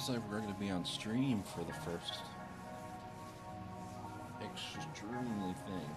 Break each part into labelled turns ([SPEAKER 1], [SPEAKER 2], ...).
[SPEAKER 1] Looks like we're going to be on stream for the first extremely thing.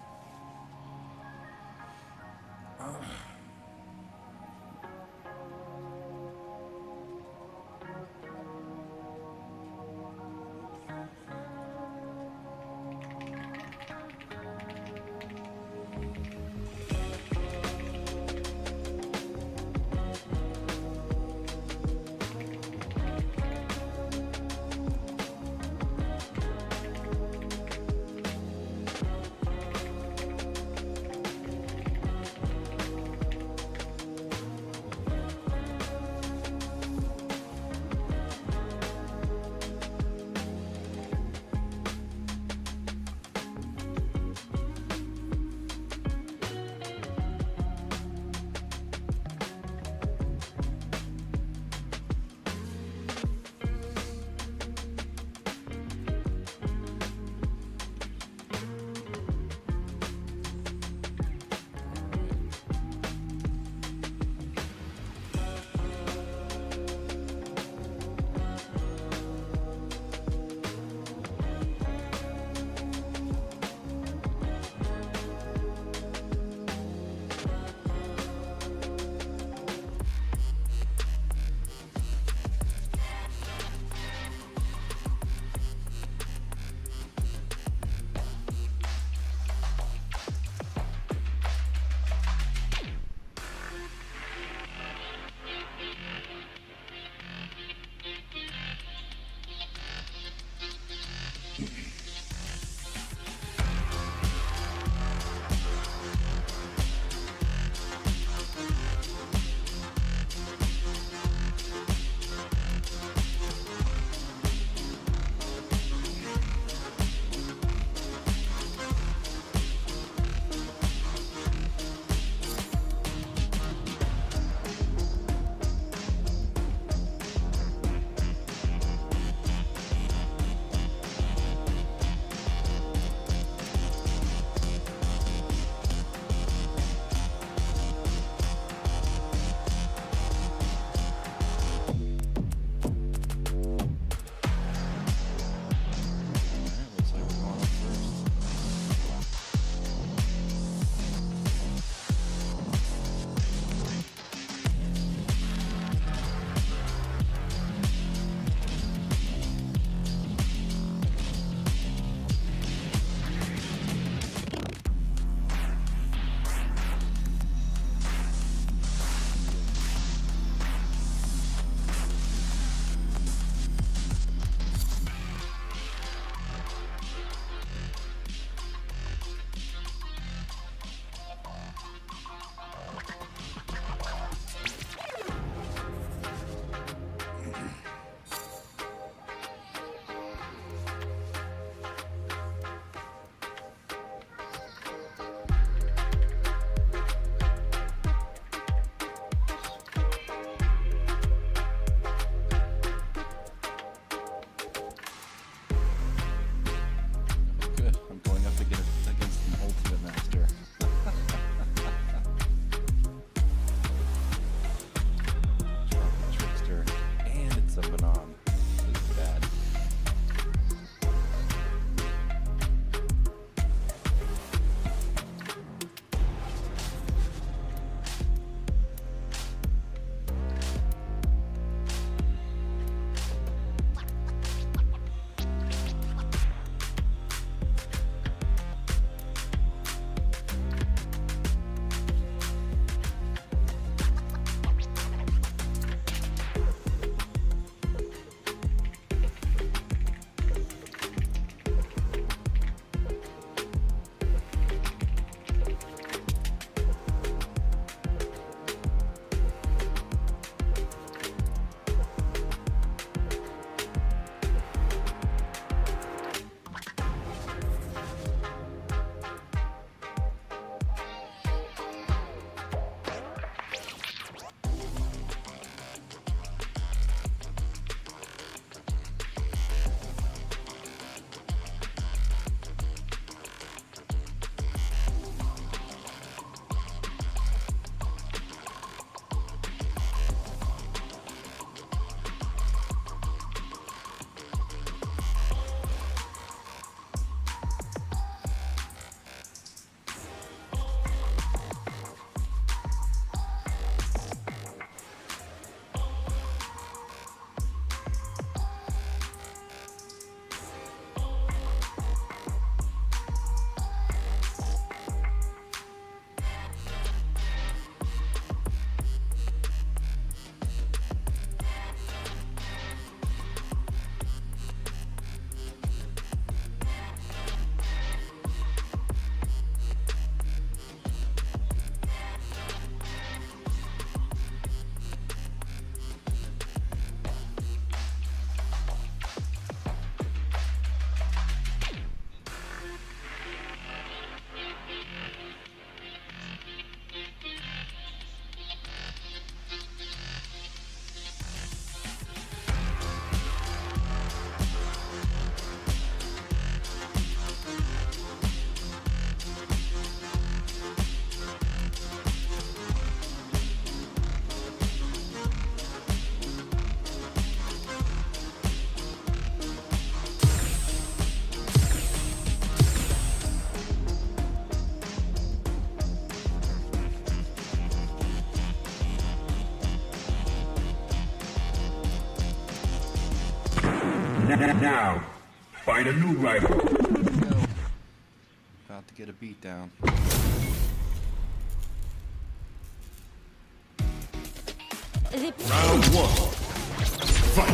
[SPEAKER 2] Now, find a new rival.
[SPEAKER 1] Go. About to get a beat down.
[SPEAKER 2] Round one. Fight.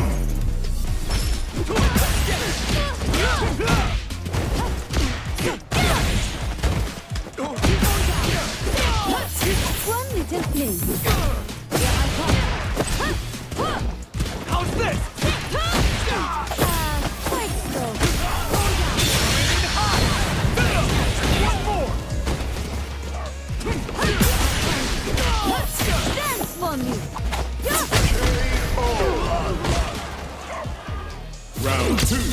[SPEAKER 3] One little place.
[SPEAKER 4] How's this?
[SPEAKER 3] Quite slow.
[SPEAKER 4] One more!
[SPEAKER 3] Dance for me.
[SPEAKER 2] Round two.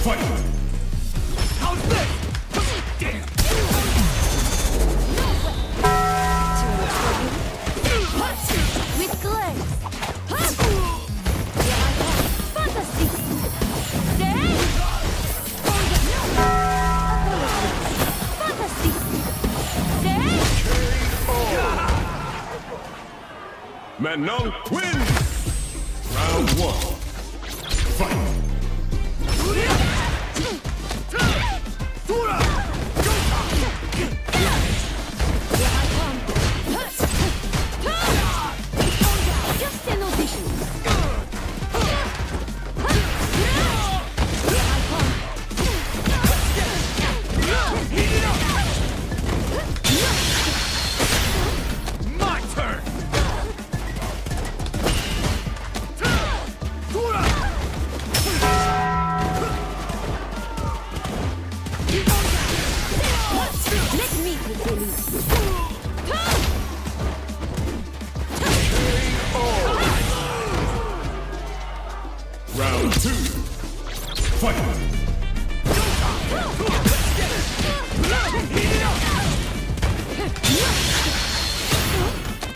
[SPEAKER 2] Fight.
[SPEAKER 4] How's this? Damn!
[SPEAKER 3] With grace. Fantastic. Stay. Fantastic. Stay.
[SPEAKER 2] Manon wins. Round one. Fight.
[SPEAKER 3] Just an audition.
[SPEAKER 4] My turn!
[SPEAKER 3] Let me take the lead.
[SPEAKER 2] Round two. Fight.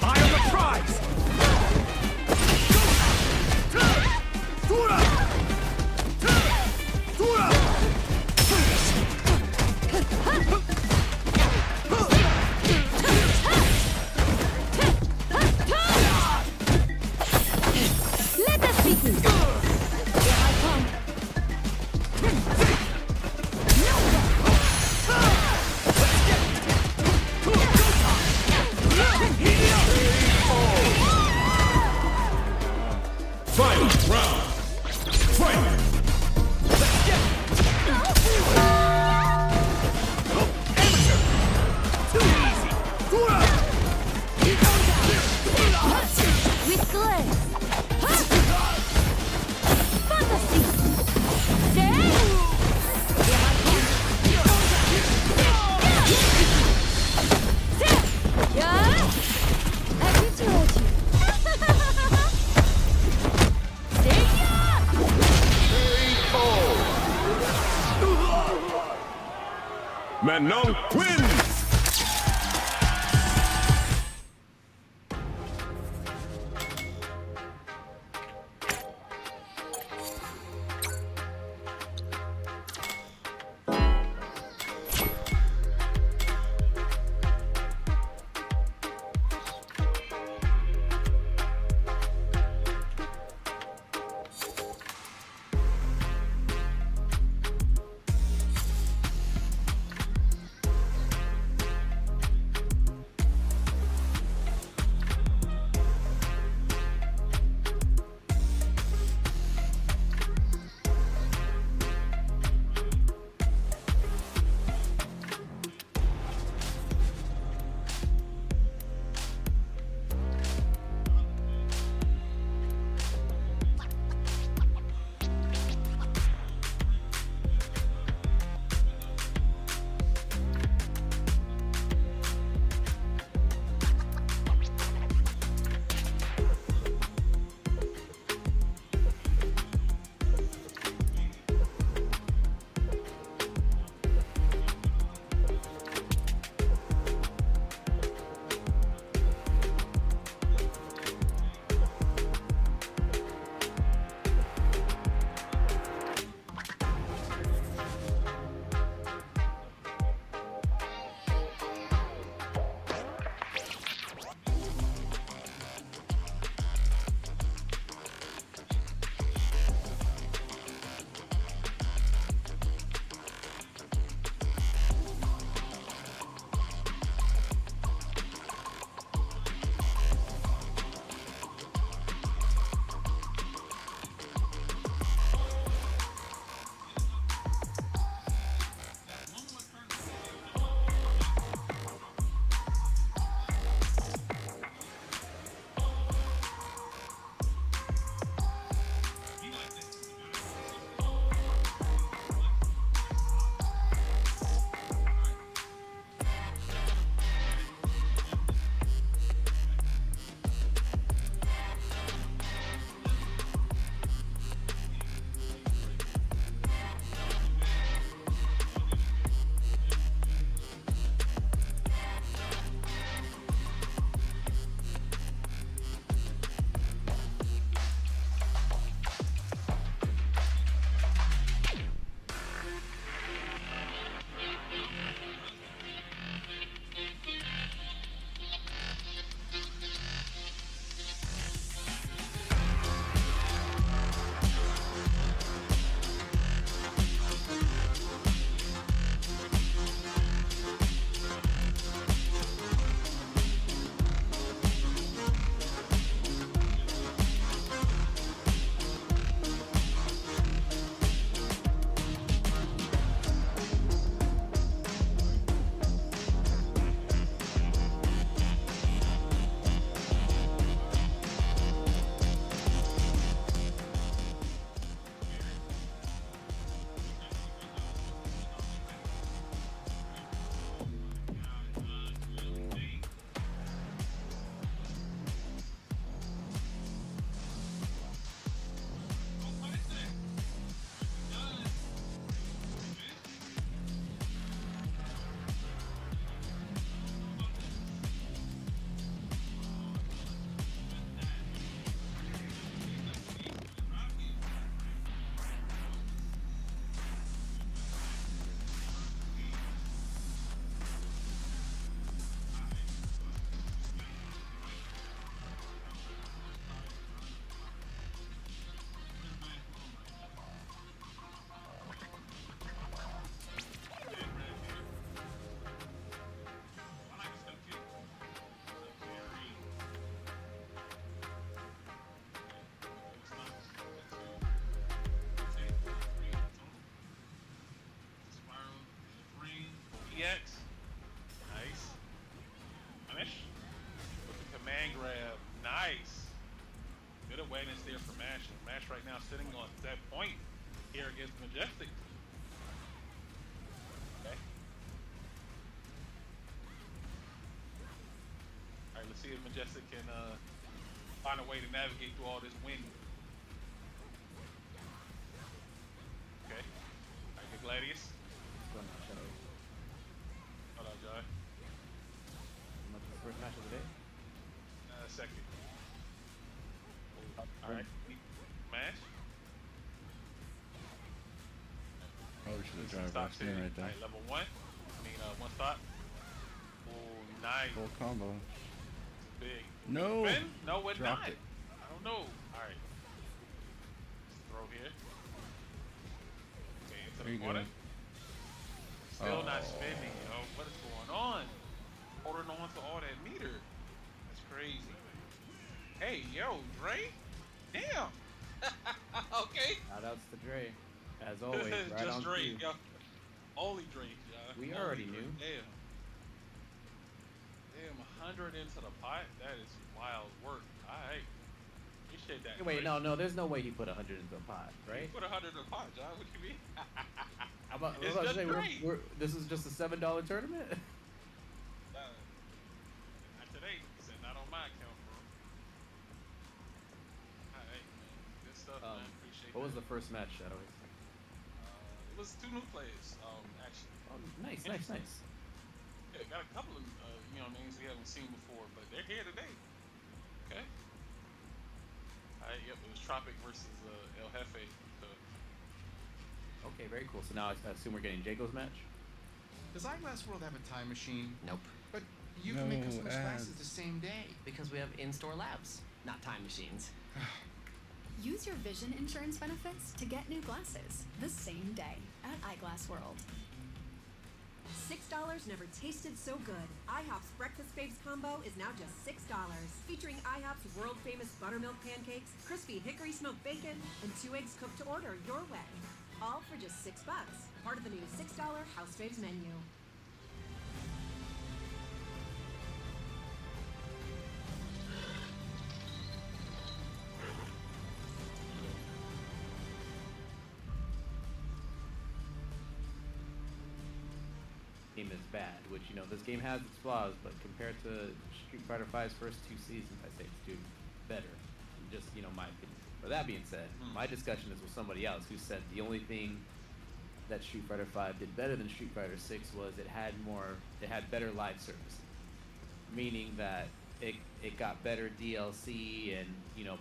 [SPEAKER 4] Eye on the prize!
[SPEAKER 3] Let us begin. Here I come.
[SPEAKER 2] Final round. Fight.
[SPEAKER 4] Too easy!
[SPEAKER 3] With grace. Fantastic. Stay. Here I come. Yeah. I told you. See ya.
[SPEAKER 2] Manon wins.
[SPEAKER 5] see if Majestic can find a way to navigate through all this wind. Okay. Alright, good Gladius.
[SPEAKER 6] Going on, Shadow.
[SPEAKER 5] Hold on, John.
[SPEAKER 6] Not the first match of the day.
[SPEAKER 5] Second. Alright. Mash.
[SPEAKER 1] Probably should have drive
[SPEAKER 5] Stop
[SPEAKER 1] back in right there.
[SPEAKER 5] Alright, level 1. I mean, one stop. Oh, nice.
[SPEAKER 1] Full combo.
[SPEAKER 5] Big.
[SPEAKER 1] No!
[SPEAKER 5] Ben? No, we're
[SPEAKER 1] Dropped
[SPEAKER 5] not.
[SPEAKER 1] it.
[SPEAKER 5] I don't know. Alright. Throw here. Okay, into
[SPEAKER 1] There
[SPEAKER 5] the
[SPEAKER 1] you
[SPEAKER 5] corner.
[SPEAKER 1] go.
[SPEAKER 5] Still not
[SPEAKER 1] Oh.
[SPEAKER 5] spinning, yo. What is going on? Holding on to all that meter. That's crazy. Hey, yo, Dre? Damn. Okay.
[SPEAKER 6] Shout outs to Dre. As always, right
[SPEAKER 5] Just
[SPEAKER 6] on
[SPEAKER 5] Dre,
[SPEAKER 6] cue.
[SPEAKER 5] yo. Only Dre, yeah.
[SPEAKER 6] We
[SPEAKER 5] Only
[SPEAKER 6] already
[SPEAKER 5] Dre.
[SPEAKER 6] knew.
[SPEAKER 5] Damn. Damn, 100 into the pot? That is wild work. Alright. Appreciate that.
[SPEAKER 6] Wait,
[SPEAKER 5] Dre.
[SPEAKER 6] no, there's no way he put 100 into a pot,
[SPEAKER 5] You
[SPEAKER 6] right?
[SPEAKER 5] put 100 in the pot, John. What do you mean?
[SPEAKER 6] How about,
[SPEAKER 5] It's
[SPEAKER 6] I was about to
[SPEAKER 5] just
[SPEAKER 6] say,
[SPEAKER 5] Dre.
[SPEAKER 6] this is just a $7 tournament?
[SPEAKER 5] Not today. He said not on my account, bro. Alright, man. Good stuff, man. Appreciate
[SPEAKER 6] What was
[SPEAKER 5] that.
[SPEAKER 6] the first match, Shadow?
[SPEAKER 5] It was 2 new players, actually.
[SPEAKER 6] Oh, nice.
[SPEAKER 5] Yeah, got a couple of, names we haven't seen before, but they're here today. Okay. Alright, yep, it was Tropic versus El Jefe. So,
[SPEAKER 6] Okay, very cool. So now I assume we're getting Jago's match?
[SPEAKER 7] Does Eyeglass World have a time machine?
[SPEAKER 8] Nope.
[SPEAKER 7] But you can make
[SPEAKER 1] No
[SPEAKER 7] customized
[SPEAKER 1] ads.
[SPEAKER 7] glasses the same day.
[SPEAKER 8] Because we have in-store labs, not time machines.
[SPEAKER 3] Use your vision insurance benefits to get new glasses the same day at Eyeglass World.
[SPEAKER 9] $6 never tasted so good. IHOP's Breakfast Faves combo is now just $6. Featuring IHOP's world-famous buttermilk pancakes, crispy hickory smoked bacon, and 2 eggs cooked to order your way. All for just $6. Part of the new $6 House Faves menu.
[SPEAKER 6] Game is bad, which, this game has its flaws, but compared to Street Fighter V's first 2 seasons, I say it's doing better. Just, my opinion. But that being said, my discussion is with somebody else who said the only thing that Street Fighter V did better than Street Fighter 6 was it had better live services. Meaning that it got better DLC and,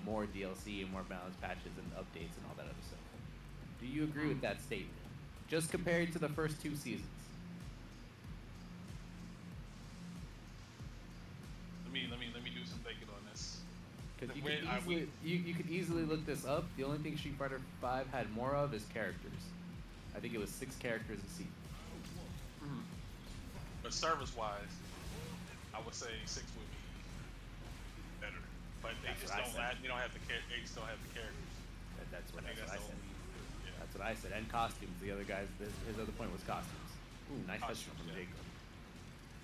[SPEAKER 6] more DLC and more balanced patches and updates and all that other stuff. Do you agree with that statement? Just compared to the first 2 seasons.
[SPEAKER 5] let me do some thinking on this.
[SPEAKER 6] Because you,
[SPEAKER 5] Wait,
[SPEAKER 6] could easily, you could easily look this up. The only thing Street Fighter V had more of is characters. I think it was 6 characters a season.
[SPEAKER 5] But service-wise, I would say 6 would be better. But they
[SPEAKER 6] That's
[SPEAKER 5] just
[SPEAKER 6] what I
[SPEAKER 5] don't
[SPEAKER 6] said.
[SPEAKER 5] have. They don't have the they just don't have the characters.
[SPEAKER 6] That's what
[SPEAKER 5] I
[SPEAKER 6] I
[SPEAKER 5] think
[SPEAKER 6] said.
[SPEAKER 5] that's the only. Yeah.
[SPEAKER 6] That's what I said. And costumes. The other guys, his other point was costumes. Ooh, nice touchdown
[SPEAKER 5] Costumes,
[SPEAKER 6] from
[SPEAKER 5] yeah.
[SPEAKER 6] Jacob.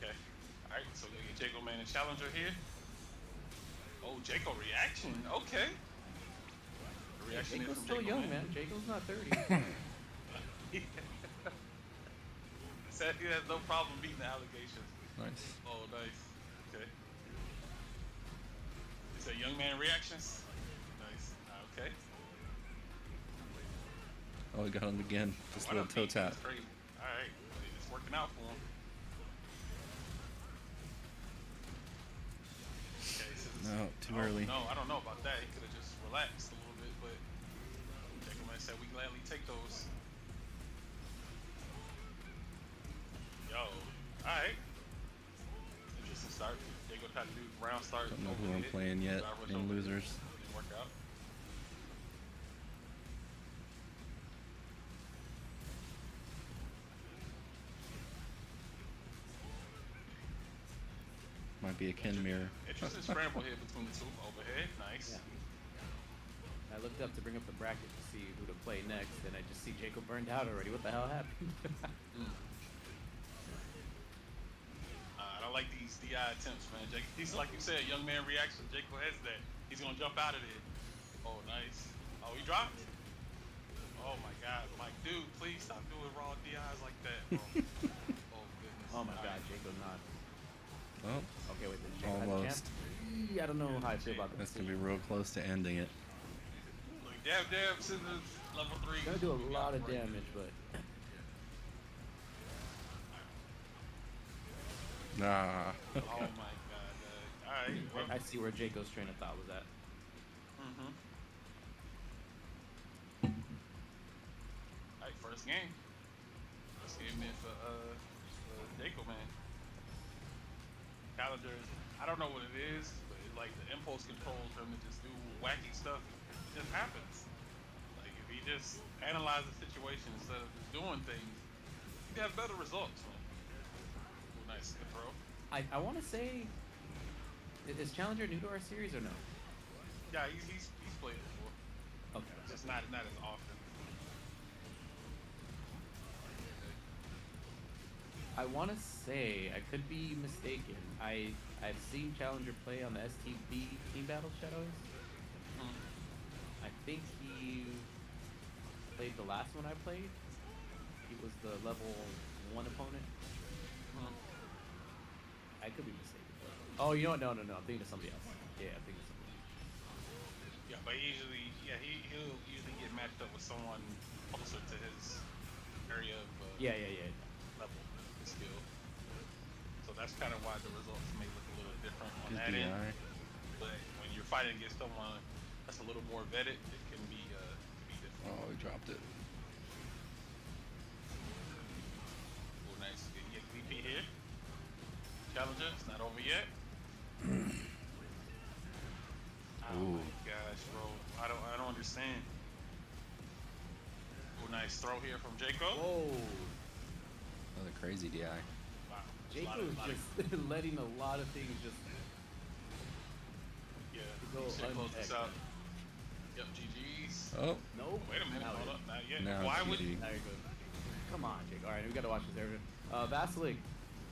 [SPEAKER 5] Okay. All right. So we get Jacob Man and Challenger here. Oh, Jacob reaction. Okay. The reaction is
[SPEAKER 6] Jacob's
[SPEAKER 5] from
[SPEAKER 6] still
[SPEAKER 5] Jacob
[SPEAKER 6] young, man. Jacob's not 30.
[SPEAKER 5] Said he has no problem beating the allegations.
[SPEAKER 1] Nice.
[SPEAKER 5] Oh, nice. Okay. Is that young man reactions? Nice. Okay.
[SPEAKER 1] Oh, he got him again. Just a little toe tap.
[SPEAKER 5] That's crazy. All right. It's working out for him. Okay, so
[SPEAKER 1] No, too early.
[SPEAKER 5] No, I don't know about that. He could have just relaxed a little bit, but Jacob Man said we gladly take those. Yo, alright. Interesting start. Jacob tried to do round start.
[SPEAKER 1] Don't know who I'm playing yet in losers.
[SPEAKER 5] Didn't work out.
[SPEAKER 1] Might be a Ken mirror.
[SPEAKER 5] Interesting scramble here between the two. Overhead, nice.
[SPEAKER 6] Yeah. I looked up to bring up the bracket to see who to play next, and I just see Jacob burned out already. What the hell happened?
[SPEAKER 5] I don't like these DI attempts, man. Jake, he's like you said, young man reaction. Jacob has that. He's gonna jump out of there. Oh, nice. Oh, he dropped. Oh my God, Mike, dude, please stop doing raw DIs like that. Bro. Oh goodness.
[SPEAKER 6] Oh my
[SPEAKER 5] All
[SPEAKER 6] God,
[SPEAKER 5] right.
[SPEAKER 6] Jacob not.
[SPEAKER 1] Well,
[SPEAKER 6] Okay, wait, did Jacob have a
[SPEAKER 1] almost.
[SPEAKER 6] chance? I don't know how I feel about
[SPEAKER 1] That's
[SPEAKER 6] this.
[SPEAKER 1] gonna be real close to ending it.
[SPEAKER 5] Look, dab, scissors, level 3.
[SPEAKER 6] Gonna do a lot of damage, but
[SPEAKER 1] Nah.
[SPEAKER 5] Oh my god. Alright, well.
[SPEAKER 6] I see where Jaco's train of thought was at.
[SPEAKER 5] Mm-hmm. Alright, first game. First game in for Jaco, man. Calendar, I don't know what it is, but it, like the impulse controls for him to just do wacky stuff, it just happens. Like if he just analyzes the situation instead of just doing things, he has better results, man. Ooh, nice, good throw.
[SPEAKER 6] I want to say, is Challenger new to our series or no?
[SPEAKER 5] Yeah, he's played it before.
[SPEAKER 6] Okay.
[SPEAKER 5] Just not as often.
[SPEAKER 6] I want to say, I could be mistaken. I've seen Challenger play on the STB Team Battle Shadows. I think he played the last one I played. He was the level 1 opponent. I could be mistaken. Oh, you know what? No. I'm thinking of somebody else. Yeah, I'm thinking of somebody else.
[SPEAKER 5] Yeah, but he'll usually get matched up with someone closer to his area of
[SPEAKER 6] Yeah.
[SPEAKER 5] level, his skill. So that's kind of why the results may look a little different on
[SPEAKER 1] Good
[SPEAKER 5] that end.
[SPEAKER 1] DI.
[SPEAKER 5] But when you're fighting against someone that's a little more vetted, it can be different.
[SPEAKER 1] Oh, he dropped it.
[SPEAKER 5] Oh, nice. Get VP here. Challenger, it's not over yet. Oh
[SPEAKER 1] Ooh.
[SPEAKER 5] my gosh, bro. I don't understand. Oh, nice throw here from Jaco.
[SPEAKER 6] Whoa.
[SPEAKER 1] Another crazy DI.
[SPEAKER 5] Wow.
[SPEAKER 6] Jaco's just letting a lot of things just
[SPEAKER 5] Yeah,
[SPEAKER 6] go
[SPEAKER 5] he should close this
[SPEAKER 6] unchecked.
[SPEAKER 5] out. Yep, GG's.
[SPEAKER 1] Oh.
[SPEAKER 6] nope.
[SPEAKER 5] Wait a minute,
[SPEAKER 6] Now
[SPEAKER 5] hold
[SPEAKER 6] it-
[SPEAKER 5] up, not yet.
[SPEAKER 1] Now
[SPEAKER 5] Why
[SPEAKER 1] it's
[SPEAKER 5] would
[SPEAKER 1] GG.
[SPEAKER 6] Now you're good. Come on, Jake. All right, we gotta watch this area. Vasilic,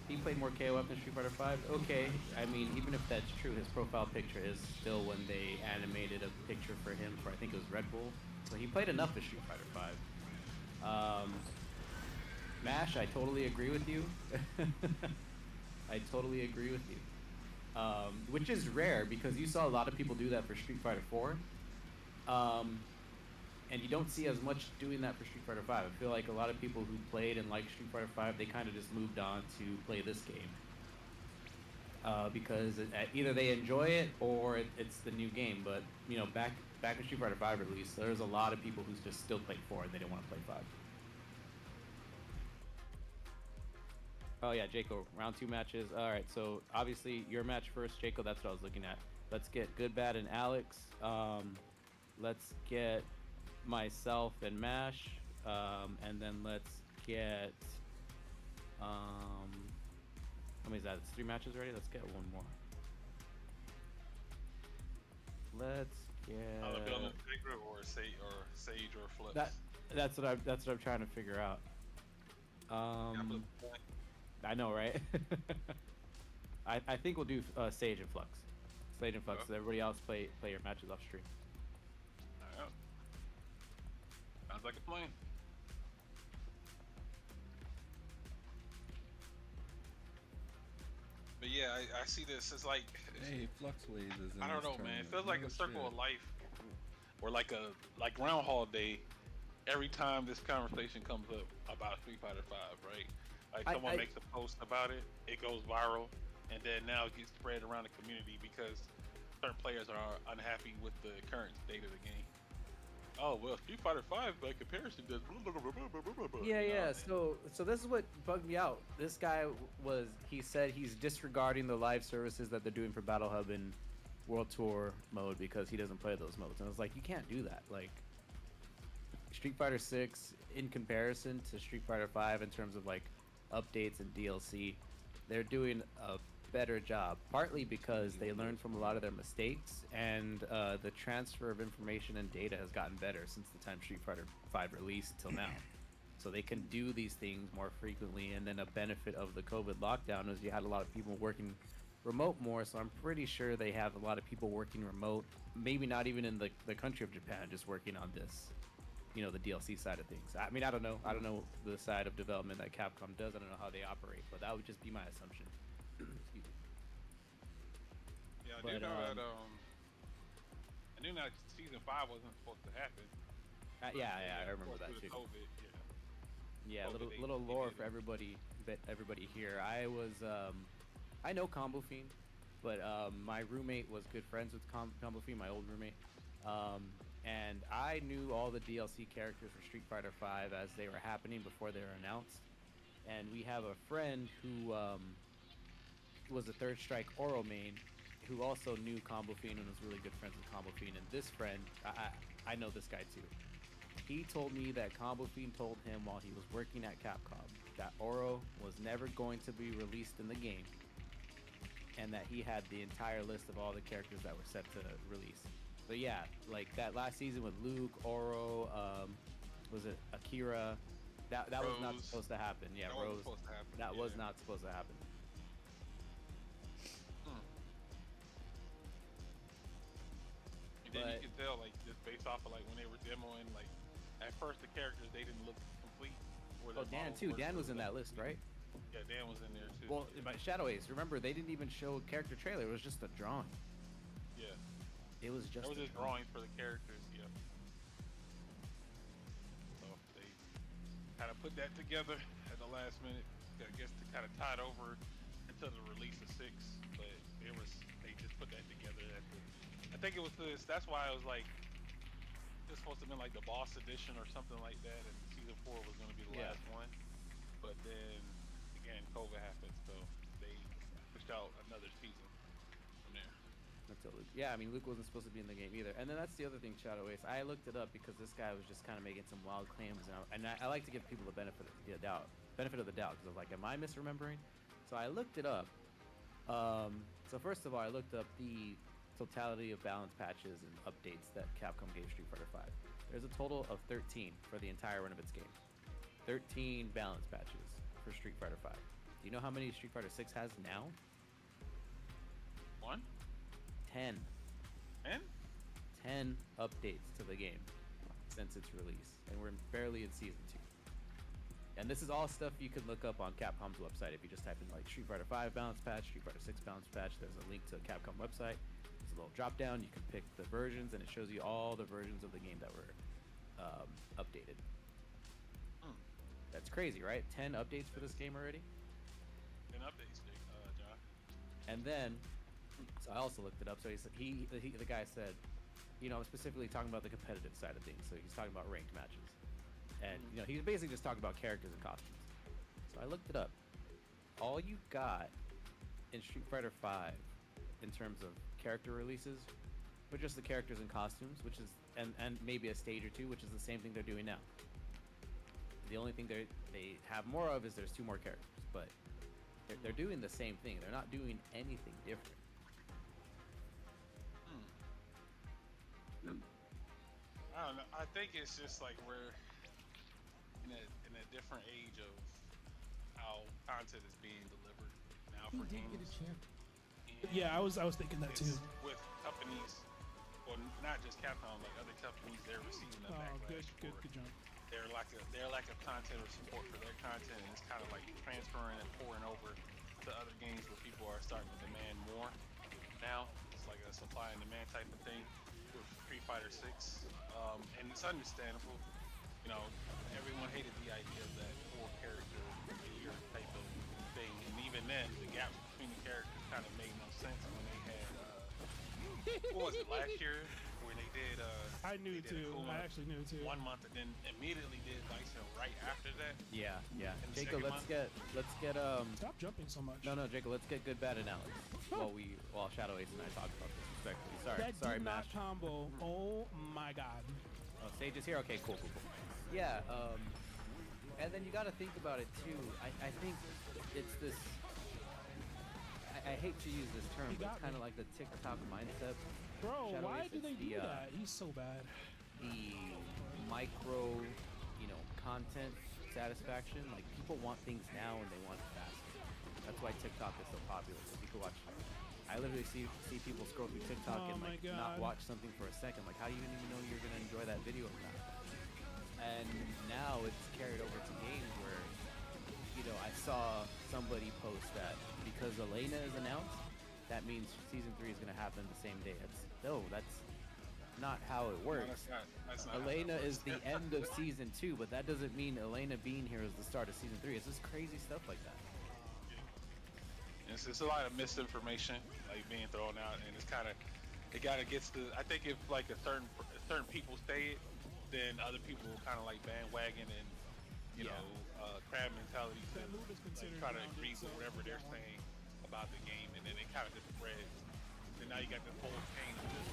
[SPEAKER 6] he played more KOF than Street Fighter 5. Okay, I mean, even if that's true, his profile picture is still when they animated a picture for him for I think it was Red Bull. So he played enough of Street Fighter 5. Mash, I totally agree with you. I totally agree with you. Which is rare because you saw a lot of people do that for Street Fighter 4. And you don't see as much doing that for Street Fighter 5. I feel like a lot of people who played and liked Street Fighter 5, they kind of just moved on to play this game. Because either they enjoy it or it's the new game. But, you know, back in Street Fighter 5 release, there's a lot of people who just still played 4 and they didn't want to play 5. Oh yeah, Jaco, round 2 matches. Alright, so obviously your match first, Jaco, that's what I was looking at. Let's get Good, Bad, and Alex. Let's get myself and Mash. And then let's get how many is that? It's 3 matches already? Let's get one more. Let's get
[SPEAKER 5] Alabama Integra or Sage or Flux.
[SPEAKER 6] that's what I'm trying to figure out. I know, right? I think we'll do Sage and Flux. Sage and Flux. So everybody else play your matches off stream.
[SPEAKER 5] Alright. Sounds like a plan. But yeah, I see this as like
[SPEAKER 1] Hey, Fluxwave is in
[SPEAKER 5] I don't
[SPEAKER 1] this
[SPEAKER 5] know, man. It
[SPEAKER 1] tournament.
[SPEAKER 5] feels like
[SPEAKER 1] No
[SPEAKER 5] a circle
[SPEAKER 1] shit.
[SPEAKER 5] of life, or like Groundhog Day. Every time this conversation comes up about Street Fighter 5, right? Like someone makes a post about it, it goes viral, and then now it gets spread around the community because certain players are unhappy with the current state of the game. Oh well, Street Fighter 5 by comparison does.
[SPEAKER 6] Yeah. So this is what bugged me out. This guy he said he's disregarding the live services that they're doing for Battle Hub and World Tour mode because he doesn't play those modes. And I was like, you can't do that. Like Street Fighter 6 in comparison to Street Fighter 5 in terms of like updates and DLC, they're doing a better job, partly because they learned from a lot of their mistakes, and the transfer of information and data has gotten better since the time Street Fighter 5 released till now. So they can do these things more frequently, and then a benefit of the COVID lockdown is you had a lot of people working remote more, so I'm pretty sure they have a lot of people working remote, maybe not even in the country of Japan, just working on this, you know, the DLC side of things. I mean, I don't know the side of development that Capcom does. I don't know how they operate, but that would just be my assumption. Excuse me.
[SPEAKER 5] Yeah, Yeah, I
[SPEAKER 6] But,
[SPEAKER 5] do know that. I knew that season 5 wasn't supposed to happen.
[SPEAKER 6] Yeah, I remember that
[SPEAKER 5] Due to
[SPEAKER 6] too.
[SPEAKER 5] COVID,
[SPEAKER 6] Yeah,
[SPEAKER 5] COVID,
[SPEAKER 6] little
[SPEAKER 5] they
[SPEAKER 6] lore
[SPEAKER 5] did
[SPEAKER 6] for
[SPEAKER 5] it.
[SPEAKER 6] everybody here. I know Combo Fiend, but my roommate was good friends with Combo Fiend, my old roommate. And I knew all the DLC characters for Street Fighter V as they were happening before they were announced. And we have a friend who was a Third Strike Oro main, who also knew Combo Fiend and was really good friends with Combo Fiend. And this friend, I know this guy too. He told me that Combo Fiend told him while he was working at Capcom that Oro was never going to be released in the game, and that he had the entire list of all the characters that were set to release. But yeah, like that last season with Luke, Oro, was it Akira? That was not
[SPEAKER 5] Rose.
[SPEAKER 6] supposed to happen. Yeah,
[SPEAKER 5] That wasn't
[SPEAKER 6] Rose.
[SPEAKER 5] supposed to happen,
[SPEAKER 6] That was
[SPEAKER 5] yeah.
[SPEAKER 6] not supposed to happen.
[SPEAKER 5] And then
[SPEAKER 6] But-
[SPEAKER 5] you can tell, like, just based off of like when they were demoing, like at first the characters they didn't look complete. Or
[SPEAKER 6] Oh,
[SPEAKER 5] the
[SPEAKER 6] Dan
[SPEAKER 5] models
[SPEAKER 6] too.
[SPEAKER 5] weren't
[SPEAKER 6] Dan was in
[SPEAKER 5] complete.
[SPEAKER 6] that list, right?
[SPEAKER 5] Yeah, Dan was in there too.
[SPEAKER 6] Well, by Shadow Ace, remember they didn't even show a character trailer. It was just a drawing.
[SPEAKER 5] yeah,
[SPEAKER 6] It was just
[SPEAKER 5] there was
[SPEAKER 6] a
[SPEAKER 5] just drawings for the characters. Yeah. So they kind of put that together at the last minute. I guess to kind of tie it over until the release of 6, but they just put that together at the. I think it was this. That's why I was like, this supposed to have been like the boss edition or something like that, and season 4 was going to be the
[SPEAKER 6] Yeah.
[SPEAKER 5] last one. But then again, COVID happened, so they pushed out another season from there.
[SPEAKER 6] Until Luke. Yeah, I mean Luke wasn't supposed to be in the game either. And then that's the other thing, Shadow Ace. I looked it up because this guy was just kind of making some wild claims, and I like to give people the benefit of the doubt, because I'm like, am I misremembering? So I looked it up. So first of all, I looked up the totality of balance patches and updates that Capcom gave Street Fighter V. There's a total of 13 for the entire run of its game. 13 balance patches for Street Fighter V. Do you know how many Street Fighter 6 has now?
[SPEAKER 5] 1
[SPEAKER 6] 10.
[SPEAKER 5] and
[SPEAKER 6] 10 updates to the game since its release, and we're barely in season 2. And this is all stuff you can look up on Capcom's website. If you just type in like Street Fighter V balance patch, Street Fighter 6 balance patch, there's a link to the Capcom website. There's a little drop down. You can pick the versions, and it shows you all the versions of the game that were updated. That's crazy, right? 10 updates for this game already.
[SPEAKER 5] an updates, John.
[SPEAKER 6] And then, so I also looked it up. So the guy said, you know, I'm specifically talking about the competitive side of things. So he's talking about ranked matches, and you know, he's basically just talking about characters and costumes. So I looked it up. All you got in Street Fighter V, in terms of character releases, were just the characters and costumes, which is and maybe a stage or two, which is the same thing they're doing now. The only thing they have more of is there's 2 more characters, but they're doing the same thing. They're not doing anything different.
[SPEAKER 5] I don't know. I think it's just like we're in a different age of how content is being delivered now for games. And
[SPEAKER 10] Yeah, I was thinking that too.
[SPEAKER 5] it's with companies, well, not just Capcom, like other companies, they're receiving a
[SPEAKER 10] Oh,
[SPEAKER 5] backlash
[SPEAKER 10] good
[SPEAKER 5] for
[SPEAKER 10] jump.
[SPEAKER 5] their lack of content or support for their content, and it's kind of like transferring and pouring over to other games where people are starting to demand more now. It's like a supply and demand type of thing with Street Fighter 6, and it's understandable. You know, everyone hated the idea of that 4 character a year type of thing, and even then, the gaps between the characters kind of made no sense when they had what was it, last year when they did
[SPEAKER 10] I knew
[SPEAKER 5] they did
[SPEAKER 10] too.
[SPEAKER 5] Akuma
[SPEAKER 10] I actually knew too.
[SPEAKER 5] 1 month, and then immediately did Bison right after that.
[SPEAKER 6] Yeah.
[SPEAKER 5] In the
[SPEAKER 6] Jacob,
[SPEAKER 5] second
[SPEAKER 6] let's get
[SPEAKER 10] Stop jumping so much.
[SPEAKER 6] No, Jacob, let's get good, bad, and Alex while Shadow Ace and I talk about this respectfully.
[SPEAKER 10] That
[SPEAKER 6] Sorry,
[SPEAKER 10] did not
[SPEAKER 6] Mash.
[SPEAKER 10] combo. Oh my god.
[SPEAKER 6] Oh, Sage is here. Okay, cool. Yeah. And then you got to think about it too. I think it's this. I hate to use this term,
[SPEAKER 10] You
[SPEAKER 6] but
[SPEAKER 10] got
[SPEAKER 6] it's kind
[SPEAKER 10] me.
[SPEAKER 6] of like the TikTok mindset.
[SPEAKER 10] Bro,
[SPEAKER 6] Shadow
[SPEAKER 10] why
[SPEAKER 6] Ace,
[SPEAKER 10] do they
[SPEAKER 6] it's
[SPEAKER 10] do
[SPEAKER 6] the,
[SPEAKER 10] that? He's so bad.
[SPEAKER 6] The micro, content satisfaction. Like people want things now and they want it faster. That's why TikTok is so popular. Because you can watch. I literally see people scroll through TikTok
[SPEAKER 10] Oh
[SPEAKER 6] and
[SPEAKER 10] my
[SPEAKER 6] like not
[SPEAKER 10] God.
[SPEAKER 6] watch something for a second. Like how do you even know you're gonna enjoy that video or not? And now it's carried over to games where, I saw somebody post that because Elena is announced, that means season 3 is gonna happen the same day. That's not how it works.
[SPEAKER 5] That's not how
[SPEAKER 6] Elena
[SPEAKER 5] that
[SPEAKER 6] is
[SPEAKER 5] works.
[SPEAKER 6] the end of season 2, but that doesn't mean Elena being here is the start of season 3. It's just crazy stuff like that.
[SPEAKER 5] It's a lot of misinformation like being thrown out, and it kind of gets to. I think if like certain people say it, then other people will kind of like bandwagon and you know crab mentality to
[SPEAKER 10] That move is considered
[SPEAKER 5] try to
[SPEAKER 10] grounded,
[SPEAKER 5] agree
[SPEAKER 10] so
[SPEAKER 5] with whatever
[SPEAKER 10] you
[SPEAKER 5] they're
[SPEAKER 10] don't want-
[SPEAKER 5] saying about the game, and then it kind of just spreads. And now you got this whole chain of just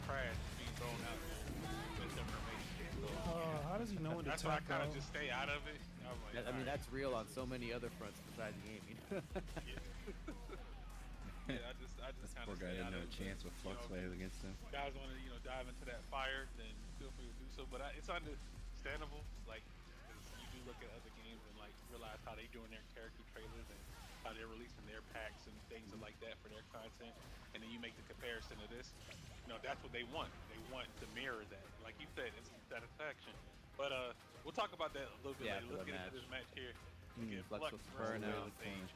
[SPEAKER 5] trash being thrown out there, misinformation. So
[SPEAKER 10] How does he know when to
[SPEAKER 5] that's why I
[SPEAKER 10] talk,
[SPEAKER 5] kind of
[SPEAKER 10] bro?
[SPEAKER 5] just stay out of it. I'm like,
[SPEAKER 6] I mean,
[SPEAKER 5] alright.
[SPEAKER 6] that's real on so many other fronts besides gaming.
[SPEAKER 5] Yeah, I just kind
[SPEAKER 1] Poor
[SPEAKER 5] of
[SPEAKER 1] guy
[SPEAKER 5] stay
[SPEAKER 1] didn't
[SPEAKER 5] out
[SPEAKER 1] have
[SPEAKER 5] of
[SPEAKER 1] a
[SPEAKER 5] it,
[SPEAKER 1] chance
[SPEAKER 5] but,
[SPEAKER 1] with Flux
[SPEAKER 5] you know,
[SPEAKER 1] players against him.
[SPEAKER 5] guys want to dive into that fire, then feel free to do so. But it's understandable. Like 'cause you do look at other games and like realize how they doing their character trailers and how they're releasing their packs and things like that for their content, and then you make the comparison to this. You know, that's what they want. They want to mirror that. Like you said, it's satisfaction. But we'll talk about that a little bit
[SPEAKER 6] Yeah,
[SPEAKER 5] later.
[SPEAKER 6] after
[SPEAKER 5] Let's
[SPEAKER 6] the
[SPEAKER 5] get into
[SPEAKER 6] match.
[SPEAKER 5] this match here. Again,
[SPEAKER 6] Flux with Burnout.
[SPEAKER 5] Sage.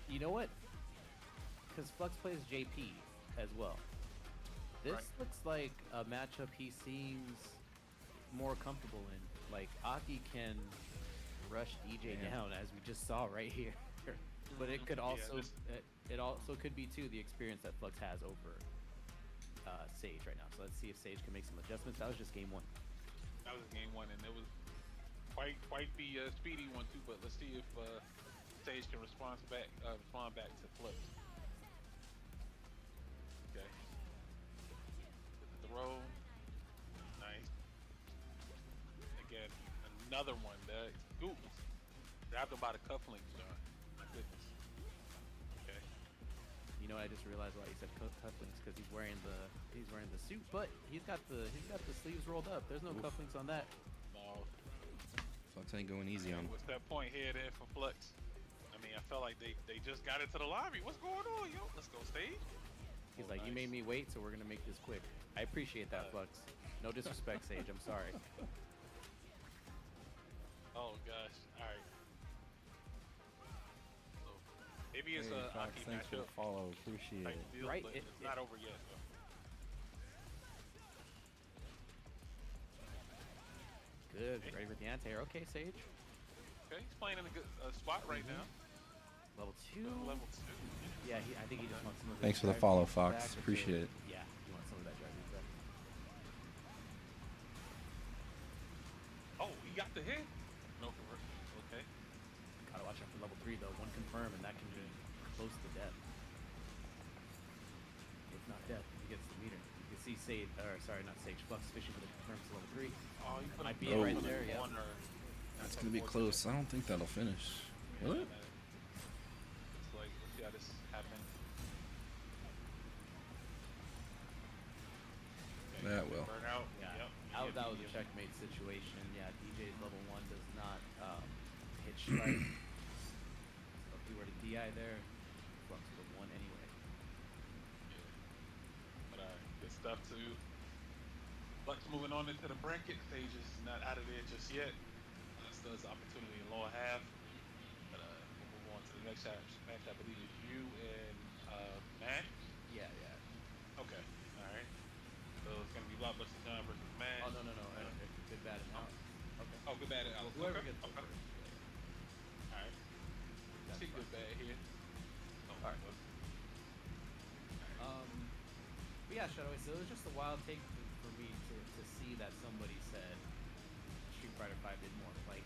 [SPEAKER 6] You know what? Because Flux plays JP as well. This
[SPEAKER 5] Right.
[SPEAKER 6] looks like a matchup he seems more comfortable in. Like Aki can rush DJ
[SPEAKER 1] Yeah.
[SPEAKER 6] down, as we just saw right here. But it could
[SPEAKER 5] Yeah,
[SPEAKER 6] also
[SPEAKER 5] this-
[SPEAKER 6] it also could be too the experience that Flux has over Sage right now. So let's see if Sage can make some adjustments. That was just game 1.
[SPEAKER 5] That was game 1, and it was quite the speedy one too. But let's see if Sage can respond back to Flux. Okay. Throw. Nice. Again, another one. Ooh. Grabbed him by the cufflinks, John. My goodness. Okay.
[SPEAKER 6] You know, I just realized why he said cufflinks because he's wearing the suit, but he's got the sleeves rolled up. There's no cufflinks on that.
[SPEAKER 5] No.
[SPEAKER 1] Flux ain't going easy on him.
[SPEAKER 5] What's that point here then for Flux? I mean, I felt like they just got into the lobby. What's going on, yo? Let's go stage.
[SPEAKER 6] He's like, you made me wait, so we're gonna make this quick. I appreciate that, Flux. No disrespect, Sage. I'm sorry.
[SPEAKER 5] Oh gosh. All right. So maybe it's
[SPEAKER 1] Hey,
[SPEAKER 5] a
[SPEAKER 1] Fox,
[SPEAKER 5] Aki
[SPEAKER 1] thanks for the
[SPEAKER 5] matchup
[SPEAKER 1] follow. Appreciate
[SPEAKER 5] type
[SPEAKER 1] it.
[SPEAKER 5] deal,
[SPEAKER 6] Right,
[SPEAKER 5] but
[SPEAKER 6] it-
[SPEAKER 5] it's not over yet though.
[SPEAKER 6] Good. Ready for the anti-air. Okay, Sage.
[SPEAKER 5] Okay, he's playing in a good spot right now.
[SPEAKER 6] Level 2.
[SPEAKER 5] Level 2.
[SPEAKER 6] Yeah, I think he just wants some of
[SPEAKER 1] Thanks for the
[SPEAKER 6] drive
[SPEAKER 1] follow,
[SPEAKER 6] feedback
[SPEAKER 1] Fox.
[SPEAKER 6] with the-
[SPEAKER 1] Appreciate it.
[SPEAKER 6] Yeah, he wants some of that drive feedback.
[SPEAKER 5] Oh, he got the hit. No convert. Okay.
[SPEAKER 6] Gotta watch out for level 3 though. One confirm, and that can be close to death. If not death, he gets the meter. You can see Sage, or sorry, not Sage, Flux fishing for the confirms to level 3.
[SPEAKER 5] Oh, you put
[SPEAKER 6] Might
[SPEAKER 5] him
[SPEAKER 6] be it right
[SPEAKER 1] Oh.
[SPEAKER 6] there, yeah.
[SPEAKER 1] It's gonna be close. I don't think that'll finish. Will it?
[SPEAKER 5] It's like, let's see how this happens. Okay,
[SPEAKER 1] That will.
[SPEAKER 5] Burn out.
[SPEAKER 6] Yeah,
[SPEAKER 5] Yep.
[SPEAKER 6] that was a checkmate situation. Yeah, DJ's level 1 does not hit strike. So if he were to DI there, Flux would have won anyway.
[SPEAKER 5] But good stuff too. Flux moving on into the bracket. Sage is not out of there just yet. Still has opportunity in lower half. But we'll move on to the next match. I believe is you and Matt.
[SPEAKER 6] Yeah, yeah.
[SPEAKER 5] Okay. Alright. So it's gonna be Blockbuster John versus Matt.
[SPEAKER 6] Oh, no. Good, bad, and out. Okay.
[SPEAKER 5] Oh, good bad and out.
[SPEAKER 6] Whoever
[SPEAKER 5] Okay.
[SPEAKER 6] gets
[SPEAKER 5] Okay.
[SPEAKER 6] over.
[SPEAKER 5] Alright.
[SPEAKER 6] That's
[SPEAKER 5] See
[SPEAKER 6] fine.
[SPEAKER 5] good bad here. Oh,
[SPEAKER 6] Alright.
[SPEAKER 5] good.
[SPEAKER 6] But yeah, Shadow, so it was just a wild take for me to see that somebody said Street Fighter V did more. Like,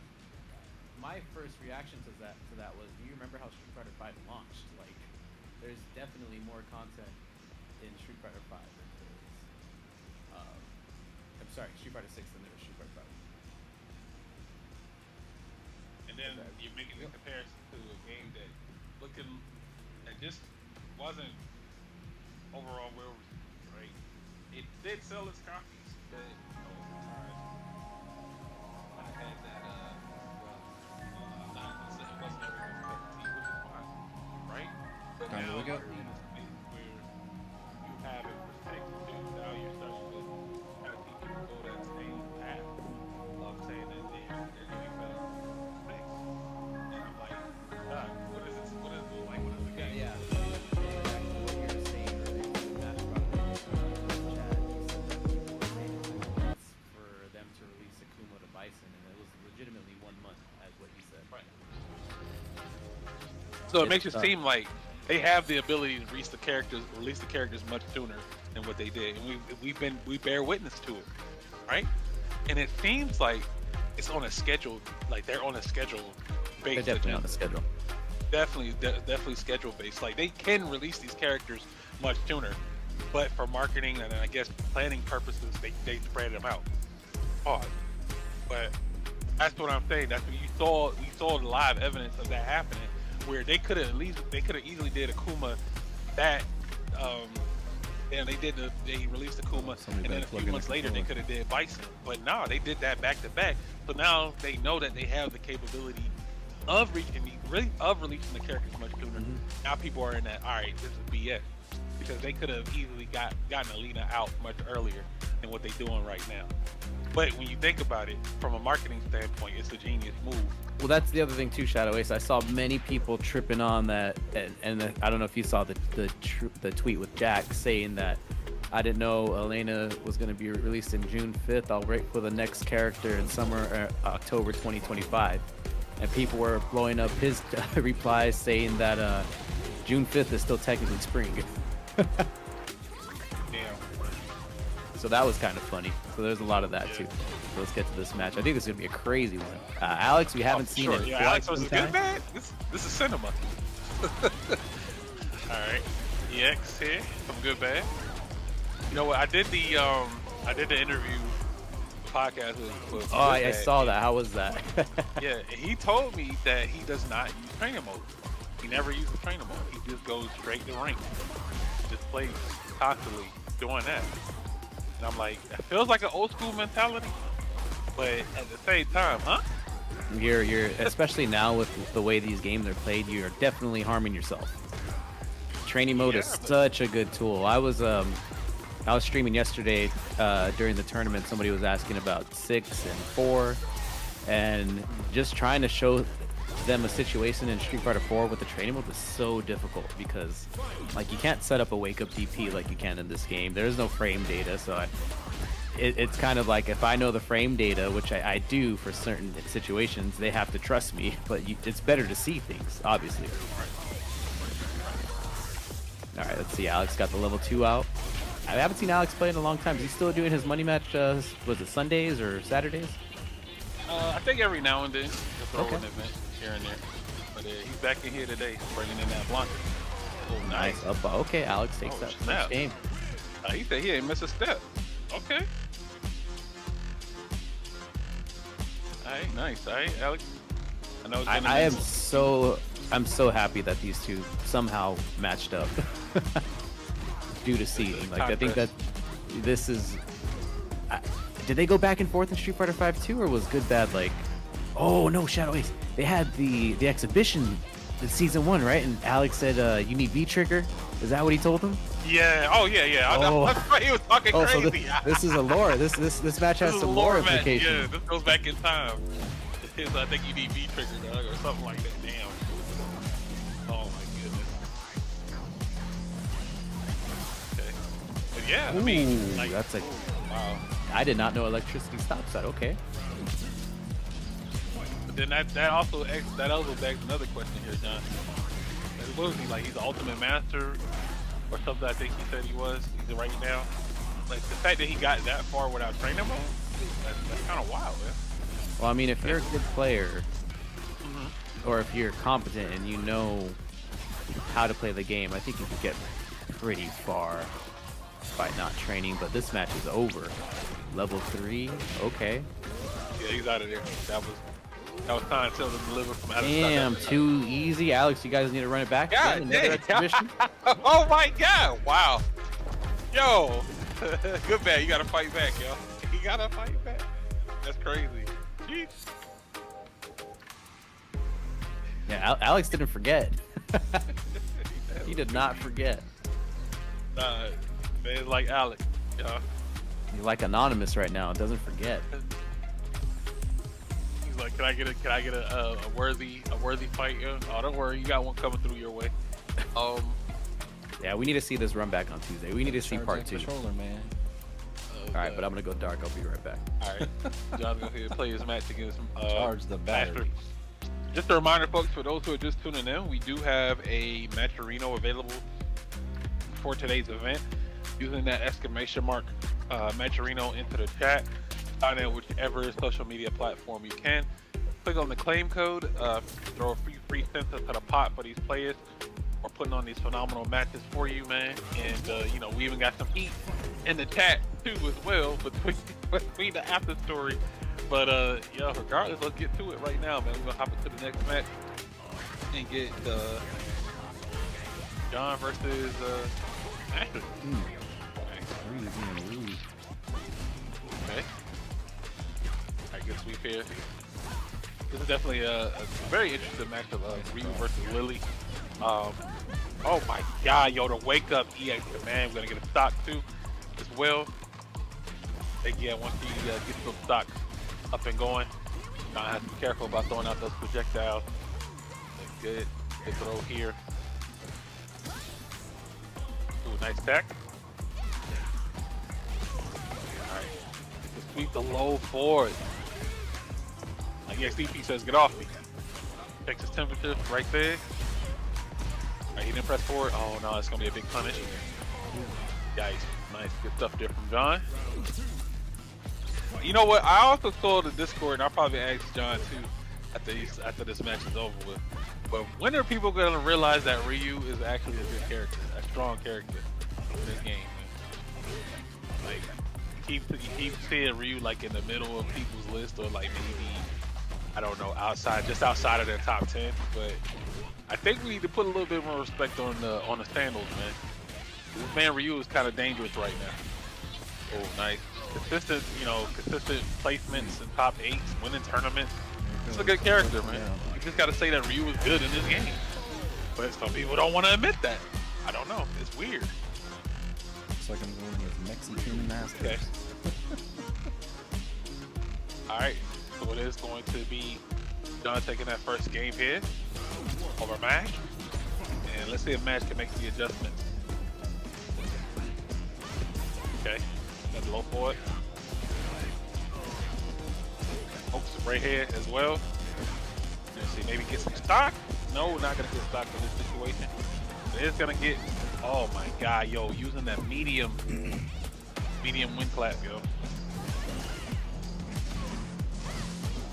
[SPEAKER 6] my first reaction to that was, do you remember how Street Fighter V launched? Like, there's definitely more content in Street Fighter V than there is. I'm sorry, Street Fighter 6 than there is Street Fighter 5.
[SPEAKER 5] And then
[SPEAKER 6] Okay.
[SPEAKER 5] you're making the comparison to a game that just wasn't overall well received, right? It did sell its copies, but I had that it wasn't everyone's cup of tea, which is fine, right? But
[SPEAKER 1] Time to
[SPEAKER 5] now
[SPEAKER 1] wake up.
[SPEAKER 5] you're in a space where you have it protected too. Now you're starting to kind of see people go that same path of saying that they're getting better space. And I'm like, God, what is this? What is the
[SPEAKER 6] legitimately 1 month, as what you said.
[SPEAKER 5] Right. So it
[SPEAKER 6] It's
[SPEAKER 5] makes it
[SPEAKER 6] tough.
[SPEAKER 5] seem like they have the ability to release the characters much sooner than what they did, and we bear witness to it, right? And it seems like it's on a schedule, like they're on a schedule
[SPEAKER 6] They're
[SPEAKER 5] based.
[SPEAKER 6] definitely on the schedule.
[SPEAKER 5] Definitely schedule based. Like they can release these characters much sooner, but for marketing and I guess planning purposes, they spread them out. Hard. But that's what I'm saying. That's what we saw the live evidence of that happening, where they could have easily did Akuma that and they released Akuma,
[SPEAKER 1] Somebody
[SPEAKER 5] and then
[SPEAKER 1] better
[SPEAKER 5] a
[SPEAKER 1] plug
[SPEAKER 5] few
[SPEAKER 1] in
[SPEAKER 5] months
[SPEAKER 1] the
[SPEAKER 5] later they
[SPEAKER 1] controller.
[SPEAKER 5] could have did Bison. But no, they did that back to back. So now they know that they have the capability of releasing the characters much sooner. Now people are in that, all right, this is BS, because they could have easily gotten Alina out much earlier than what they're doing right now. But when you think about it from a marketing standpoint, it's a genius move.
[SPEAKER 6] Well, that's the other thing too, Shadow Ace. I saw many people tripping on that, and I don't know if you saw the tweet with Jack saying that I didn't know Elena was going to be released in June 5th. I'll wait for the next character in summer October 2025, and people were blowing up his replies saying that June 5th is still technically spring.
[SPEAKER 5] Damn.
[SPEAKER 6] So that was kind of funny. So there's a lot of that too. So let's get to this match. I think this is gonna be a crazy one. Alex, we haven't seen
[SPEAKER 5] Sure.
[SPEAKER 6] it.
[SPEAKER 5] Yeah,
[SPEAKER 6] quite
[SPEAKER 5] Alex
[SPEAKER 6] some
[SPEAKER 5] was
[SPEAKER 6] time.
[SPEAKER 5] good, man. This is cinema. All right, EX here, some good bad. You know what? I did the interview podcast with
[SPEAKER 6] Oh, I
[SPEAKER 5] Good
[SPEAKER 6] saw
[SPEAKER 5] Bad.
[SPEAKER 6] that. How was that?
[SPEAKER 5] Yeah, and he told me that he does not use trainer mode. He never uses trainer mode. He just goes straight to rank. Just plays constantly doing that. And I'm like, that feels like an old school mentality, but at the same time, huh?
[SPEAKER 6] You're especially now with the way these games are played, you're definitely harming yourself. Training mode is
[SPEAKER 5] Yeah, but-
[SPEAKER 6] such a good tool. I was streaming yesterday during the tournament. Somebody was asking about 6 and 4, and just trying to show them a situation in Street Fighter 4 with the training mode was so difficult, because like you can't set up a wake up DP like you can in this game. There's no frame data, so it's kind of like if I know the frame data, which I do for certain situations, they have to trust me, but it's better to see things, obviously. All right, let's see. Alex got the level 2 out. I haven't seen Alex play in a long time. Is he still doing his money match? Was it Sundays or Saturdays?
[SPEAKER 5] I think every now and then, just throw
[SPEAKER 6] Okay.
[SPEAKER 5] an event here and there. But he's back in here today, bringing in that Blanca. Oh, nice.
[SPEAKER 6] Up. Okay, Alex takes
[SPEAKER 5] Oh,
[SPEAKER 6] that
[SPEAKER 5] snap.
[SPEAKER 6] first game.
[SPEAKER 5] He said he ain't miss a step. Okay. All right, nice. All right, Alex. I know it's gonna
[SPEAKER 6] I'm so happy that these two somehow matched up due to seeding. Like I think that this is. Did they go back and forth in Street Fighter 5 too, or was Good Bad like? Oh no, Shadow Ace. They had the exhibition in season 1, right? And Alex said you need V trigger. Is that what he told them?
[SPEAKER 5] Yeah. Oh yeah, yeah.
[SPEAKER 6] Oh.
[SPEAKER 5] That's why he was talking
[SPEAKER 6] Oh, so
[SPEAKER 5] crazy.
[SPEAKER 6] this is a lore. This match has
[SPEAKER 5] This is
[SPEAKER 6] some
[SPEAKER 5] a
[SPEAKER 6] lore
[SPEAKER 5] match.
[SPEAKER 6] implications.
[SPEAKER 5] Yeah, this goes back in time. I think you need V trigger, dog, or something like that. Damn. Oh my goodness. Okay. But yeah, I mean,
[SPEAKER 6] Ooh,
[SPEAKER 5] like,
[SPEAKER 6] that's a.
[SPEAKER 5] wow.
[SPEAKER 6] I did not know electricity stops that. Okay.
[SPEAKER 5] But then that also begs another question here, John. What was he like? He's the ultimate master, or something? I think he said he was. He's right now. Like the fact that he got that far without training mode, that's kind of wild, man.
[SPEAKER 6] Well, I mean, if you're a good player, or if you're competent and you know how to play the game, I think you could get pretty far by not training. But this match is over. Level 3, okay.
[SPEAKER 5] Yeah, he's out of there. That was time to tell them to deliver from out of
[SPEAKER 6] Damn,
[SPEAKER 5] stock.
[SPEAKER 6] too easy. Alex, you guys need to run it back.
[SPEAKER 5] God
[SPEAKER 6] again, another
[SPEAKER 5] damn.
[SPEAKER 6] exhibition.
[SPEAKER 5] Oh my god, wow. Yo, good bad. You gotta fight back, yo. You gotta fight back. That's crazy. Jeez.
[SPEAKER 6] Yeah, Alex didn't forget. He did not forget.
[SPEAKER 5] Nah, man, like Alex, yo.
[SPEAKER 6] He's like anonymous right now. Doesn't forget.
[SPEAKER 5] He's like, can I get a worthy fight? Yo? Oh, don't worry, you got one coming through your way.
[SPEAKER 6] Yeah, we need to see this run back on Tuesday. We need to see
[SPEAKER 1] Charge
[SPEAKER 6] part
[SPEAKER 1] that
[SPEAKER 6] 2.
[SPEAKER 1] Controller, man.
[SPEAKER 6] All right, but I'm gonna go dark. I'll be right back.
[SPEAKER 11] All right, John's gonna here play his match against
[SPEAKER 1] Charge the
[SPEAKER 11] Master.
[SPEAKER 1] battery.
[SPEAKER 11] Just a reminder, folks, for those who are just tuning in, we do have a Matcherino available for today's event. Using that exclamation mark Matcherino into the chat, sign in whichever social media platform you can. Click on the claim code, throw a free cents into the pot for these players. We're putting on these phenomenal matches for you, man. And you know, we even got some heat in the chat too as well between the after story. But yeah, regardless, let's get to it right now, man. We're gonna hop into the next match and get John versus Master. Okay. Alright, good sweep here. This is definitely a very interesting matchup of Ryu versus Lily. Oh my god, yo, the wake up EX command, we're gonna get a stock too as well. Again, once he gets some stock up and going, I have to be careful about throwing out those projectiles. Good throw here. Ooh, nice tech. Alright, sweep the low forward. EXDP says, get off me. Checks his temperature right there. Alright, he didn't press forward. Oh no, it's gonna be a big punish. Yikes. Nice, good stuff there from John. You know what? I also saw the Discord, and I'll probably ask John too after this match is over with. But when are people gonna realize that Ryu is actually a good character, a strong character in this game? Man? Like, you keep seeing Ryu like in the middle of people's list, or like maybe, I don't know, just outside of their top 10. But I think we need to put a little bit more respect on the sandals, man. This man Ryu is kind of dangerous right now. Oh, nice. Consistent placements in top 8s, winning tournaments. He's a good character, man. You just gotta say that Ryu is good in this game. But some people don't want to admit that. I don't know. It's weird.
[SPEAKER 1] Looks like I'm going with Mexican Masters.
[SPEAKER 11] Okay. Alright, so it is going to be John taking that first game here over Mash. And let's see if Mash can make the adjustments. Okay, got low for it. Hopes right here as well. Let's see, maybe get some stock. No, we're not gonna get stock in this situation. It is gonna get, oh my god, yo, using that medium wind clap, yo.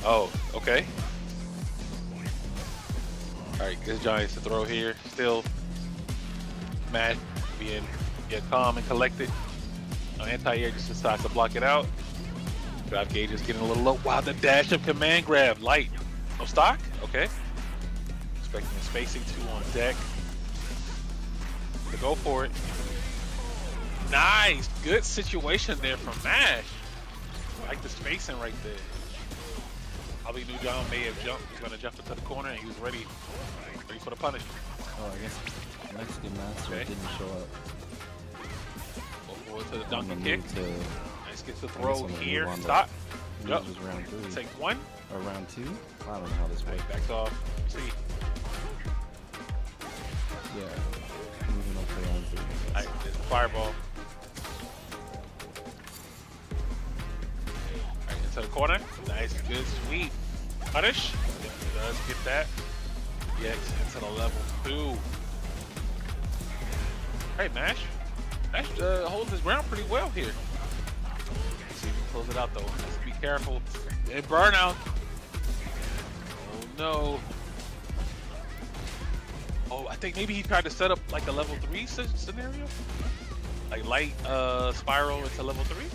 [SPEAKER 11] Oh, okay. Alright, good Giants to throw here. Still Matt being calm and collected. Anti-air just decides to block it out. Drive gauge is getting a little low. Wow, the dash of command grab. Light. No stock? Okay. Expecting the spacing 2 on deck. To go for it. Nice. Good situation there from Mash. I like the spacing right there. Probably knew John may have jumped. He's going to jump into the corner, and he was ready for the punish.
[SPEAKER 1] Oh, I guess Mexican Master didn't show up.
[SPEAKER 11] Go forward to the donkey kick. Nice, gets the
[SPEAKER 1] I
[SPEAKER 11] throw
[SPEAKER 1] guess I'm gonna
[SPEAKER 11] here.
[SPEAKER 1] move on to-
[SPEAKER 11] Stop.
[SPEAKER 1] This
[SPEAKER 11] Yep.
[SPEAKER 1] was round 3.
[SPEAKER 11] Take 1.
[SPEAKER 1] Or round 2? I don't know how this works.
[SPEAKER 11] Backs off. See.
[SPEAKER 1] Yeah. Moving up to round 3.
[SPEAKER 11] Alright, there's a fireball. Alright, into the corner. Nice, good sweep. Punish. Does get that. Yes, into the level 2. Hey, Mash. Mash holds his ground pretty well here. Let's see if we can close it out though. Let's be careful. And burnout. Oh no. Oh, I think maybe he tried to set up like a level 3 scenario. Like light spiral into level 3.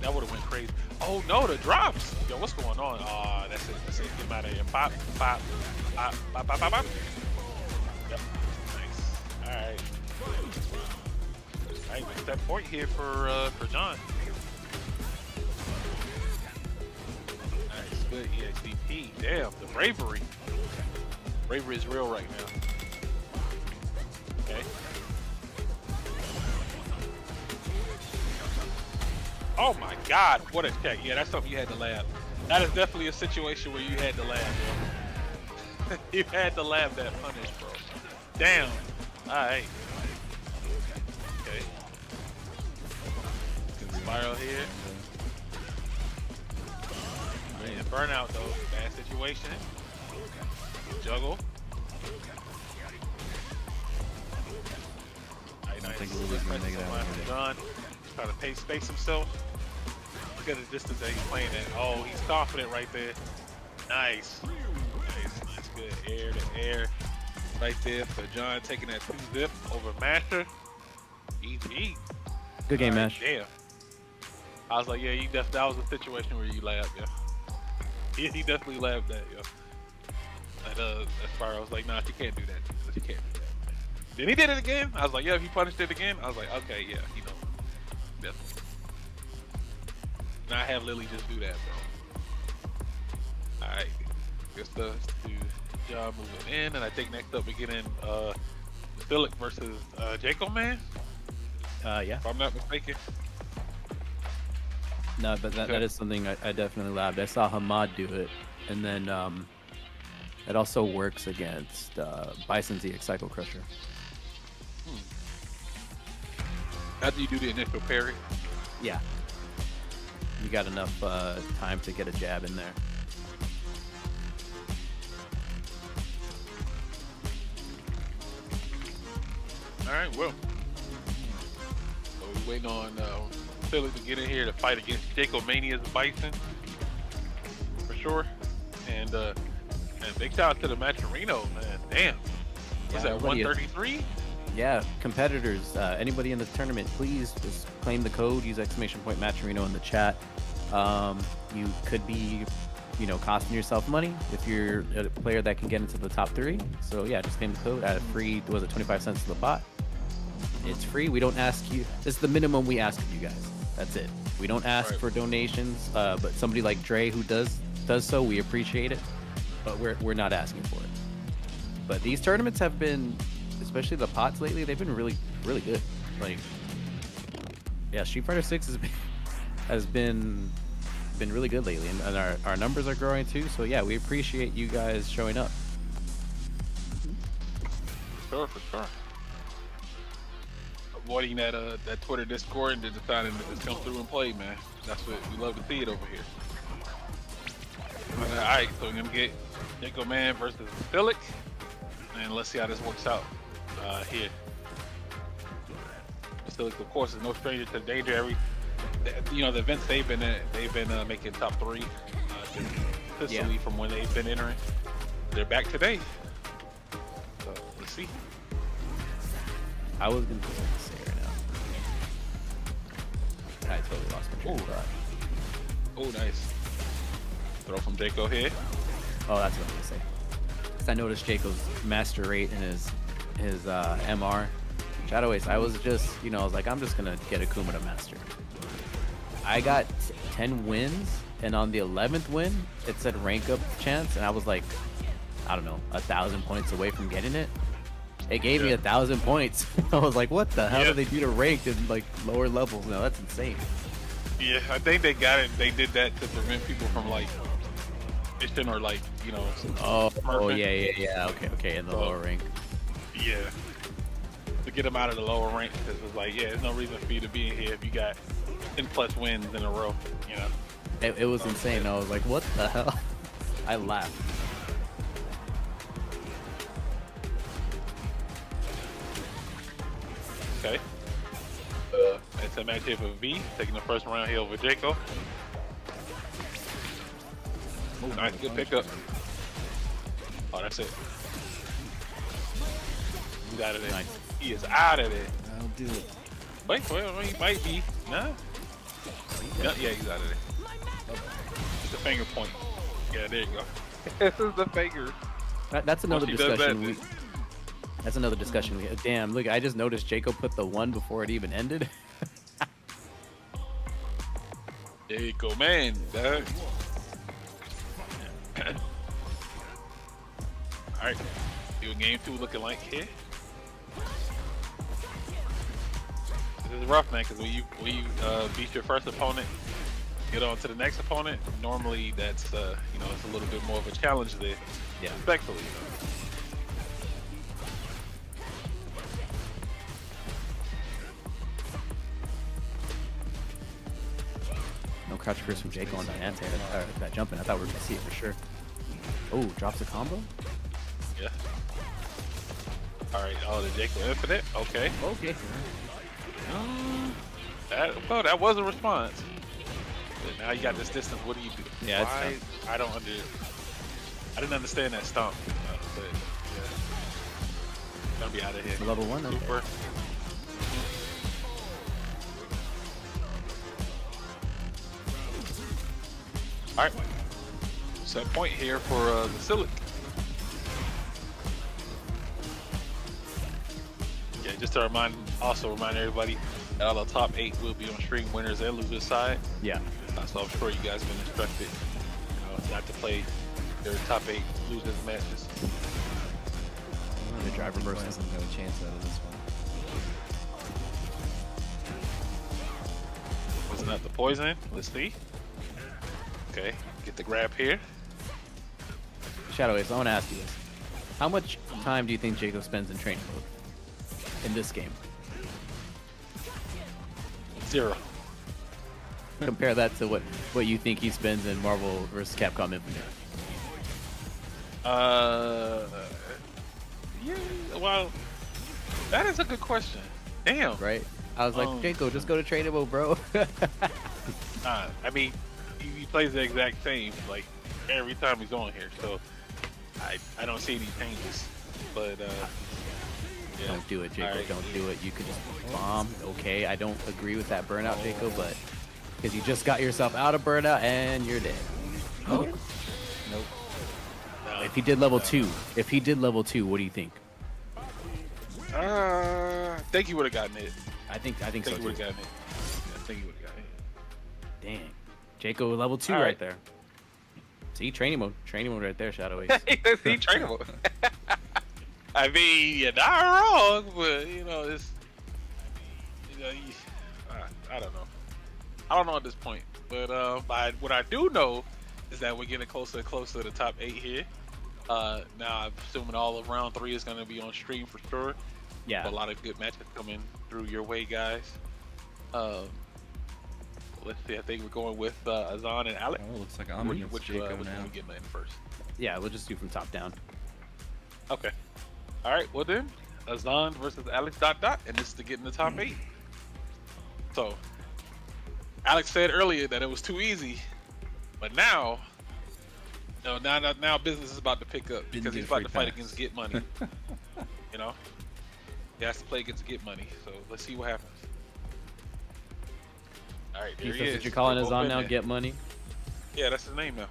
[SPEAKER 11] That would have went crazy. Oh no, the drops. Yo, what's going on? Oh, that's it. Get him out of here. Pop, pop, pop, pop, pop, pop, pop. Yep. Nice. Alright. Alright, step point here for John. Nice, good EXDP. Damn, the bravery. Bravery is real right now. Okay. Oh my god, what a check. Yeah, that's something you had to laugh. That is definitely a situation where you had to laugh, bro. You had to laugh that punish, bro. Damn. Alright. Okay. Spiral here. And burnout though. Bad situation. Juggle.
[SPEAKER 1] I don't think Lily's gonna make it out of here.
[SPEAKER 11] Done. He's trying to space himself. Look at the distance that he's playing at. Oh, he's confident right there. Nice. Nice. That's good. Air to air. Right there for John taking that 2-zip over Master. GG.
[SPEAKER 6] Good game,
[SPEAKER 11] All
[SPEAKER 6] Mash.
[SPEAKER 11] Damn. I was like, yeah, that was a situation where you laughed, yeah. He definitely laughed at, yeah. And as far I was like, nah, she can't do that. She can't do that. Then he did it again. I was like, yeah, if he punished it again, I was like, okay, yeah, you know, definitely. Not have Lily just do that, bro. All right, good stuff to John moving in, and I think next up we get in Philip versus Jacob, man.
[SPEAKER 6] Yeah.
[SPEAKER 11] If I'm not mistaken.
[SPEAKER 6] No, but that is something I definitely labbed. I saw Hamad do it, and then it also works against Bison ZX Cycle Crusher.
[SPEAKER 11] After you do the initial parry.
[SPEAKER 6] Yeah. You got enough time to get a jab in there.
[SPEAKER 11] All right, well. So we're waiting on Philip to get in here to fight against Jacob Mania's Bison, for sure. And big shout out to the Matcherino, man. Damn. What's that, 133?
[SPEAKER 6] Yeah, competitors, anybody in the tournament, please just claim the code, use !Matcherino in the chat. You could be, costing yourself money if you're a player that can get into the top 3. So yeah, just claim the code at a free, was it 25 cents to the pot? It's free. We don't ask you. This is the minimum we ask of you guys. That's it. We don't ask for donations, but somebody like Dre who does so, we appreciate it. But we're not asking for it. But these tournaments have been, especially the pots lately, they've been really, really good. Like, yeah, Street Fighter 6 has been really good lately, and our numbers are growing too. So yeah, we appreciate you guys showing up.
[SPEAKER 11] For sure. Avoiding that Twitter Discord and just deciding to just come through and play, man. That's what we love to see it over here. All right, so we're gonna get Jacob Man versus Philip, and let's see how this works out here. Philip, of course, is no stranger to danger. The events they've been making top 3 consistently from when they've been entering. They're back today, so let's see.
[SPEAKER 6] I was gonna say right now. I totally lost my train of thought.
[SPEAKER 11] Oh, nice. Throw from Jacob here.
[SPEAKER 6] Oh, that's what I'm gonna say. 'Cause I noticed Jacob's master rate in his MR. Shadow Ace, I was just, I was like, I'm just gonna get Akuma to master. I got 10 wins, and on the 11th win, it said rank up chance, and I was like, I don't know, 1,000 points away from getting it. It gave me 1,000 points. I was like, what the hell do they do to ranked in like lower levels? No, that's insane.
[SPEAKER 11] Yeah, I think they got it. They did that to prevent people from like fishing or like,
[SPEAKER 6] Oh yeah. Okay, in the lower rank.
[SPEAKER 11] Yeah. To get them out of the lower rank, because it was like, there's no reason for you to be in here if you got 10+ wins in a row,
[SPEAKER 6] It was insane. I was like, what the hell? I laughed.
[SPEAKER 11] Okay. It's a match here for V, taking the first round here over Jacob. Nice, good pickup. Oh, that's it. He's out of there.
[SPEAKER 6] Nice.
[SPEAKER 11] He is out of there.
[SPEAKER 1] I'll do it.
[SPEAKER 11] Wait, he might be. No? Yeah, he's out of there. It's a finger point. Yeah, there you go. This is the finger.
[SPEAKER 6] That's another
[SPEAKER 11] Once he does
[SPEAKER 6] discussion.
[SPEAKER 11] that,
[SPEAKER 6] That's another discussion we had. Damn, look, I just noticed Jacob put the 1 before it even ended.
[SPEAKER 11] Jacob, man. Dog. Alright. See what game 2 looking like here. This is rough, man, because when you beat your first opponent, get on to the next opponent, normally that's it's a little bit more of a challenge there.
[SPEAKER 6] Yeah.
[SPEAKER 11] Respectfully.
[SPEAKER 6] crouch first from Jaco on that anti, that jumping. I thought we were gonna see it for sure. Oh, drops a combo.
[SPEAKER 11] Yeah. All right. Oh, the Jaco Infinite. Okay.
[SPEAKER 6] Okay.
[SPEAKER 11] That was a response. But now you got this distance. What do you do?
[SPEAKER 6] Yeah, it's
[SPEAKER 11] Why? I didn't understand that stomp. But yeah. Gonna be out of here.
[SPEAKER 6] It's a level 1. Okay.
[SPEAKER 11] Super. All right. Set point here for the Silic. Yeah, just to remind everybody that all the top 8 will be on stream, winners and losers side.
[SPEAKER 6] Yeah.
[SPEAKER 11] So I'm sure you guys have been instructed, not to play their top 8 losers matches.
[SPEAKER 6] The driver burst
[SPEAKER 1] hasn't got a chance out of this one.
[SPEAKER 11] Wasn't that the poison? Let's see. Okay, get the grab here.
[SPEAKER 6] Shadow Ace, I want to ask you this. How much time do you think Jaco spends in training mode in this game?
[SPEAKER 11] 0.
[SPEAKER 6] Compare that to what you think he spends in Marvel vs. Capcom Infinite.
[SPEAKER 11] Yeah, well, that is a good question. Damn.
[SPEAKER 6] Right? I was like, Jaco, just go to training mode, bro.
[SPEAKER 11] I mean, he plays the exact same, like, every time he's on here, so I don't see any changes. But, yeah.
[SPEAKER 6] Don't do it, Jaco.
[SPEAKER 11] Right.
[SPEAKER 6] Don't do it. You could just bomb. Okay, I don't agree with that burnout, Jaco, but because you just got yourself out of burnout and you're dead.
[SPEAKER 1] Nope.
[SPEAKER 6] If he did level 2, what do you think?
[SPEAKER 11] I think he would have gotten it.
[SPEAKER 6] I think so
[SPEAKER 11] he would
[SPEAKER 6] too.
[SPEAKER 11] have gotten it. I think he would have gotten it.
[SPEAKER 6] Dang. Jaco level 2
[SPEAKER 11] All
[SPEAKER 6] right
[SPEAKER 11] right.
[SPEAKER 6] there. See, training mode right there, Shadow Ace.
[SPEAKER 11] See, trainable. I mean, you're not wrong, but it's, I don't know. I don't know at this point, but what I do know is that we're getting closer and closer to the top 8 here. Now I'm assuming all of round 3 is going to be on stream for sure.
[SPEAKER 6] Yeah.
[SPEAKER 11] A lot of good matches coming through your way, guys. Let's see. I think we're going with Azan and Alex.
[SPEAKER 1] Oh, looks like I'm against
[SPEAKER 11] which
[SPEAKER 1] Jaco
[SPEAKER 11] one
[SPEAKER 1] now.
[SPEAKER 11] we getting in first?
[SPEAKER 6] Yeah, we'll just do from top down.
[SPEAKER 11] Okay. All right. Well then, Azan versus Alex ... and this is to get in the top 8. So, Alex said earlier that it was too easy, but now business is about to pick up because he's about to fight against Get Money. He has to play against Get Money. So let's see what happens. All right, there he is.
[SPEAKER 6] What you're calling
[SPEAKER 11] They're
[SPEAKER 6] us
[SPEAKER 11] both
[SPEAKER 6] on
[SPEAKER 11] in
[SPEAKER 6] now?
[SPEAKER 11] there.
[SPEAKER 6] Get Money.
[SPEAKER 11] Yeah, that's his name now.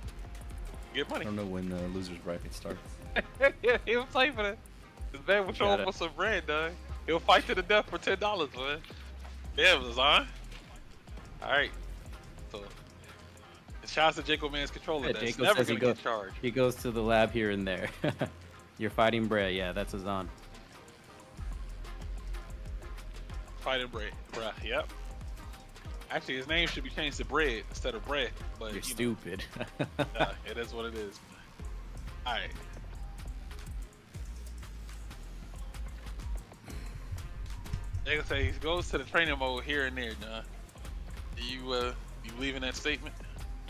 [SPEAKER 11] Get
[SPEAKER 1] I
[SPEAKER 11] Money.
[SPEAKER 1] don't know when the losers bracket starts.
[SPEAKER 11] Yeah, he'll play for that. This man will show
[SPEAKER 6] Got
[SPEAKER 11] up
[SPEAKER 6] it.
[SPEAKER 11] for some bread, dog. He'll fight to the death for $10, man. Yeah, it was on. All right. So, shout out to Jaco Man's controller.
[SPEAKER 6] Yeah,
[SPEAKER 11] That's
[SPEAKER 6] Jaco
[SPEAKER 11] never
[SPEAKER 6] says
[SPEAKER 11] gonna get charged.
[SPEAKER 6] He goes to the lab here and there. You're fighting Bray. Yeah, that's Azan.
[SPEAKER 11] Fighting bread, bruh. Yep. Actually, his name should be changed to Bread instead of Bread. But
[SPEAKER 6] You're stupid.
[SPEAKER 11] it is what it is. All right. Jaco say he goes to the training mode here and there, John. You leaving that statement?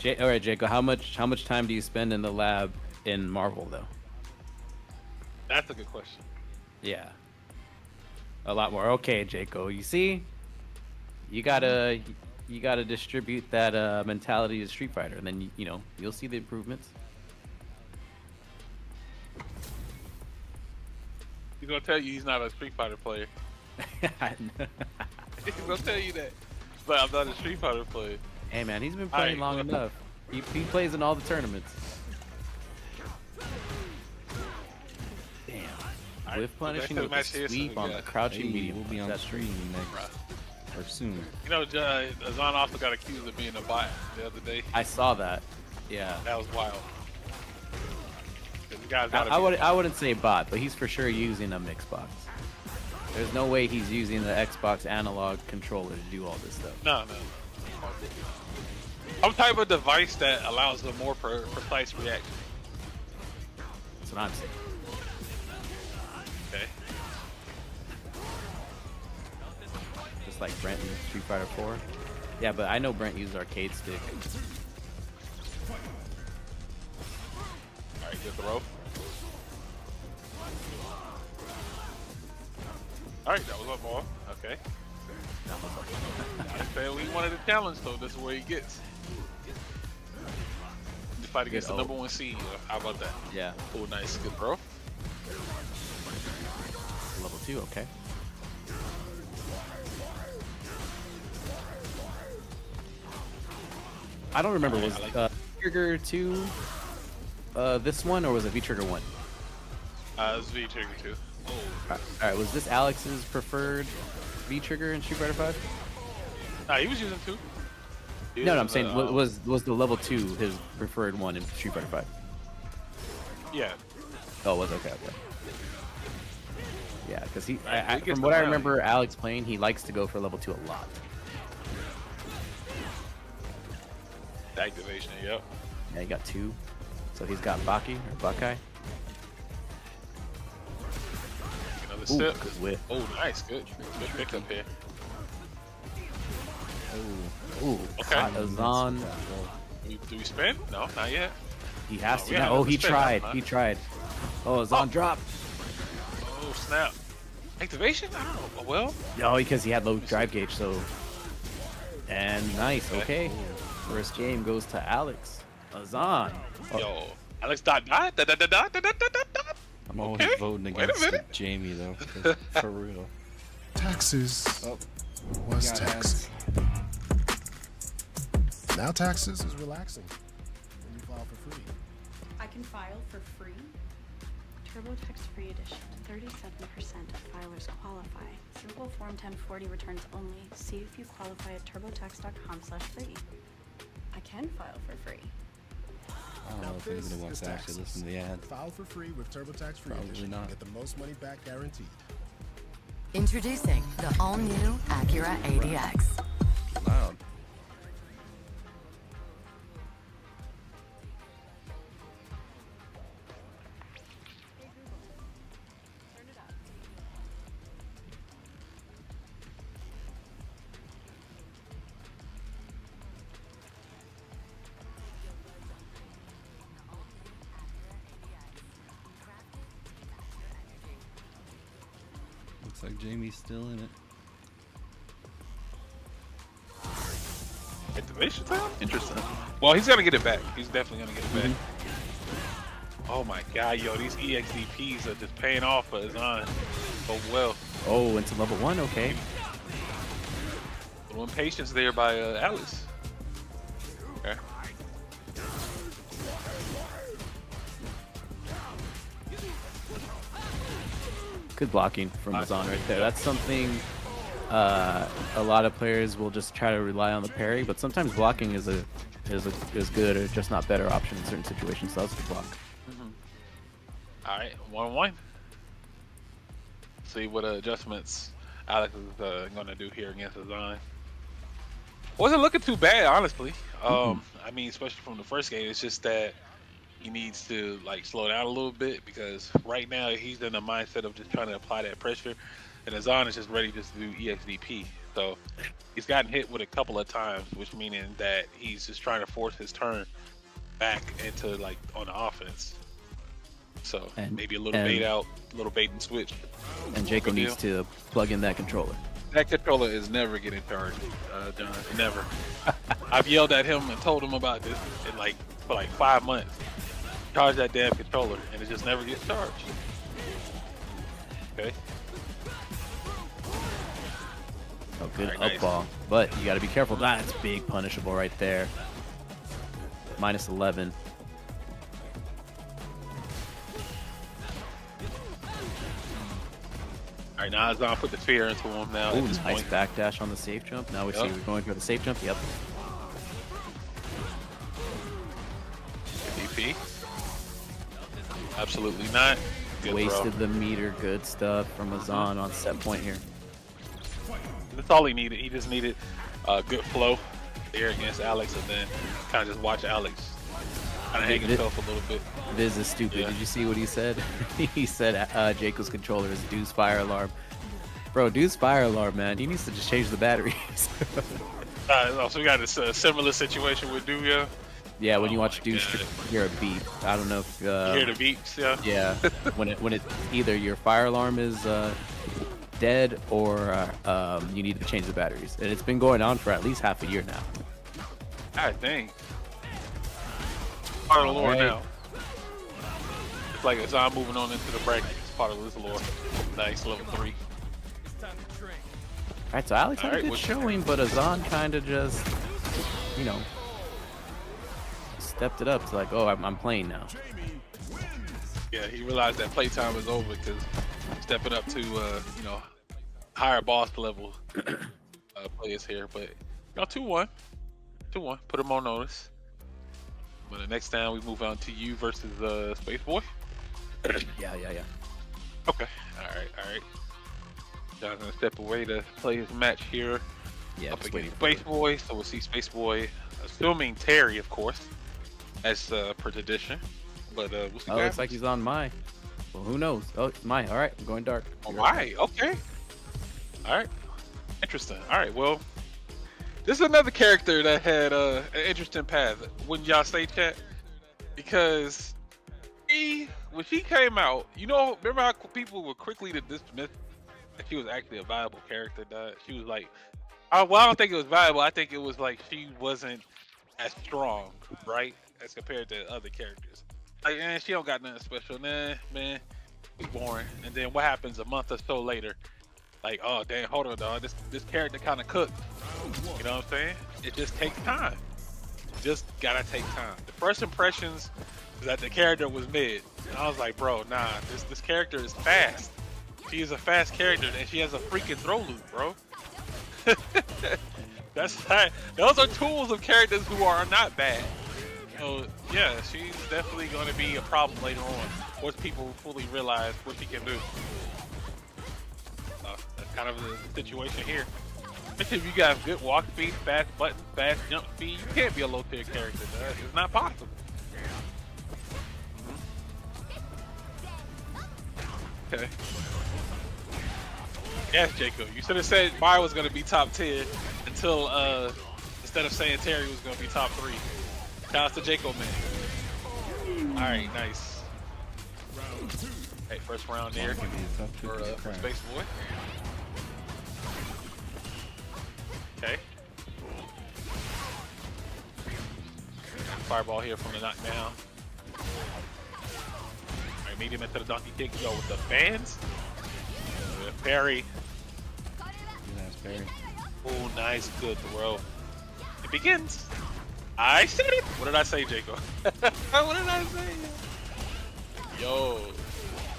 [SPEAKER 6] All right, Jaco. How much time do you spend in the lab in Marvel though?
[SPEAKER 11] That's a good question.
[SPEAKER 6] Yeah. A lot more. Okay, Jaco. You see, you gotta distribute that mentality to Street Fighter, and then you'll see the improvements.
[SPEAKER 11] He's gonna tell you he's not a Street Fighter player. He's gonna tell you that. But I'm not a Street Fighter player.
[SPEAKER 6] Hey man, he's been playing long enough. He plays in all the tournaments. Damn. With punishing with a sweep on the crouching medium.
[SPEAKER 1] We'll be on
[SPEAKER 6] That's
[SPEAKER 1] stream next or soon.
[SPEAKER 11] Azan also got accused of being a bot the other day.
[SPEAKER 6] I saw that. Yeah.
[SPEAKER 11] That was wild. The guy's
[SPEAKER 6] I wouldn't say bot, but he's for sure using a Mixbox. There's no way he's using the Xbox analog controller to do all this stuff.
[SPEAKER 11] No. Some type of device that allows a more precise reaction.
[SPEAKER 6] That's what I'm saying.
[SPEAKER 11] Okay.
[SPEAKER 6] Just like Brent in Street Fighter 4. Yeah, but I know Brent used arcade stick.
[SPEAKER 11] Alright, good throw. Alright, that was up ball. Okay. I said we wanted a challenge, so this is where he gets. To fight against the #1 seed. How about that?
[SPEAKER 6] Yeah.
[SPEAKER 11] Oh, nice. Good throw.
[SPEAKER 6] Level 2, okay. I don't remember, was Trigger 2 this one, or was it V-Trigger 1?
[SPEAKER 11] It was V-Trigger 2.
[SPEAKER 6] Alright, was this Alex's preferred V-Trigger in Street Fighter 5?
[SPEAKER 11] Nah, he was using 2.
[SPEAKER 6] No, I'm saying, was the level 2 his preferred one in Street Fighter 5?
[SPEAKER 11] Yeah.
[SPEAKER 6] Oh, it was okay. Yeah, because
[SPEAKER 11] He
[SPEAKER 6] from
[SPEAKER 11] gets
[SPEAKER 6] what
[SPEAKER 11] the
[SPEAKER 6] I
[SPEAKER 11] rally.
[SPEAKER 6] remember Alex playing, he likes to go for level 2 a lot.
[SPEAKER 11] Activation, yep.
[SPEAKER 6] Yeah, he got 2. So he's got Baki, or Buckeye.
[SPEAKER 11] Another
[SPEAKER 6] Ooh,
[SPEAKER 11] step.
[SPEAKER 6] good whiff.
[SPEAKER 11] Oh, nice. Good. Good pickup here.
[SPEAKER 6] Ooh,
[SPEAKER 11] Okay.
[SPEAKER 6] caught Azan.
[SPEAKER 11] Do we spin? No, not yet.
[SPEAKER 6] He has
[SPEAKER 11] Oh,
[SPEAKER 6] to
[SPEAKER 11] we
[SPEAKER 6] now.
[SPEAKER 11] have
[SPEAKER 6] Oh,
[SPEAKER 11] to
[SPEAKER 6] he
[SPEAKER 11] spin
[SPEAKER 6] tried.
[SPEAKER 11] now, huh?
[SPEAKER 6] He tried. Oh, Azan dropped.
[SPEAKER 11] Oh, snap. Activation? I don't know. Oh, well.
[SPEAKER 6] No, because he had low drive gauge, so. And nice, okay. First game goes to Alex. Azan.
[SPEAKER 11] Yo, Alex dot.
[SPEAKER 1] I'm always
[SPEAKER 11] Okay,
[SPEAKER 1] voting
[SPEAKER 11] wait a
[SPEAKER 1] against
[SPEAKER 11] minute.
[SPEAKER 1] Jamie though, 'cause for real.
[SPEAKER 2] Taxes.
[SPEAKER 1] Oh,
[SPEAKER 2] Was
[SPEAKER 1] got
[SPEAKER 2] tax. Now taxes is relaxing. When you file for free.
[SPEAKER 3] I can file for free.
[SPEAKER 12] TurboTax Free Edition. 37% of filers qualify. Simple Form 1040 returns only. See if you qualify at turbotax.com/free.
[SPEAKER 3] I can file for free.
[SPEAKER 1] I don't know if anybody wants to actually listen to the ad.
[SPEAKER 2] File for free with TurboTax Free
[SPEAKER 1] Probably
[SPEAKER 2] Edition.
[SPEAKER 1] not.
[SPEAKER 2] Get the most money back guaranteed.
[SPEAKER 13] Introducing the all-new Acura ADX.
[SPEAKER 1] Loud. Looks like Jamie's still in it.
[SPEAKER 11] Activation time? Interesting. Well, he's gonna get it back. He's definitely gonna get it back. Oh my god, yo, these EXDPs are just paying off for Azan. Oh well.
[SPEAKER 6] Oh, into level 1, okay.
[SPEAKER 11] A little impatience there by Alice. Okay.
[SPEAKER 6] Good blocking from Azan right there. That's something a lot of players will just try to rely on the parry, but sometimes blocking is good or just not better option in certain situations. So that's the block.
[SPEAKER 11] All right, 1-1. See what adjustments Alex is gonna do here against Azan. Wasn't looking too bad, honestly. I mean, especially from the first game. It's just that he needs to like slow down a little bit because right now he's in the mindset of just trying to apply that pressure, and Azan is just ready just to do EXDP. So he's gotten hit with a couple of times, which meaning that he's just trying to force his turn back into like on the offense. So maybe a little bait out, a little bait and switch.
[SPEAKER 6] And Jacob needs to plug in that controller.
[SPEAKER 11] That controller is never getting charged, John. Never. I've yelled at him and told him about this for like 5 months. Charge that damn controller, and it just never gets charged. Okay.
[SPEAKER 6] Oh, good
[SPEAKER 11] All
[SPEAKER 6] up
[SPEAKER 11] right, nice.
[SPEAKER 6] ball. But you got to be careful. That's big punishable right there. Minus 11.
[SPEAKER 11] All right, now Azan put the fear into him now.
[SPEAKER 6] Ooh,
[SPEAKER 11] at this
[SPEAKER 6] nice
[SPEAKER 11] point.
[SPEAKER 6] backdash on the safe jump. Now we see
[SPEAKER 11] Yep.
[SPEAKER 6] we're going for the safe jump. Yep.
[SPEAKER 11] DP. Absolutely not. Good
[SPEAKER 6] Wasted
[SPEAKER 11] throw.
[SPEAKER 6] the meter. Good stuff from Azan on set point here.
[SPEAKER 11] That's all he needed. He just needed good flow there against Alex, and then kind of just watch Alex kind of hang himself a little bit.
[SPEAKER 6] Viz is stupid.
[SPEAKER 11] Yeah.
[SPEAKER 6] Did you see what he said? He said Jacob's controller is Deuce fire alarm. Bro, Deuce fire alarm, man. He needs to just change the batteries.
[SPEAKER 11] So we got this similar situation with Duya.
[SPEAKER 6] Yeah, when you
[SPEAKER 11] Oh
[SPEAKER 6] watch
[SPEAKER 11] my
[SPEAKER 6] Dude
[SPEAKER 11] God.
[SPEAKER 6] hear a beep. I don't know if
[SPEAKER 11] You hear the beeps, yeah?
[SPEAKER 6] yeah, when it either your fire alarm is dead or you need to change the batteries, and it's been going on for at least half a year now.
[SPEAKER 11] God dang. Part of the lore
[SPEAKER 6] Alright.
[SPEAKER 11] now. It's like as I'm moving on into the bracket, it's part of this lore. Nice, level 3.
[SPEAKER 6] All right, so Alex had a
[SPEAKER 11] Alright,
[SPEAKER 6] good
[SPEAKER 11] what's-
[SPEAKER 6] showing, but Azan kind of just, you know, stepped it up to like, oh, I'm playing now.
[SPEAKER 11] Yeah, he realized that playtime is over because stepping up to, you know, higher boss level players here. But, you know, 2-1. 2-1. Put him on notice. But the next time we move on to you versus Space Boy.
[SPEAKER 6] Yeah.
[SPEAKER 11] Okay. All right. John's gonna step away to play his match here.
[SPEAKER 6] Yeah,
[SPEAKER 11] Up
[SPEAKER 6] just
[SPEAKER 11] against
[SPEAKER 6] waiting for
[SPEAKER 11] Space Boy. So we'll see Space Boy, assuming Terry, of course, as per tradition. But we'll see.
[SPEAKER 6] Oh,
[SPEAKER 11] what
[SPEAKER 6] looks like
[SPEAKER 11] happens.
[SPEAKER 6] he's on my. Well, who knows? Oh, it's my. All right, I'm going dark.
[SPEAKER 11] Oh, why? Okay. All right. Interesting. All right. Well, this is another character that had an interesting path. Wouldn't y'all say, chat? Because when she came out, you know, remember how people were quickly to dismiss that she was actually a viable character? Dog? She was like, well, I don't think it was viable. I think it was like she wasn't as strong, right, as compared to other characters. Like, she don't got nothing special. Nah, man, it's boring. And then what happens a month or so later? Like, oh, damn, hold on, dog. This character kind of cooked. You know what I'm saying? It just takes time. Just gotta take time. The first impressions is that the character was mid. And I was like, bro, nah, this character is fast. She is a fast character, and she has a freaking throw loop, bro. Those are tools of characters who are not bad. So yeah, she's definitely going to be a problem later on once people fully realize what she can do. That's kind of the situation here. Especially if you got good walk speed, fast button, fast jump speed, you can't be a low tier character. It's not possible. Okay. Yes, Jacob. You should have said Mario was going to be top 10 until instead of saying Terry was going to be top 3. Shout out to Jacob, man. All right, nice. Hey, first round there for Space Boy. Okay. Fireball here from the knockdown. All right, medium into the donkey kick. Yo, with the fans. Parry. Oh, nice, good throw. It begins. I said it. What did I say, Jacob? What did I say? Yo,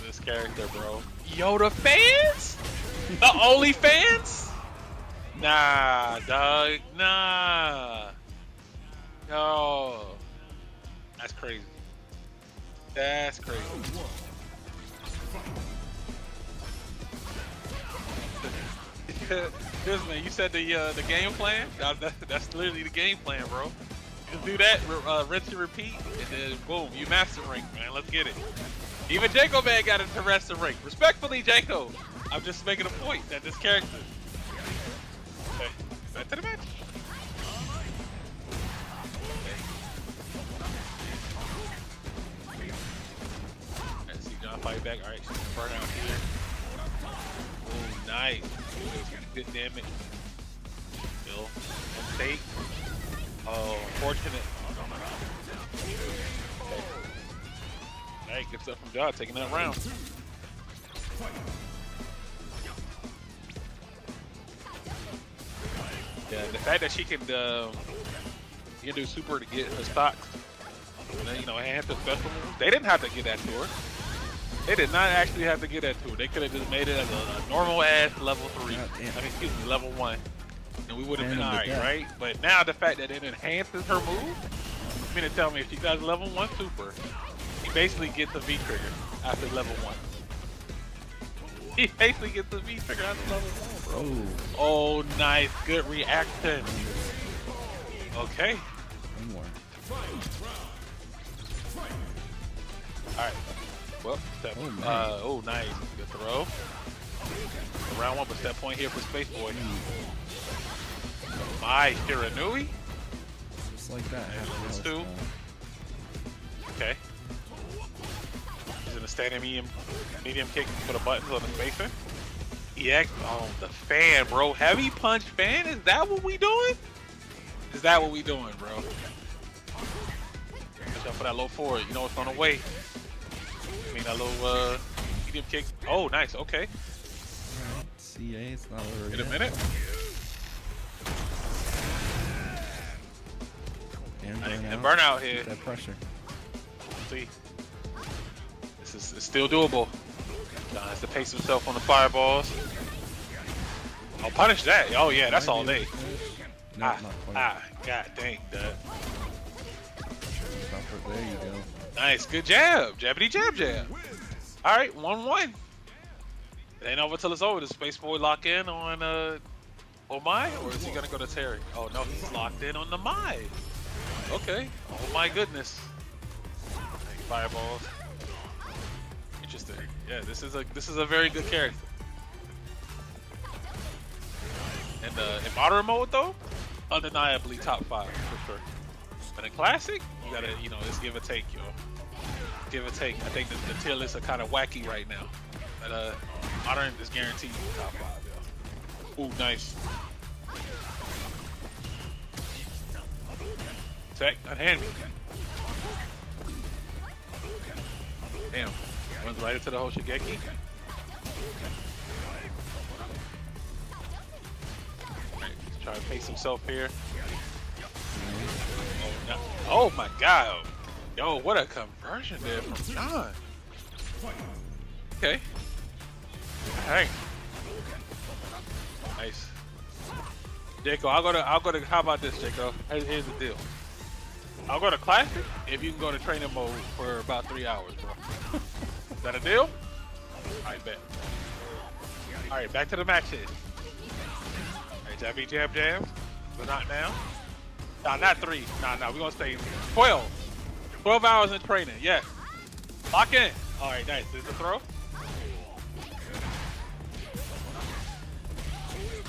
[SPEAKER 11] this character, bro. Yo, the fans? The only fans? Nah, dog. Nah. No. That's crazy. That's crazy. Here's man, you said the game plan? That's literally the game plan, bro. Just do that, rinse and repeat, and then boom, you master rank, man. Let's get it. Even Jacob man got into rest and rank. Respectfully, Jacob. I'm just making a point that this character. Okay, back to the match. Let's see John fight back. All right, she's burn out here. Oh, nice. Good damage. Still, mistake. Oh, unfortunate. Okay. Hey, good stuff from John taking that round. Yeah, the fact that she can do super to get her stocks, and then, you know, enhance her special moves. They didn't have to get that to her. They did not actually have to get that to her. They could have just made it as a normal ass level 3. I mean, excuse me, level 1. And we would have been alright, right? But now the fact that it enhances her move, you mean to tell me if she does level 1 super, he basically gets the V trigger after level 1. He basically gets the V trigger after level 1, bro. Oh, nice. Good reaction. Okay.
[SPEAKER 1] One more.
[SPEAKER 11] Alright. Well, step. Oh, nice. Good throw. Round 1 with step point here for Space Boy. My Shiranui.
[SPEAKER 1] Just like that.
[SPEAKER 11] And
[SPEAKER 1] half the
[SPEAKER 11] those
[SPEAKER 1] health
[SPEAKER 11] two.
[SPEAKER 1] gone.
[SPEAKER 11] Okay. He's gonna stand in medium kick for the buttons on the spacer. EX on the fan, bro. Heavy punch fan? Is that what we doing? Is that what we doing, bro? Watch out for that low forward. You know it's on the way. I mean that little medium kick. Oh, nice. Okay.
[SPEAKER 1] Alright, CA, it's not over
[SPEAKER 11] In a
[SPEAKER 1] yet.
[SPEAKER 11] minute.
[SPEAKER 1] And
[SPEAKER 11] burnout here.
[SPEAKER 1] Keep that pressure.
[SPEAKER 11] See, this is it's still doable. John has to pace himself on the fireballs. I'll punish that. Oh yeah, that's all day.
[SPEAKER 1] No, not quite.
[SPEAKER 11] God dang, that.
[SPEAKER 1] There you go.
[SPEAKER 11] Nice, good jab. Jabbity jab jab. All right, 1-1. It ain't over till it's over. Does Space Boy lock in on Mai, or is he gonna go to Terry? Oh no, he's locked in on the Mai. Okay. Oh my goodness. Fireballs. Interesting. Yeah, this is a very good character. And in modern mode though, undeniably top 5 for sure. But in classic, you gotta, it's give or take, yo. Give or take. I think the tier lists are kind of wacky right now. But modern is guaranteed top 5, yo. Ooh, nice. Tech, unhand me. Damn. Runs right into the whole Shigeki. Alright, he's trying to pace himself here. Oh, no. Oh my god. Yo, what a conversion there from John. Okay. Alright. Nice. Jaco, I'll go to how about this, Jaco? Here's the deal. I'll go to classic if you can go to training mode for about 3 hours, bro. Is that a deal? Alright, bet. Alright, back to the match here. Alright, jabby jab jab. But not now. Nah, not 3. Nah, we're gonna stay 12. 12 hours in training, yes. Lock in. Alright, nice. There's the throw.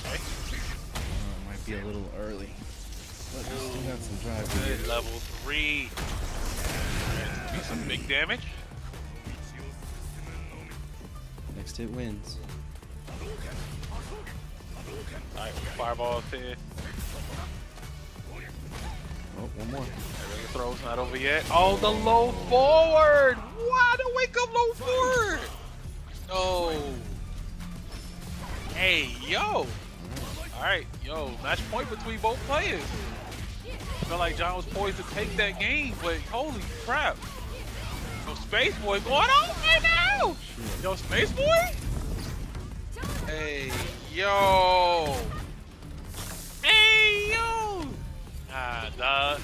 [SPEAKER 11] Okay.
[SPEAKER 1] Might be a little early. But still got some drive here.
[SPEAKER 11] Good, level 3. Right, some big damage.
[SPEAKER 1] Next hit wins.
[SPEAKER 11] Alright, fireballs here.
[SPEAKER 1] Oh, one more.
[SPEAKER 11] The throw's not over yet. Oh, the low forward! Why the wake up low forward? No. Hey, yo. Alright, yo, match point between both players. I feel like John was poised to take that game, but holy crap. Yo, Space Boy going on right now! Yo, Space Boy? Hey, yo! Hey, yo! Ah, duh.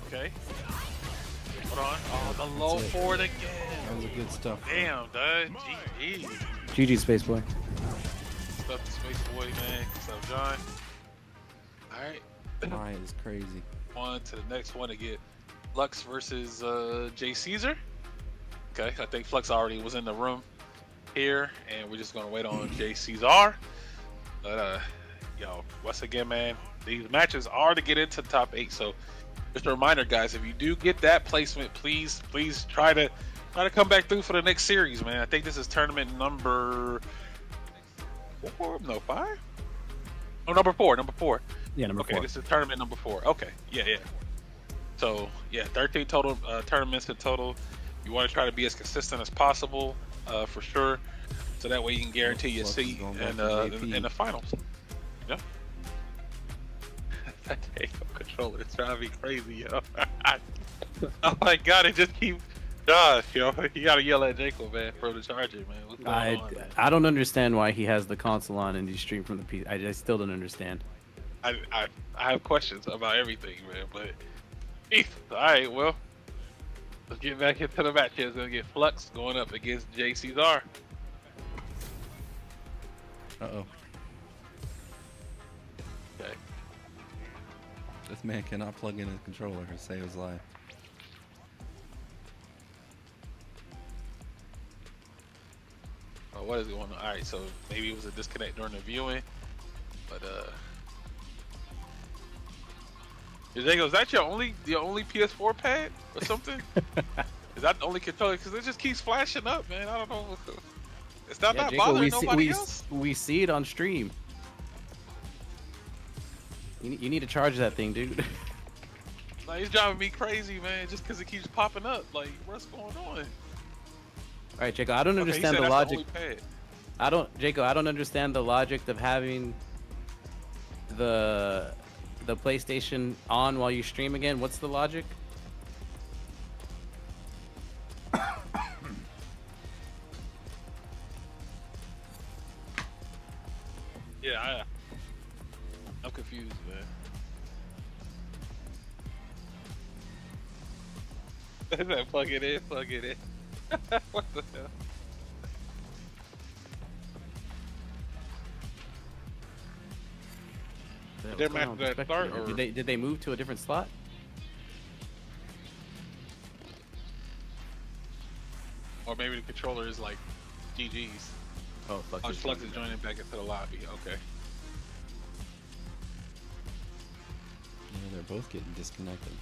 [SPEAKER 11] Okay. Hold on. Oh, the low forward again.
[SPEAKER 1] That was good stuff.
[SPEAKER 11] Damn, duh. GG.
[SPEAKER 6] GG, Space Boy.
[SPEAKER 11] Stuff to Space Boy, man. What's up, John? Alright.
[SPEAKER 1] Mine is crazy.
[SPEAKER 11] On to the next one to get Flux versus Jay Caesar. Okay, I think Flux already was in the room here, and we're just gonna wait on Jay Caesar. But yo, once again, man, these matches are to get into the top 8. So just a reminder, guys, if you do get that placement, please try to come back through for the next series, man. I think this is tournament number 4, no 5. Oh, number 4.
[SPEAKER 6] Yeah, number 4.
[SPEAKER 11] Okay, this is tournament number 4. Okay, yeah. So yeah, 13 total tournaments in total. You want to try to be as consistent as possible, for sure, so that way you can guarantee your seat in the finals. Yeah. That Jaco controller is driving me crazy, yo. Oh my god, it just keeps. Josh, yo, you gotta yell at Jaco, man, for the charger, man. What's going on, man?
[SPEAKER 6] I don't understand why he has the console on and you stream from the PC. I still don't understand.
[SPEAKER 11] I have questions about everything, man, but alright, well, let's get back into the match. It's gonna get Flux going up against Jay Caesar.
[SPEAKER 1] Uh-oh.
[SPEAKER 11] Okay.
[SPEAKER 1] This man cannot plug in his controller or save his life.
[SPEAKER 11] What is going on? Alright, so maybe it was a disconnect during the viewing. But Jago, is that your only PS4 pad or something? Is that the only controller? Because it just keeps flashing up, man. I don't know. It's not
[SPEAKER 6] Yeah,
[SPEAKER 11] that
[SPEAKER 6] Jacob,
[SPEAKER 11] bothering nobody else.
[SPEAKER 6] we see it on stream. You need to charge that thing, dude.
[SPEAKER 11] Like, it's driving me crazy, man. Just because it keeps popping up. Like, what's going on?
[SPEAKER 6] All right, Jacob. I don't
[SPEAKER 11] Okay, he
[SPEAKER 6] understand
[SPEAKER 11] said
[SPEAKER 6] the
[SPEAKER 11] that's
[SPEAKER 6] logic.
[SPEAKER 11] only pad.
[SPEAKER 6] I don't understand the logic of having the PlayStation on while you stream again. What's the logic?
[SPEAKER 11] Yeah, I'm confused, man. That plug it in, plug it in. What the hell? They're
[SPEAKER 6] What's going on with
[SPEAKER 11] matching that start,
[SPEAKER 6] Spectre?
[SPEAKER 11] or
[SPEAKER 6] Did they move to a different slot?
[SPEAKER 11] or maybe the controller is like GG's.
[SPEAKER 6] Oh, Flux
[SPEAKER 11] Oh,
[SPEAKER 6] is
[SPEAKER 11] Flux is
[SPEAKER 6] joining
[SPEAKER 11] joining back into the lobby. Okay.
[SPEAKER 1] Yeah, they're both getting disconnected.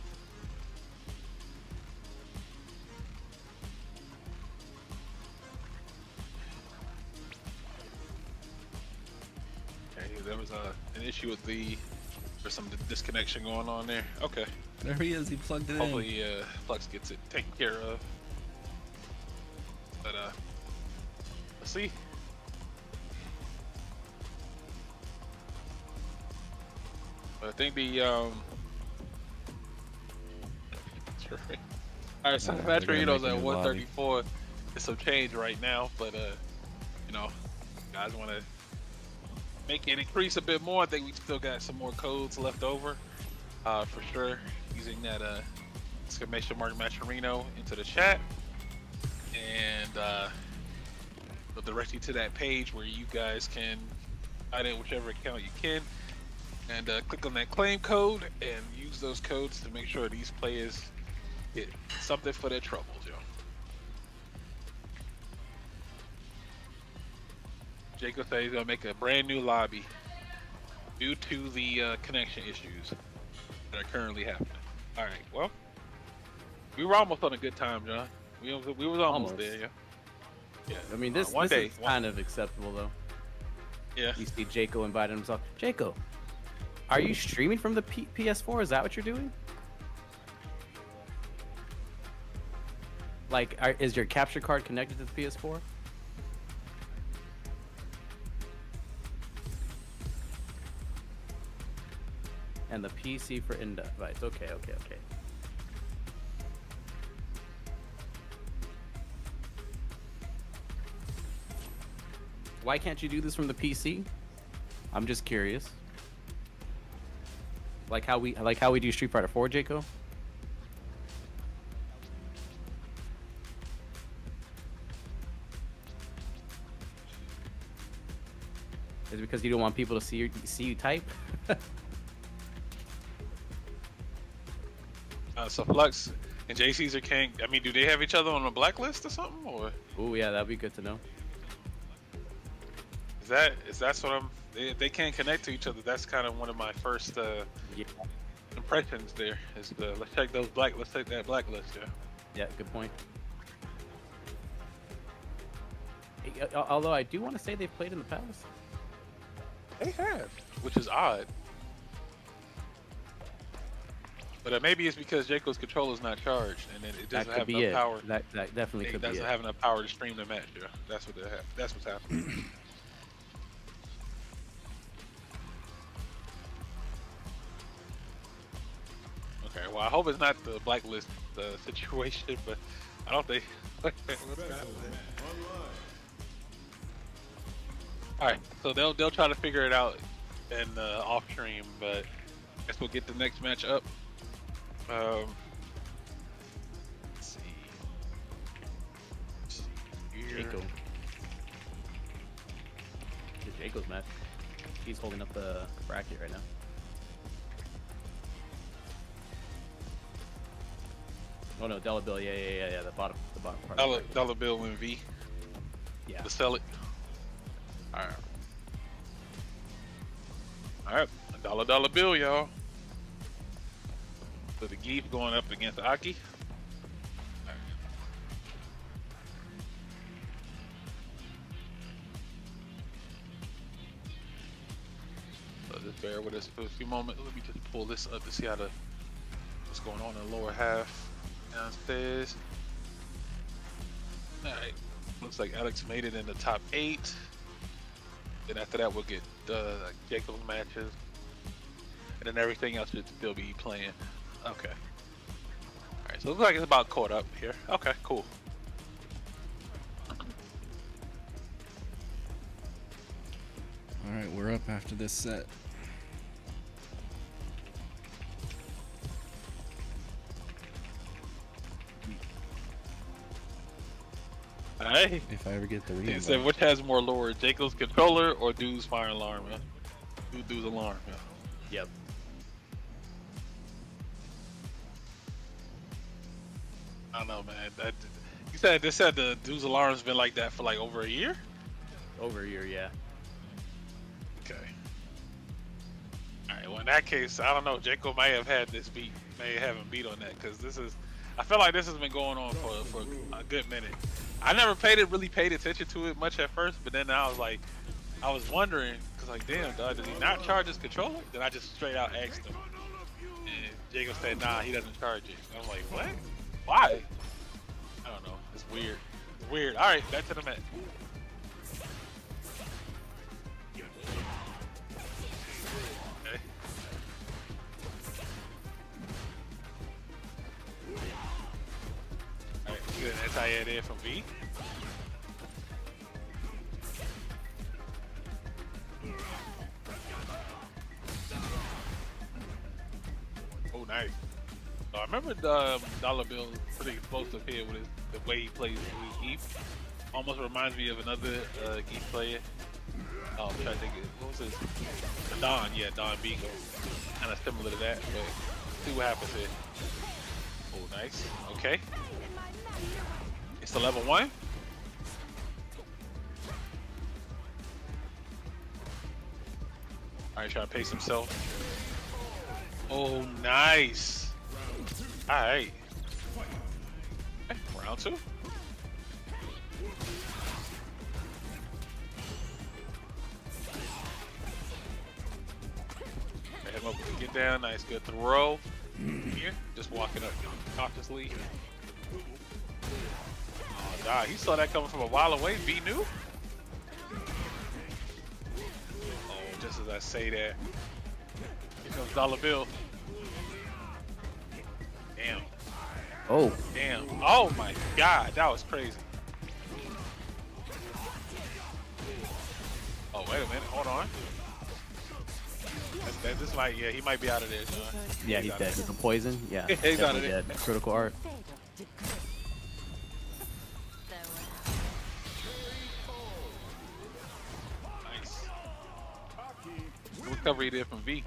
[SPEAKER 11] Okay, there was an issue with there's some disconnection going on there. Okay.
[SPEAKER 1] There he is. He plugged it in.
[SPEAKER 11] Hopefully, Flux gets it taken care of. But let's see. But I think the All right, so the match Reno's at 134. It's some change right now, but you know, guys want to make it increase a bit more. I think we still got some more codes left over, for sure. Using that exclamation mark Matcherino into the chat, and we'll direct you to that page where you guys can add in whichever account you can, and click on that claim code and use those codes to make sure these players get something for their troubles, yo. Jacob says he's gonna make a brand new lobby due to the connection issues that are currently happening. All right, well, we were almost on a good time, John. We was almost there, yeah. Yeah.
[SPEAKER 6] I mean, this is kind of acceptable though.
[SPEAKER 11] Yeah.
[SPEAKER 6] You see Jaco invited himself. Jaco, are you streaming from the PS4? Is that what you're doing? Like, is your capture card connected to the PS4? And the PC for in-device. Okay. Why can't you do this from the PC? I'm just curious. Like how we do Street Fighter 4, Jaco? Is it because you don't want people to see you type?
[SPEAKER 11] So Flux and JC's are can't. I mean, do they have each other on a blacklist or something? Or
[SPEAKER 6] Oh yeah, that'd be good to know.
[SPEAKER 11] is that what I'm? They can't connect to each other. That's kind of one of my first impressions. There is let's check those let's take that blacklist. Yeah.
[SPEAKER 6] Yeah, good point. Although I do want to say they've played in the past.
[SPEAKER 11] They have, which is odd. But maybe it's because Jaco's controller's not charged, and then it doesn't have enough power.
[SPEAKER 6] That definitely could be it.
[SPEAKER 11] It doesn't have enough power to stream the match. Yeah, that's what's happening. Okay, well I hope it's not the blacklist situation, but I don't think. All right, so they'll try to figure it out in off stream, but I guess we'll get the next match up. Let's see.
[SPEAKER 6] Jaco. It's Jaco's match. He's holding up the bracket right now. Oh no, Dollar Bill. Yeah. The bottom part.
[SPEAKER 11] Dollar Bill win V.
[SPEAKER 6] Yeah.
[SPEAKER 11] To sell it. All right. All right, dollar bill, y'all. So the Geef going up against Aki. So just bear with us for a few moments. Let me just pull this up to see how what's going on in the lower half downstairs. All right, looks like Alex made it in the top 8. Then after that, we'll get like Jacob's matches, and then everything else should still be playing. Okay. All right, so it looks like it's about caught up here. Okay, cool.
[SPEAKER 1] All right, we're up after this set.
[SPEAKER 11] Hey.
[SPEAKER 1] If I ever get the
[SPEAKER 11] He
[SPEAKER 1] read.
[SPEAKER 11] said, which has more lore, Jacob's controller or Dude's fire alarm? Man? Dude's alarm. Man.
[SPEAKER 6] Yep.
[SPEAKER 11] I don't know, man. You said the Dude's alarm's been like that for like over a year.
[SPEAKER 6] Over a year, yeah.
[SPEAKER 11] Okay. All right. Well, in that case, I don't know. Jacob may have had this beat, may have him beat on that, because this is. I feel like this has been going on for a good minute. I never really paid attention to it much at first, but then I was like, I was wondering, cause like, damn, dog, does he not charge his controller? Then I just straight out asked him, and Jacob said, nah, he doesn't charge it. And I'm like, what? Why? I don't know. It's weird. It's weird. All right, back to the match. Okay. All right, good anti-air there from V. Oh, nice. So I remember Dollar Bill pretty explosive here with the way he plays Geef. Almost reminds me of another Geef player. I'm trying to think, what was his? Don, yeah, Don Beagle. Kind of similar to that, but see what happens here. Oh, nice. Okay. It's the level 1. All right, trying to pace himself. Oh, nice. All right. Okay, round 2. Hit him up with the get down. Nice, good throw. Here, just walking up cautiously. Oh, God, he saw that coming from a while away. V knew. Oh, just as I say that, here comes Dollar Bill. Damn.
[SPEAKER 6] Oh.
[SPEAKER 11] Damn. Oh my God, that was crazy. Oh, wait a minute. Hold on. This might, yeah, he might be out of there, John.
[SPEAKER 6] Yeah, he's dead. With the poison? Yeah.
[SPEAKER 11] He's out of
[SPEAKER 6] definitely
[SPEAKER 11] there.
[SPEAKER 6] dead. Critical art.
[SPEAKER 11] Nice. Recovery there from V.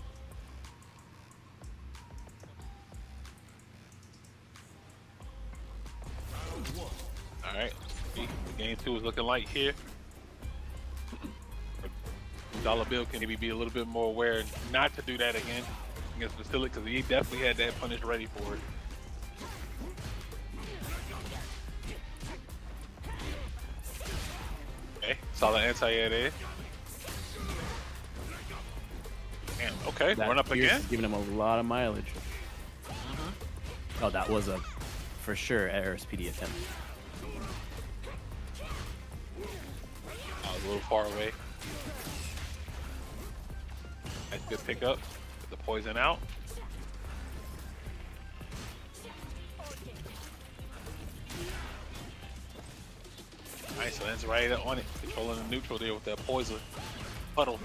[SPEAKER 11] Alright, game 2 is looking light here. Dollar Bill can maybe be a little bit more aware not to do that again against Basilic, because he definitely had that punish ready for it. Okay, solid anti-air there. Damn, okay,
[SPEAKER 6] That
[SPEAKER 11] run up
[SPEAKER 6] Pierce
[SPEAKER 11] again.
[SPEAKER 6] is giving him a lot of mileage. Oh, that was a, for sure, RSPD attempt.
[SPEAKER 11] I was a little far away. Nice good pickup. Get the poison out. Nice, lands right on it. Controlling the neutral there with that poison puddle.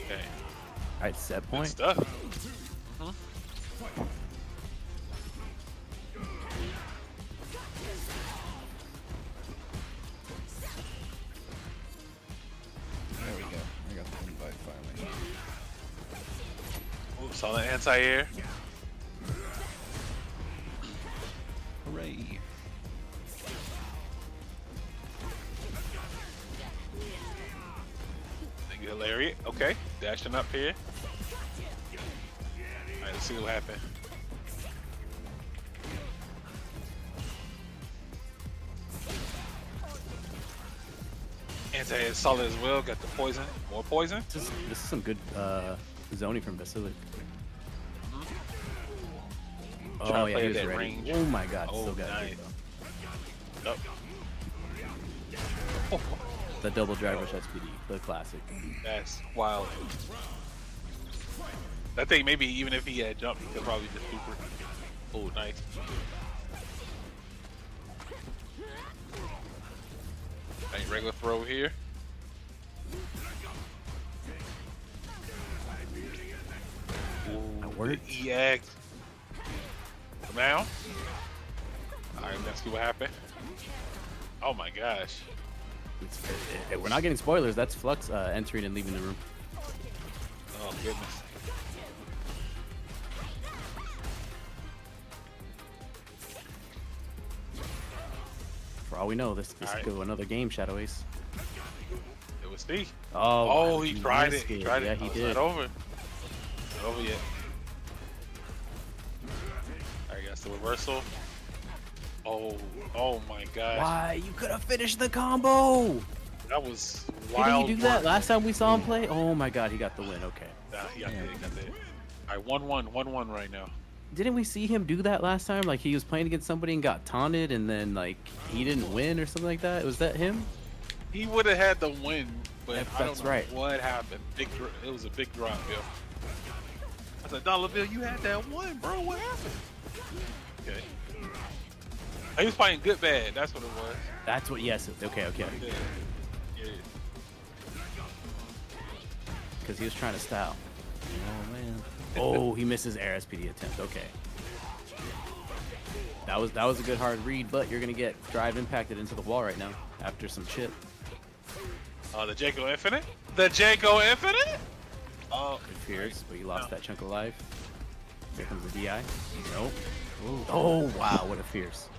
[SPEAKER 11] Okay.
[SPEAKER 6] Alright, set
[SPEAKER 11] Good
[SPEAKER 6] point.
[SPEAKER 11] stuff.
[SPEAKER 1] There we go. I got the invite finally.
[SPEAKER 11] Oops, on the anti-air.
[SPEAKER 1] Hooray.
[SPEAKER 11] Lariat. Okay. Dashing up here. Alright, let's see what happened. Anti is solid as well. Got the poison. More poison.
[SPEAKER 6] This is some good zoning from Basilic.
[SPEAKER 11] Trying
[SPEAKER 6] Oh
[SPEAKER 11] to
[SPEAKER 6] yeah,
[SPEAKER 11] play
[SPEAKER 6] he was
[SPEAKER 11] that
[SPEAKER 6] ready.
[SPEAKER 11] range.
[SPEAKER 6] Oh my god,
[SPEAKER 11] Oh,
[SPEAKER 6] still got
[SPEAKER 11] nice.
[SPEAKER 6] it though.
[SPEAKER 11] Yup. Oh,
[SPEAKER 6] The double drive rush SPD, the classic.
[SPEAKER 11] that's wild. I think maybe even if he had jumped, he could probably just super. Oh, nice. Ain't regular throw here.
[SPEAKER 6] That worked.
[SPEAKER 11] EX. Now. Alright, let's see what happened. Oh my gosh.
[SPEAKER 6] We're not getting spoilers. That's Flux entering and leaving the room.
[SPEAKER 11] Oh goodness.
[SPEAKER 6] For all we know, this
[SPEAKER 11] All right.
[SPEAKER 6] could go another game, Shadow Ace.
[SPEAKER 11] It was Steve.
[SPEAKER 6] Oh,
[SPEAKER 11] he tried it.
[SPEAKER 6] missed
[SPEAKER 11] He tried it.
[SPEAKER 6] Yeah, he
[SPEAKER 11] Oh, it's
[SPEAKER 6] did.
[SPEAKER 11] Not over. Not over yet. Alright, guys, the reversal. Oh my gosh.
[SPEAKER 6] Why? You could have finished the combo.
[SPEAKER 11] That was
[SPEAKER 6] Didn't
[SPEAKER 11] wild.
[SPEAKER 6] he do that
[SPEAKER 11] work.
[SPEAKER 6] last time we saw him play? Oh my god, he got the win. Okay.
[SPEAKER 11] Nah, he got that. He got that. Alright, 1-1 right now.
[SPEAKER 6] Didn't we see him do that last time? Like he was playing against somebody and got taunted, and then like he didn't win or something like that. Was that him?
[SPEAKER 11] He would have had the win, but
[SPEAKER 6] If
[SPEAKER 11] I don't
[SPEAKER 6] that's
[SPEAKER 11] know
[SPEAKER 6] right.
[SPEAKER 11] what happened. It was a big drop, yo. I said, Dollar Bill, you had that one, bro. What happened? Okay. He was fighting good bad. That's what it was.
[SPEAKER 6] That's what. Yes. Okay. Okay.
[SPEAKER 11] Yeah. Yeah.
[SPEAKER 6] Because he was trying to style. Oh man. Oh, he misses air SPD attempt. Okay. That was a good hard read, but you're gonna get drive impacted into the wall right now after some chip.
[SPEAKER 11] The Jaco Infinite? The Jaco Infinite? Oh,
[SPEAKER 6] Good fears, but you lost that chunk of life. Here comes the DI. Nope. Ooh. Oh wow, what a fierce.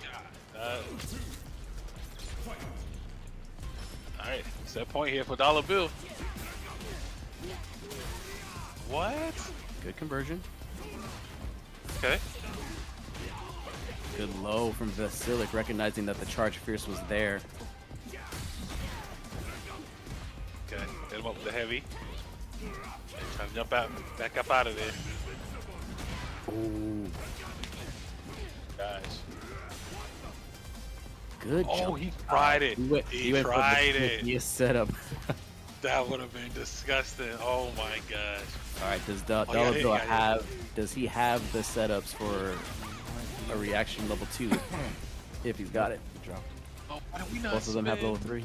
[SPEAKER 11] Alright, set point here for Dollar Bill. What?
[SPEAKER 6] Good conversion.
[SPEAKER 11] Okay.
[SPEAKER 6] Good low from Vasilic, recognizing that the charge fierce was there.
[SPEAKER 11] Okay, hit him up with the heavy. Trying to jump out, back up out of there.
[SPEAKER 6] Ooh.
[SPEAKER 11] Gosh.
[SPEAKER 6] Good
[SPEAKER 11] Oh,
[SPEAKER 6] jump.
[SPEAKER 11] he tried it.
[SPEAKER 6] He went
[SPEAKER 11] tried
[SPEAKER 6] for the
[SPEAKER 11] it.
[SPEAKER 6] Smithiest setup.
[SPEAKER 11] That would have been disgusting. Oh my gosh.
[SPEAKER 6] All right, does
[SPEAKER 11] Oh,
[SPEAKER 6] Dollar
[SPEAKER 11] yeah,
[SPEAKER 6] Bill
[SPEAKER 11] yeah.
[SPEAKER 6] have? Does he have the setups for a reaction level 2? If he's got it.
[SPEAKER 11] Oh, why did we not
[SPEAKER 6] Both of them have
[SPEAKER 11] spin?
[SPEAKER 6] level 3.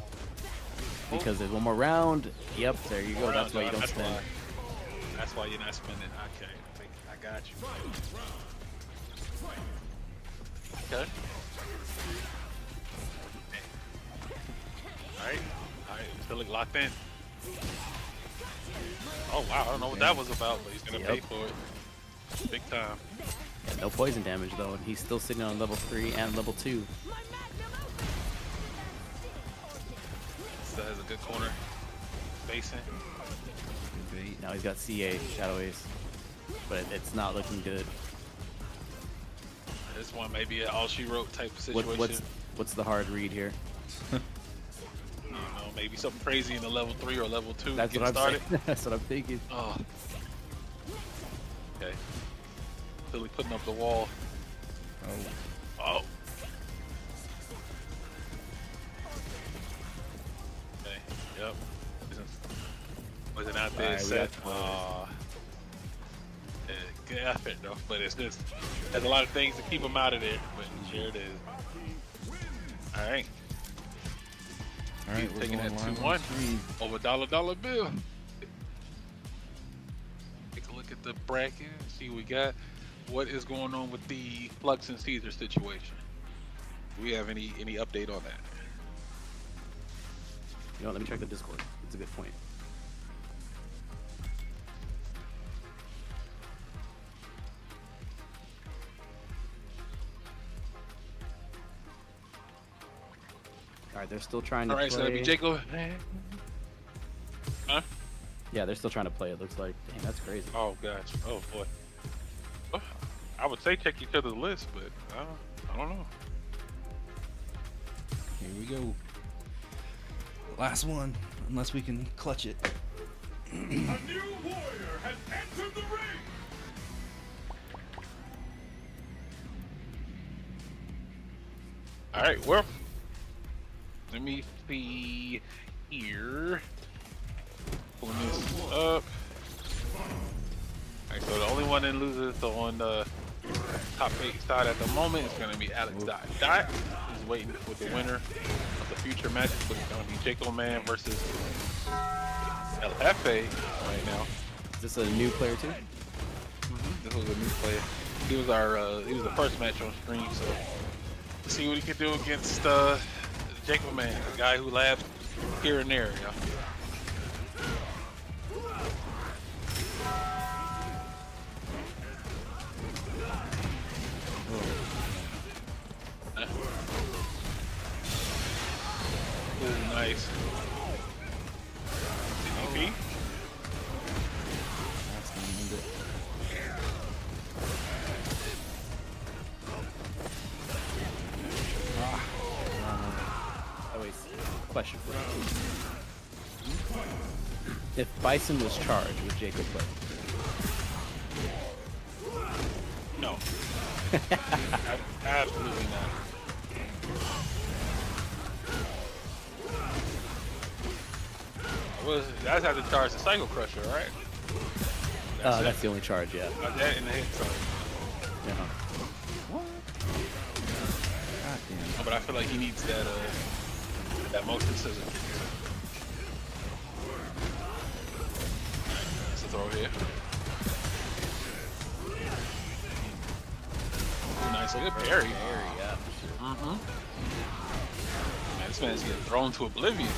[SPEAKER 6] Because there's one more round. Yep, there you go.
[SPEAKER 11] More
[SPEAKER 6] That's
[SPEAKER 11] rounds,
[SPEAKER 6] why you don't
[SPEAKER 11] that's
[SPEAKER 6] spend.
[SPEAKER 11] That's why you're not spending. Okay, I got you. Okay. Alright, still look locked in. Oh wow, I don't know what that was about, but he's gonna pay
[SPEAKER 6] Yep.
[SPEAKER 11] for it. Big time.
[SPEAKER 6] Yeah, no poison damage though, and he's still sitting on level 3 and level 2.
[SPEAKER 11] Still has a good corner. Facing.
[SPEAKER 6] Now he's got CA, Shadow Ace. But it's not looking good.
[SPEAKER 11] This one may be an all she wrote type of situation.
[SPEAKER 6] What's the hard read here?
[SPEAKER 11] I don't know, maybe something crazy in the level 3 or level 2
[SPEAKER 6] That's
[SPEAKER 11] to
[SPEAKER 6] what
[SPEAKER 11] get
[SPEAKER 6] I'm
[SPEAKER 11] started.
[SPEAKER 6] saying. That's what I'm thinking.
[SPEAKER 11] Oh. Okay. Billy putting up the wall. Oh. Okay. Yep. Wasn't out there
[SPEAKER 6] Alright, we
[SPEAKER 11] set.
[SPEAKER 6] got
[SPEAKER 11] Yeah, good effort though, but it's just there's a lot of things to keep him out of there. But here it is. All right.
[SPEAKER 1] All right, we're
[SPEAKER 11] Taking
[SPEAKER 1] going
[SPEAKER 11] that
[SPEAKER 1] live on
[SPEAKER 11] 2-1
[SPEAKER 1] stream.
[SPEAKER 11] over Dollar Bill. Take a look at the bracket, see what we got. What is going on with the Flux and Caesar situation? Do we have any update on that?
[SPEAKER 6] You know, let me check the Discord. It's a good point. All right, they're still trying to
[SPEAKER 11] All right,
[SPEAKER 6] play.
[SPEAKER 11] so that'd be Jacob. Huh?
[SPEAKER 6] Yeah, they're still trying to play. It looks like. Dang, that's crazy.
[SPEAKER 11] Oh gosh. Oh boy. Well, I would say check each other's list, but I don't know.
[SPEAKER 1] Here we go. Last one, unless we can clutch it.
[SPEAKER 4] A new warrior has entered the ring.
[SPEAKER 11] All right, well, let me see here. Pulling this up. All right, so the only one that loses on the top 8 side at the moment is going to be Alex Dot. Dot is waiting for the winner of the future matches, but it's going to be Jacob Man versus El Jefe right now.
[SPEAKER 6] Is this a new player too?
[SPEAKER 11] This was a new player. He was the first match on stream, so let's see what he can do against Jacob Man, a guy who laughs here and there, y'all. Ooh, nice. DDP.
[SPEAKER 1] That's gonna end it.
[SPEAKER 6] Oh wait, question for you. If Bison was charged, would Jacob play?
[SPEAKER 11] No. Absolutely not. That's how to charge the Psycho Crusher, right?
[SPEAKER 6] That's the only charge, yeah.
[SPEAKER 11] That and the hit charge.
[SPEAKER 6] Yeah.
[SPEAKER 1] God damn.
[SPEAKER 11] No, but I feel like he needs that motion scissor. That's a throw here. Ooh, nice, good parry.
[SPEAKER 6] Yeah.
[SPEAKER 11] Man, this man's getting thrown to oblivion.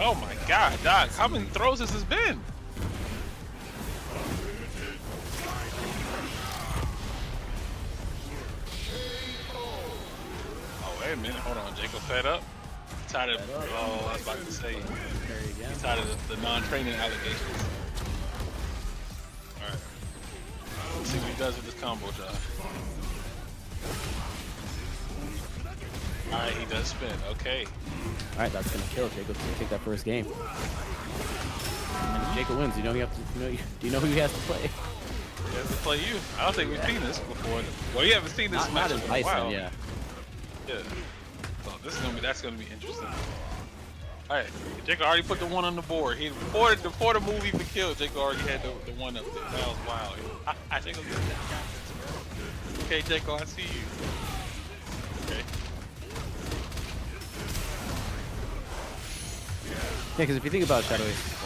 [SPEAKER 11] Oh my God, Doc, how many throws has this been? Oh, wait a minute, hold on, Jacob fed up? Tired of, oh, I was about to say, he's tired of the non-training allegations. Alright, let's see what he does with this combo, John. Alright, he does spin, okay.
[SPEAKER 6] Alright, that's gonna kill. Jacob's gonna take that first game. And if Jacob wins, you know you have to. Do you know who he has to play?
[SPEAKER 11] He has to play you. I don't think we've seen this before. Well, you haven't seen this
[SPEAKER 6] Not
[SPEAKER 11] match
[SPEAKER 6] as
[SPEAKER 11] in a
[SPEAKER 6] Bison,
[SPEAKER 11] while.
[SPEAKER 6] yeah.
[SPEAKER 11] Yeah. So that's gonna be interesting. All right, Jacob already put the one on the board. Before the move even killed, Jacob already had the one up there. That was wild. Jacob, okay, Jacob, I see you. Okay.
[SPEAKER 6] Yeah, because if you think about Shadow Ace,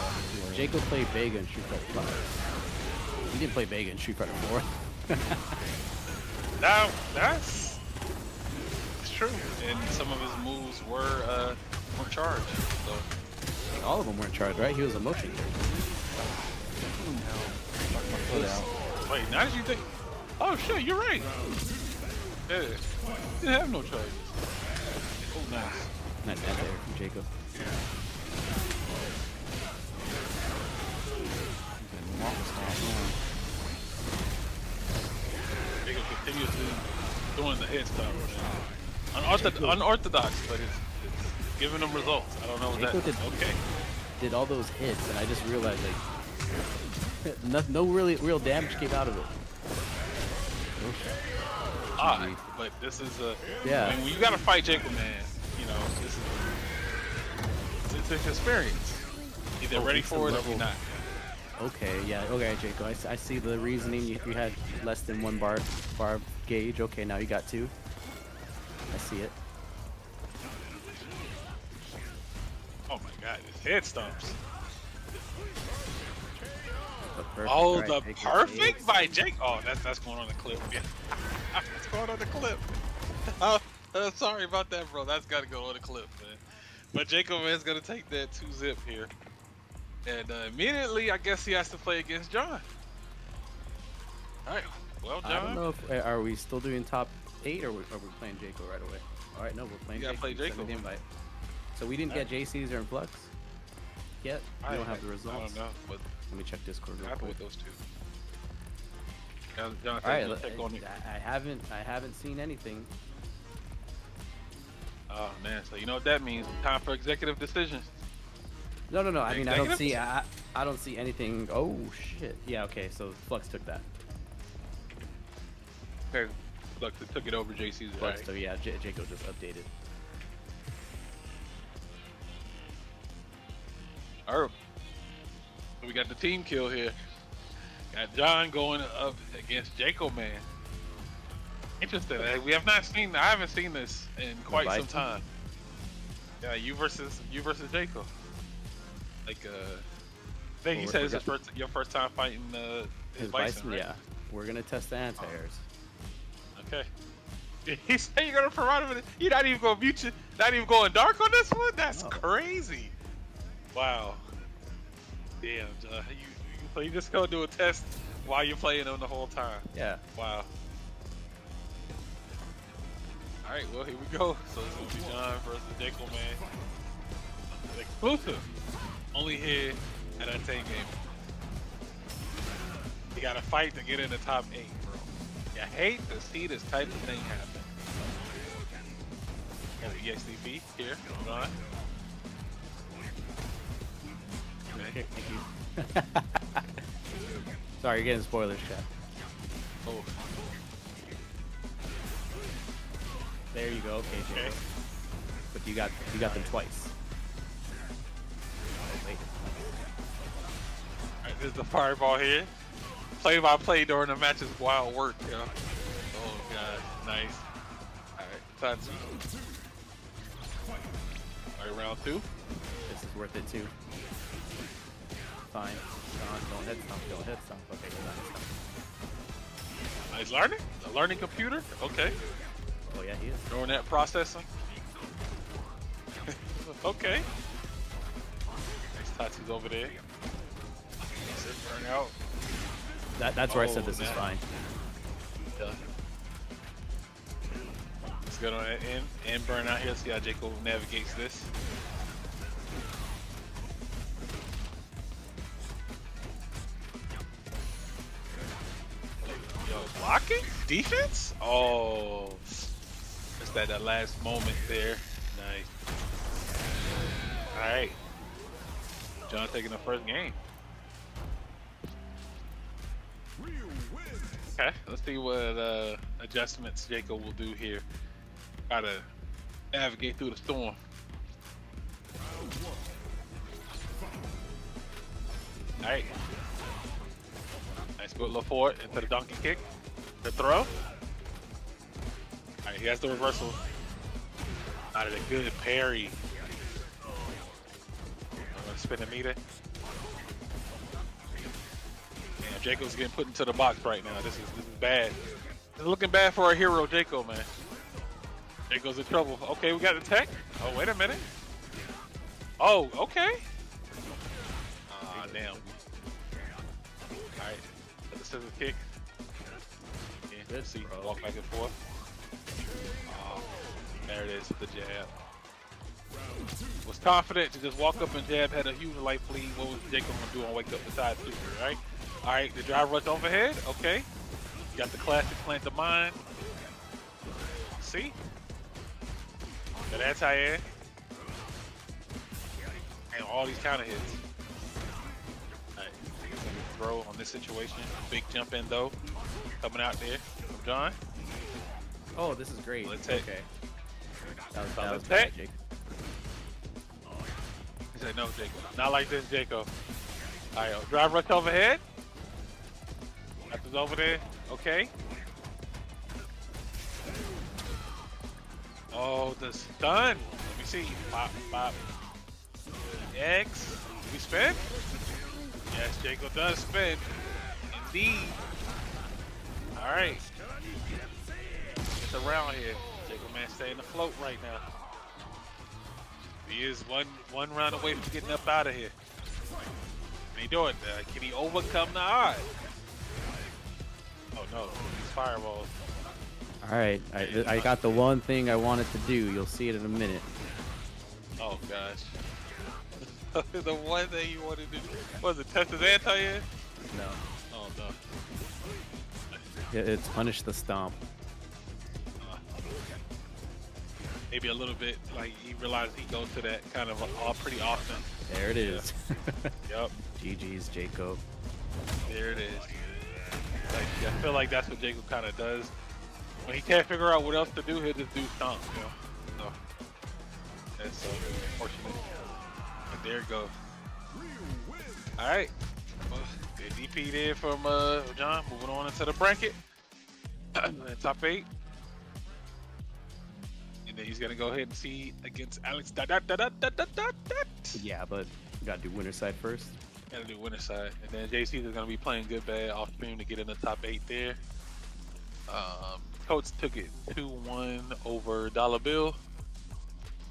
[SPEAKER 6] Jacob played Vega in Street Fighter 5. He didn't play Vega in Street Fighter 4.
[SPEAKER 11] Now that's true, and some of his moves were charged. So
[SPEAKER 6] All of them weren't charged, right? He was a motion.
[SPEAKER 11] Wait, now that you think, oh shit, you're right. Yeah, he didn't have no charges. Oh, nice.
[SPEAKER 6] Nice anti-air from Jacob.
[SPEAKER 11] Jacob continuously doing the hit stuff. Unorthodox, but it's giving them results. I don't know what
[SPEAKER 6] Jacob
[SPEAKER 11] that.
[SPEAKER 6] did all those hits, and I just realized like no real damage came out of it.
[SPEAKER 11] Odd, but this is
[SPEAKER 6] yeah.
[SPEAKER 11] I mean, when you gotta fight Jacob, man, you know, it's an experience. Either ready for it or you're not.
[SPEAKER 6] Okay, yeah, okay, Jacob. I see the reasoning. You had less than one bar gauge. Okay, now you got 2. I see it.
[SPEAKER 11] Oh my God, his head stumps.
[SPEAKER 6] The
[SPEAKER 11] perfect by Jake. Oh, that's going on the clip. Yeah, that's going on the clip. Oh, sorry about that, bro. That's got to go on the clip, man. But Jacob is gonna take that 2-zip here, and immediately, I guess he has to play against John. All right, well, John.
[SPEAKER 6] I don't know if are we still doing top 8 or are we playing Jacob right away? All right, no, we're playing.
[SPEAKER 11] You gotta play Jacob.
[SPEAKER 6] Send me the invite. So we didn't get JC's or Influx. yet? You don't have the results?
[SPEAKER 11] I don't know, but
[SPEAKER 6] Let me check Discord real
[SPEAKER 11] what happened
[SPEAKER 6] quick.
[SPEAKER 11] with those two? Jonathan,
[SPEAKER 6] All right,
[SPEAKER 11] check on it.
[SPEAKER 6] I haven't seen anything.
[SPEAKER 11] Oh man, so you know what that means? Time for executive decisions.
[SPEAKER 6] No. I mean, I don't
[SPEAKER 11] Executive?
[SPEAKER 6] see. I don't see anything. Oh shit. Yeah. Okay. So Flux took that.
[SPEAKER 11] Okay, look, they took it over JC's.
[SPEAKER 6] Flux.
[SPEAKER 11] Right.
[SPEAKER 6] So yeah, Jacob just updated.
[SPEAKER 11] All right. We got the team kill here. Got John going up against Jaco Man. Interesting. We have not seen. I haven't seen this in quite some time. Yeah, you versus Jaco. Like I think he said it's your first time fighting his Bison, right?
[SPEAKER 6] Yeah. We're gonna test the anti-airs.
[SPEAKER 11] Okay. He said you're gonna provide him. You're not even gonna mute you. Not even going dark on this one. That's crazy. Wow. Damn, John. You just gonna do a test while you're playing them the whole time.
[SPEAKER 6] Yeah.
[SPEAKER 11] Wow. All right. Well, here we go. So it's gonna be John versus Jaco Man. Exclusive. Only here at Untamed Gaming. You gotta fight to get in the top 8, bro. You hate to see this type of thing happen. Got the EXDP here, John. Okay.
[SPEAKER 6] Thank you. Sorry, you're getting spoilers, chat.
[SPEAKER 11] Oh.
[SPEAKER 6] There you go. Okay, Jacob. But you got them twice. Oh, wait.
[SPEAKER 11] Alright, this is the fireball here. Play by play during the match is wild work, yo. Oh god, nice. Alright, Tatsu. Alright, round 2.
[SPEAKER 6] This is worth it too. Fine. Don't hit stomp. Don't hit stomp. Okay,
[SPEAKER 11] Nice learning. A learning computer. Okay.
[SPEAKER 6] Oh yeah, he is.
[SPEAKER 11] Throwing that processing. Okay. Nice Tatsu's over there. Burn out.
[SPEAKER 6] That's where I said this is fine.
[SPEAKER 11] Yeah. Let's get on that end burn out here. See how Jacob navigates this. Yo, blocking? Defense? Oh. Just that last moment there. Nice. Alright. John taking the first game. Okay, let's see what adjustments Jacob will do here. Try to navigate through the storm. Alright. Nice good look forward into the donkey kick. The throw. Alright, he has the reversal. Out of the good parry. I'm gonna spin the meter. Damn, Jacob's getting put into the box right now. This is bad. It's looking bad for our hero, Jacob, man. Jacob's in trouble. Okay, we got the tech. Oh, wait a minute. Oh, okay. Ah, damn. Alright, the scissor kick. Yeah, let's see. Walk back and forth. Oh, there it is, the jab. Was confident to just walk up and jab, had a huge life lead. What was Jacob gonna do on wake up the side super, right? Alright, the drive rush overhead, okay. Got the classic plant the mine. See? Got anti-air. And all these counter hits. Alright, throw on this situation. Big jump in though. Coming out there from John.
[SPEAKER 6] Oh, this is great.
[SPEAKER 11] Let's take.
[SPEAKER 6] Okay. That was
[SPEAKER 11] bad,
[SPEAKER 6] Jake.
[SPEAKER 11] He said, no, Jacob. Not like this, Jacob. Alright, drive rush overhead. After's over there. Okay. Oh, the stun. Let me see. Pop, pop. X. We spin? Yes, Jacob does spin. Indeed. Alright. It's around here. Jacob man staying afloat right now. He is one round away from getting up out of here. Can he do it? Can he overcome the odds? Oh no, these fireballs.
[SPEAKER 6] Alright, I got the one thing I wanted to do. You'll see it in a minute.
[SPEAKER 11] Oh gosh. the one thing you wanted to do was it test his anti-air?
[SPEAKER 6] No.
[SPEAKER 11] Oh no.
[SPEAKER 6] It's punish the stomp.
[SPEAKER 11] Maybe a little bit like he realized he goes to that kind of pretty often.
[SPEAKER 6] There it is.
[SPEAKER 11] Yep.
[SPEAKER 6] GG's, Jacob.
[SPEAKER 11] There it is. Like I feel like that's what Jacob kind of does. When he can't figure out what else to do, he'll just do stomp. You know. So that's so unfortunate. But there it goes. All right. Well, good DP there from John. Moving on into the bracket. Top 8. And then he's gonna go ahead and see against Alex.
[SPEAKER 6] Yeah, but we gotta do winner side first.
[SPEAKER 11] Gotta do winner side, and then JC is gonna be playing good bad off stream to get in the top 8 there. Totes took it 2-1 over Dollar Bill.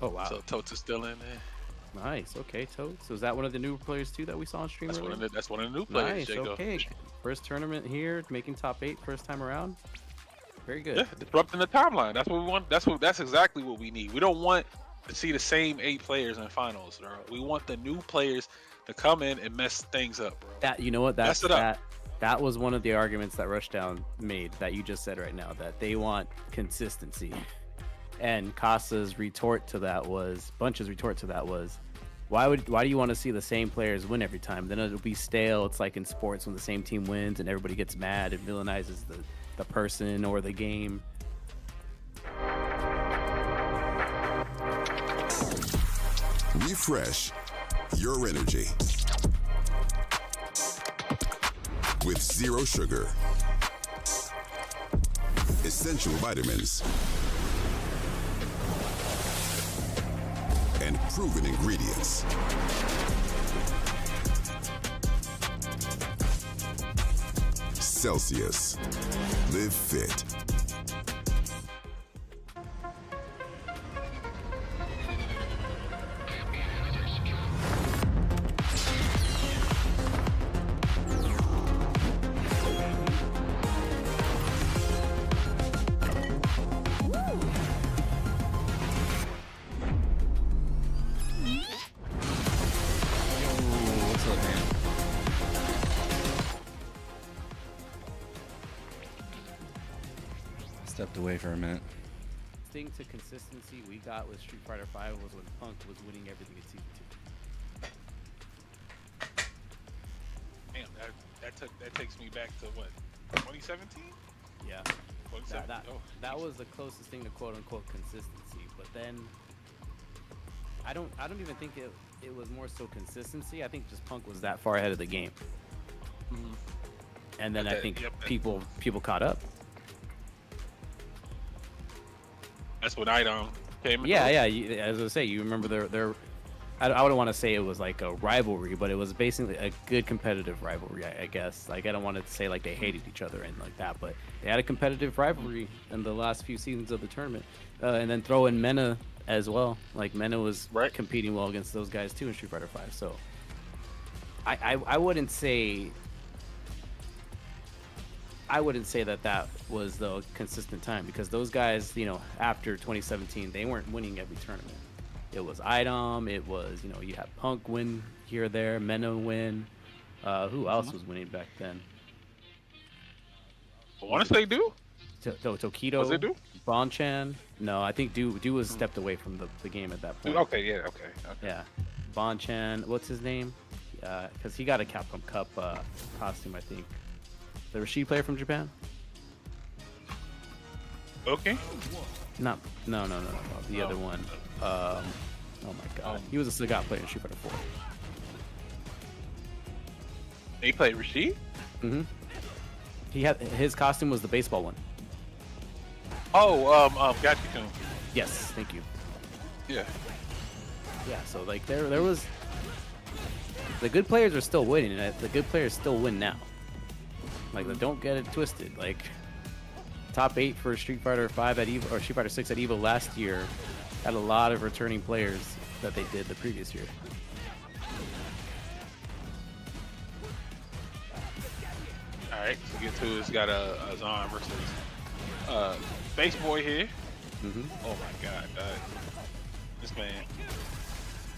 [SPEAKER 6] Oh wow!
[SPEAKER 11] So Totes is still in there.
[SPEAKER 6] Nice. Okay, Totes. So is that one of the new players too that we saw on stream?
[SPEAKER 11] That's
[SPEAKER 6] earlier?
[SPEAKER 11] that's one of the new players.
[SPEAKER 6] Nice.
[SPEAKER 11] Jacob.
[SPEAKER 6] Okay. First tournament here, making top 8 first time around. Very good.
[SPEAKER 11] Yeah, disrupting the timeline. That's what we want. That's exactly what we need. We don't want to see the same 8 players in finals, bro. We want the new players to come in and mess things up, bro.
[SPEAKER 6] That you know what
[SPEAKER 11] Mess it up.
[SPEAKER 6] That was one of the arguments that Rushdown made that you just said right now, that they want consistency. And Casa's retort to that was, Bunch's retort to that was, why do you want to see the same players win every time? Then it'll be stale. It's like in sports when the same team wins and everybody gets mad and villainizes the person or the game.
[SPEAKER 14] Refresh your energy with zero sugar, essential vitamins, and proven ingredients. Celsius. Live fit.
[SPEAKER 1] What's up, man? Stepped away for a minute.
[SPEAKER 6] Thing to consistency we got with Street Fighter V was when Punk was winning everything in Season 2.
[SPEAKER 11] That takes me back to what, 2017?
[SPEAKER 6] Yeah.
[SPEAKER 11] 2017.
[SPEAKER 6] That was the closest thing to quote unquote consistency. But then I don't even think it was more so consistency. I think just Punk was that far ahead of the game.
[SPEAKER 11] Mm-hmm.
[SPEAKER 6] And then I think people caught up.
[SPEAKER 11] That's what Idom came.
[SPEAKER 6] Yeah. As I say, you remember their. I wouldn't want to say it was like a rivalry, but it was basically a good competitive rivalry, I guess. Like I don't want to say like they hated each other and like that, but they had a competitive rivalry in the last few seasons of the tournament. And then throw in Mena as well. Like Mena was competing well against those guys too in Street Fighter V. So I wouldn't say. I wouldn't say that was the consistent time, because those guys, after 2017, they weren't winning every tournament. It was Idom, it was, you had Punk win here or there, Mena win. Who else was winning back then?
[SPEAKER 11] I want to say Do?
[SPEAKER 6] Tokido.
[SPEAKER 11] Was it Do?
[SPEAKER 6] Bonchan. No, I think Do was stepped away from the game at that point.
[SPEAKER 11] Okay.
[SPEAKER 6] Yeah. Bonchan, what's his name? Because he got a Capcom Cup costume, I think. The Rashid player from Japan?
[SPEAKER 11] Okay.
[SPEAKER 6] No. The other one. Oh my god. He was a Sagat player in Street Fighter 4.
[SPEAKER 11] He played Rashid?
[SPEAKER 6] Mm-hmm. His costume was the baseball one.
[SPEAKER 11] Oh, Gatchikun.
[SPEAKER 6] Yes, thank you.
[SPEAKER 11] Yeah.
[SPEAKER 6] Yeah, so like there was the good players are still winning, and the good players still win now. Like, don't get it twisted. Like, top 8 for Street Fighter 5 at EVO, or Street Fighter 6 at EVO last year had a lot of returning players that they did the previous year.
[SPEAKER 11] All right, so get to it's got a Zon versus Space Boy here.
[SPEAKER 6] Mm-hmm.
[SPEAKER 11] Oh my God, this man.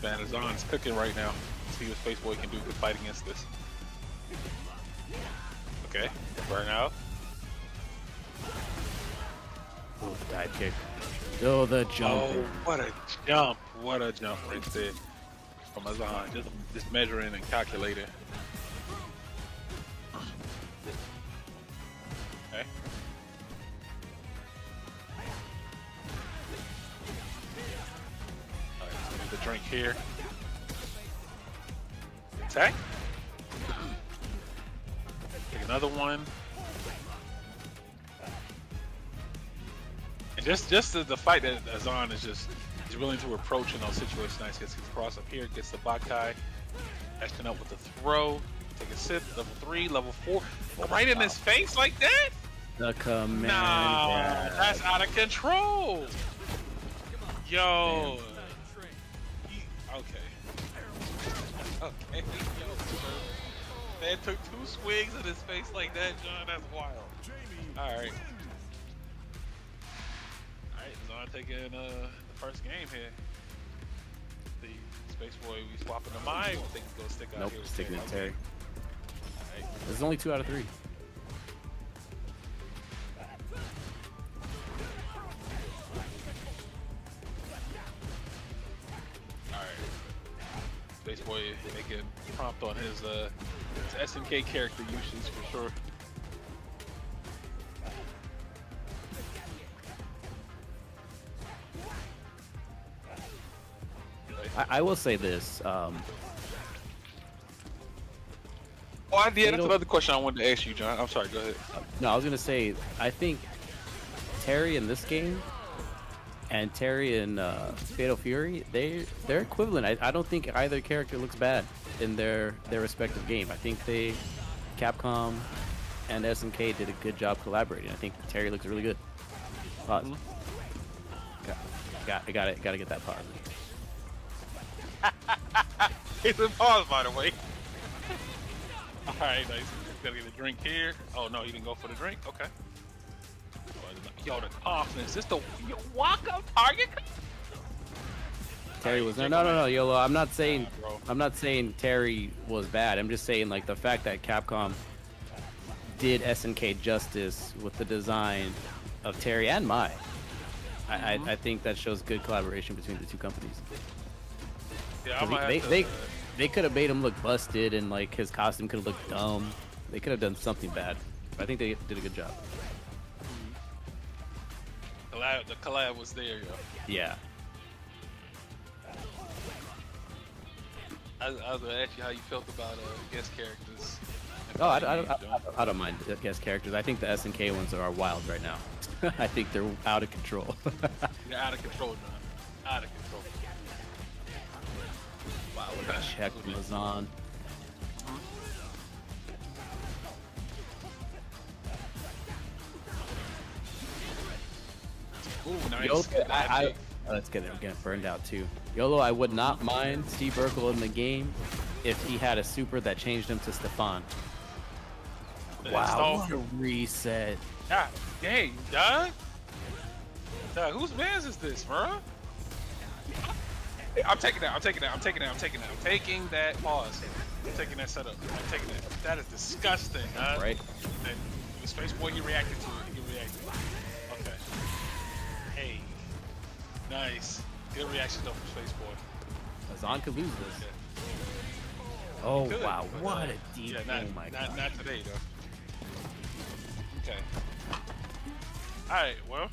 [SPEAKER 11] Man, Azan's cooking right now. See what Space Boy can do to fight against this. Okay, burn out.
[SPEAKER 6] Oh, dive kick. Oh, the jump.
[SPEAKER 11] Oh, what a jump. What a jump right there. From Azan, just measuring and calculating. Okay. Alright, so need the drink here. Attack. Take another one. And just the fight that Azan is just he's willing to approach in those situations. Nice, gets his cross up here, gets the Bakai, catching up with the throw. Take a sip, level 3, level 4, right in his face like that.
[SPEAKER 6] The command.
[SPEAKER 11] Nah, that's out of control. Yo. Okay. Okay. Yo, man took 2 swings in his face like that, John. That's wild. All right. Alright, Zon taking the first game here. The Space Boy, we swapping the mind. I think he's gonna stick out
[SPEAKER 6] Nope,
[SPEAKER 11] here. With
[SPEAKER 6] sticking with Terry.
[SPEAKER 11] Alright.
[SPEAKER 6] There's only 2 out of 3.
[SPEAKER 11] Alright. Space Boy making prompt on his SNK character usage for sure.
[SPEAKER 6] I will say this.
[SPEAKER 11] Oh, yeah, that's another question I wanted to ask you, John. I'm sorry, go ahead.
[SPEAKER 6] No, I was gonna say I think Terry in this game and Terry in Fatal Fury, they're equivalent. I don't think either character looks bad in their respective game. I think Capcom and SNK did a good job collaborating. I think Terry looks really good. Pause. I gotta get that pause.
[SPEAKER 11] It's a pause, by the way. Alright, nice. Gotta get a drink here. Oh no, he didn't go for the drink. Okay. Yo, the confidence. This the walk-up target?
[SPEAKER 6] Terry was no, YOLO. I'm not saying Terry was bad. I'm just saying like the fact that Capcom did SNK justice with the design of Terry and Mai. I think that shows good collaboration between the two companies.
[SPEAKER 11] Yeah,
[SPEAKER 6] they could have made him look busted and like his costume could have looked dumb. They could have done something bad. But I think they did a good job.
[SPEAKER 11] The collab was there, yo.
[SPEAKER 6] Yeah.
[SPEAKER 11] I was gonna ask you how you felt about guest characters.
[SPEAKER 6] Oh, I don't mind the guest characters. I think the SNK ones are wild right now. I think they're out of control.
[SPEAKER 11] They're out of control, John. Out of control.
[SPEAKER 6] Wow, what a check from Azan.
[SPEAKER 11] Ooh, nice.
[SPEAKER 6] YOLO, let's get it. I'm getting burned out too. YOLO, I would not mind Steve Urkel in the game if he had a super that changed him to Stefan. Wow, what a reset.
[SPEAKER 11] God dang, Doug. Doug, whose man's is this, bro? I'm taking that. I'm taking that. I'm taking that. I'm taking that. I'm taking that pause. I'm taking that setup. I'm taking that. That is disgusting, huh?
[SPEAKER 6] Right.
[SPEAKER 11] And the Space Boy, he reacted to it. He reacted. Okay. Hey. Nice. Good reaction though from Space Boy.
[SPEAKER 6] Azan could lose this.
[SPEAKER 11] Okay.
[SPEAKER 6] Oh
[SPEAKER 11] Good,
[SPEAKER 6] wow,
[SPEAKER 11] but,
[SPEAKER 6] what a deep!
[SPEAKER 11] Yeah,
[SPEAKER 6] oh my god.
[SPEAKER 11] Not today though. Okay. All right. Well,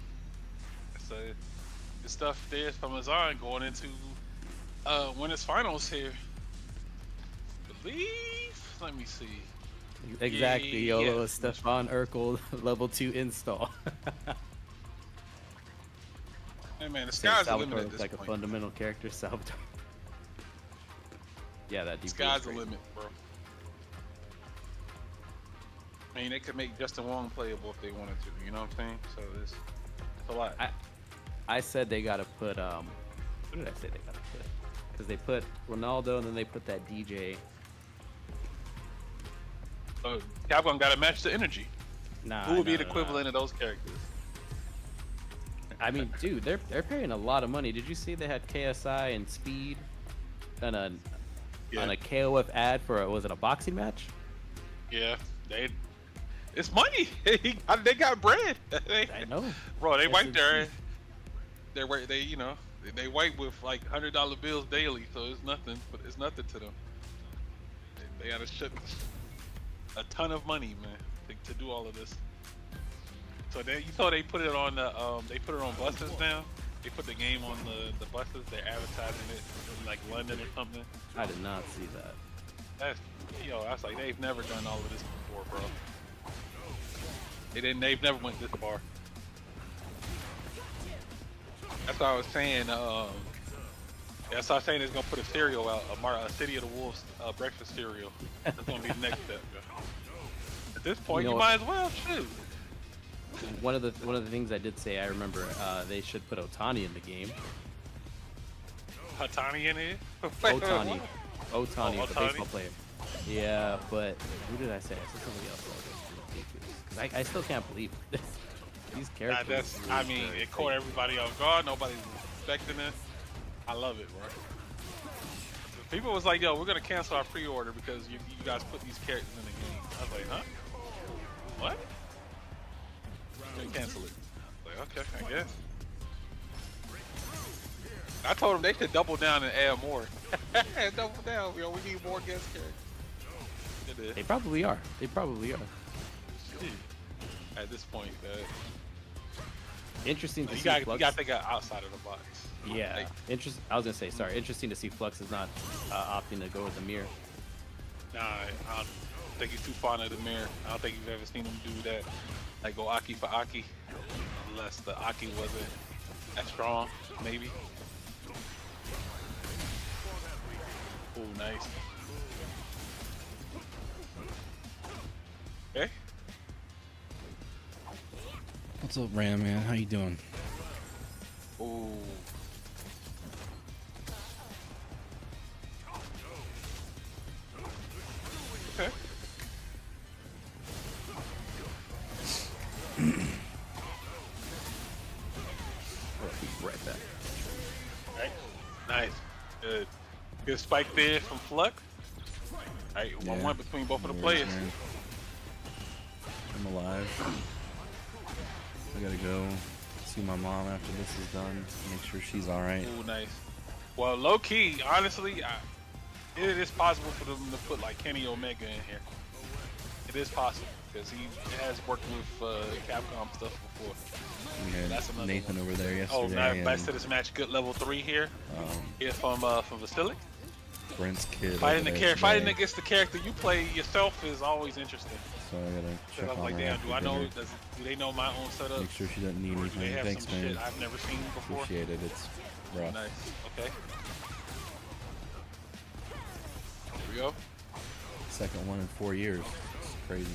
[SPEAKER 11] so the stuff there from Azan going into winners finals here. Believe. Let me see.
[SPEAKER 6] Exactly,
[SPEAKER 11] Yeah,
[SPEAKER 6] YOLO.
[SPEAKER 11] yeah.
[SPEAKER 6] Stefan Urkel level 2 install.
[SPEAKER 11] Hey man, the sky's the limit
[SPEAKER 6] Salvatore
[SPEAKER 11] at
[SPEAKER 6] looks
[SPEAKER 11] this
[SPEAKER 6] like a
[SPEAKER 11] point.
[SPEAKER 6] fundamental character, Salvatore. Yeah, that deep.
[SPEAKER 11] Sky's the limit, bro. I mean, they could make Justin Wong playable if they wanted to. You know what I'm saying? So it's a lot.
[SPEAKER 6] I said they gotta put what did I say they gotta put? Because they put Ronaldo and then they put that DJ.
[SPEAKER 11] Capcom got to match the energy.
[SPEAKER 6] Nah.
[SPEAKER 11] Who would be the equivalent of those characters?
[SPEAKER 6] I mean, dude, they're paying a lot of money. Did you see they had KSI and Speed on a
[SPEAKER 11] Yeah.
[SPEAKER 6] on a KOF ad for was it a boxing match?
[SPEAKER 11] Yeah, it's money. They got bread.
[SPEAKER 6] I know,
[SPEAKER 11] bro. They
[SPEAKER 6] That's
[SPEAKER 11] wipe
[SPEAKER 6] insane.
[SPEAKER 11] they wipe with like $100 bills daily, so it's nothing. But it's nothing to them. They gotta shut a ton of money, man, to do all of this. So you saw they put it on the they put it on buses now. They put the game on the buses. They're advertising it in like London or something.
[SPEAKER 6] I did not see that.
[SPEAKER 11] That's I was like, they've never done all of this before, bro. They've never went this far. That's what I was saying. That's what I was saying. It's gonna put a cereal out, a City of the Wolves breakfast cereal. That's gonna be the next step. Bro. At this point, you might as well shoot.
[SPEAKER 6] One of the things I did say, I remember they should put Otani in the game.
[SPEAKER 11] Hatani in here?
[SPEAKER 6] Otani,
[SPEAKER 11] Oh,
[SPEAKER 6] the
[SPEAKER 11] Ohtani?
[SPEAKER 6] baseball player. Yeah, but who did I say? I said somebody else. Because I still can't believe this. These characters.
[SPEAKER 11] It caught everybody off guard. Nobody's expecting it. I love it, bro. People was like, "Yo, we're gonna cancel our pre-order because you guys put these characters in the game." I was like, "Huh? What?" They cancel it. I was like, okay, I guess. I told them they should double down and add more. Double down, yo. We need more guest characters.
[SPEAKER 6] They probably are. They probably are.
[SPEAKER 11] At this point,
[SPEAKER 6] Interesting to
[SPEAKER 11] you
[SPEAKER 6] see.
[SPEAKER 11] got
[SPEAKER 6] Flux.
[SPEAKER 11] to think outside of the box.
[SPEAKER 6] Yeah.
[SPEAKER 11] Like,
[SPEAKER 6] I was gonna say, sorry. Interesting to see Flux is not opting to go with the mirror.
[SPEAKER 11] Nah, I don't think he's too fond of the mirror. I don't think you've ever seen him do that. Like go Aki for Aki, unless the Aki wasn't as strong, maybe. Oh, nice. Okay.
[SPEAKER 1] What's up, Ram, man? How you doing?
[SPEAKER 11] Ooh. Okay.
[SPEAKER 6] Right back.
[SPEAKER 11] Right. Nice. Good. Good spike there from Flux. Alright, 1-1 between both of the players.
[SPEAKER 1] Man. I'm alive. I gotta go see my mom after this is done. Make sure she's alright.
[SPEAKER 11] Ooh, nice. Well, low key, honestly, it is possible for them to put like Kenny Omega in here. It is possible because he has worked with Capcom stuff before.
[SPEAKER 1] We had
[SPEAKER 11] That's another
[SPEAKER 1] Nathan
[SPEAKER 11] one.
[SPEAKER 1] over there
[SPEAKER 11] Oh,
[SPEAKER 1] yesterday.
[SPEAKER 11] now back to this match. Good level 3 here. Here from Vasilic.
[SPEAKER 1] Brent's kid.
[SPEAKER 11] Fighting
[SPEAKER 1] over there
[SPEAKER 11] fighting
[SPEAKER 1] today.
[SPEAKER 11] against the character you play yourself is always interesting.
[SPEAKER 1] So I gotta check
[SPEAKER 11] I was
[SPEAKER 1] on
[SPEAKER 11] like,
[SPEAKER 1] her
[SPEAKER 11] damn,
[SPEAKER 1] after
[SPEAKER 11] do I know?
[SPEAKER 1] dinner.
[SPEAKER 11] Do they know my own setup?
[SPEAKER 1] Make sure she doesn't need
[SPEAKER 11] Or do they
[SPEAKER 1] anything.
[SPEAKER 11] have
[SPEAKER 1] Thanks,
[SPEAKER 11] some
[SPEAKER 1] man.
[SPEAKER 11] shit I've never seen before?
[SPEAKER 1] Appreciate it. It's rough.
[SPEAKER 11] Nice. Okay. Here we go.
[SPEAKER 1] Second one in 4 years. It's crazy.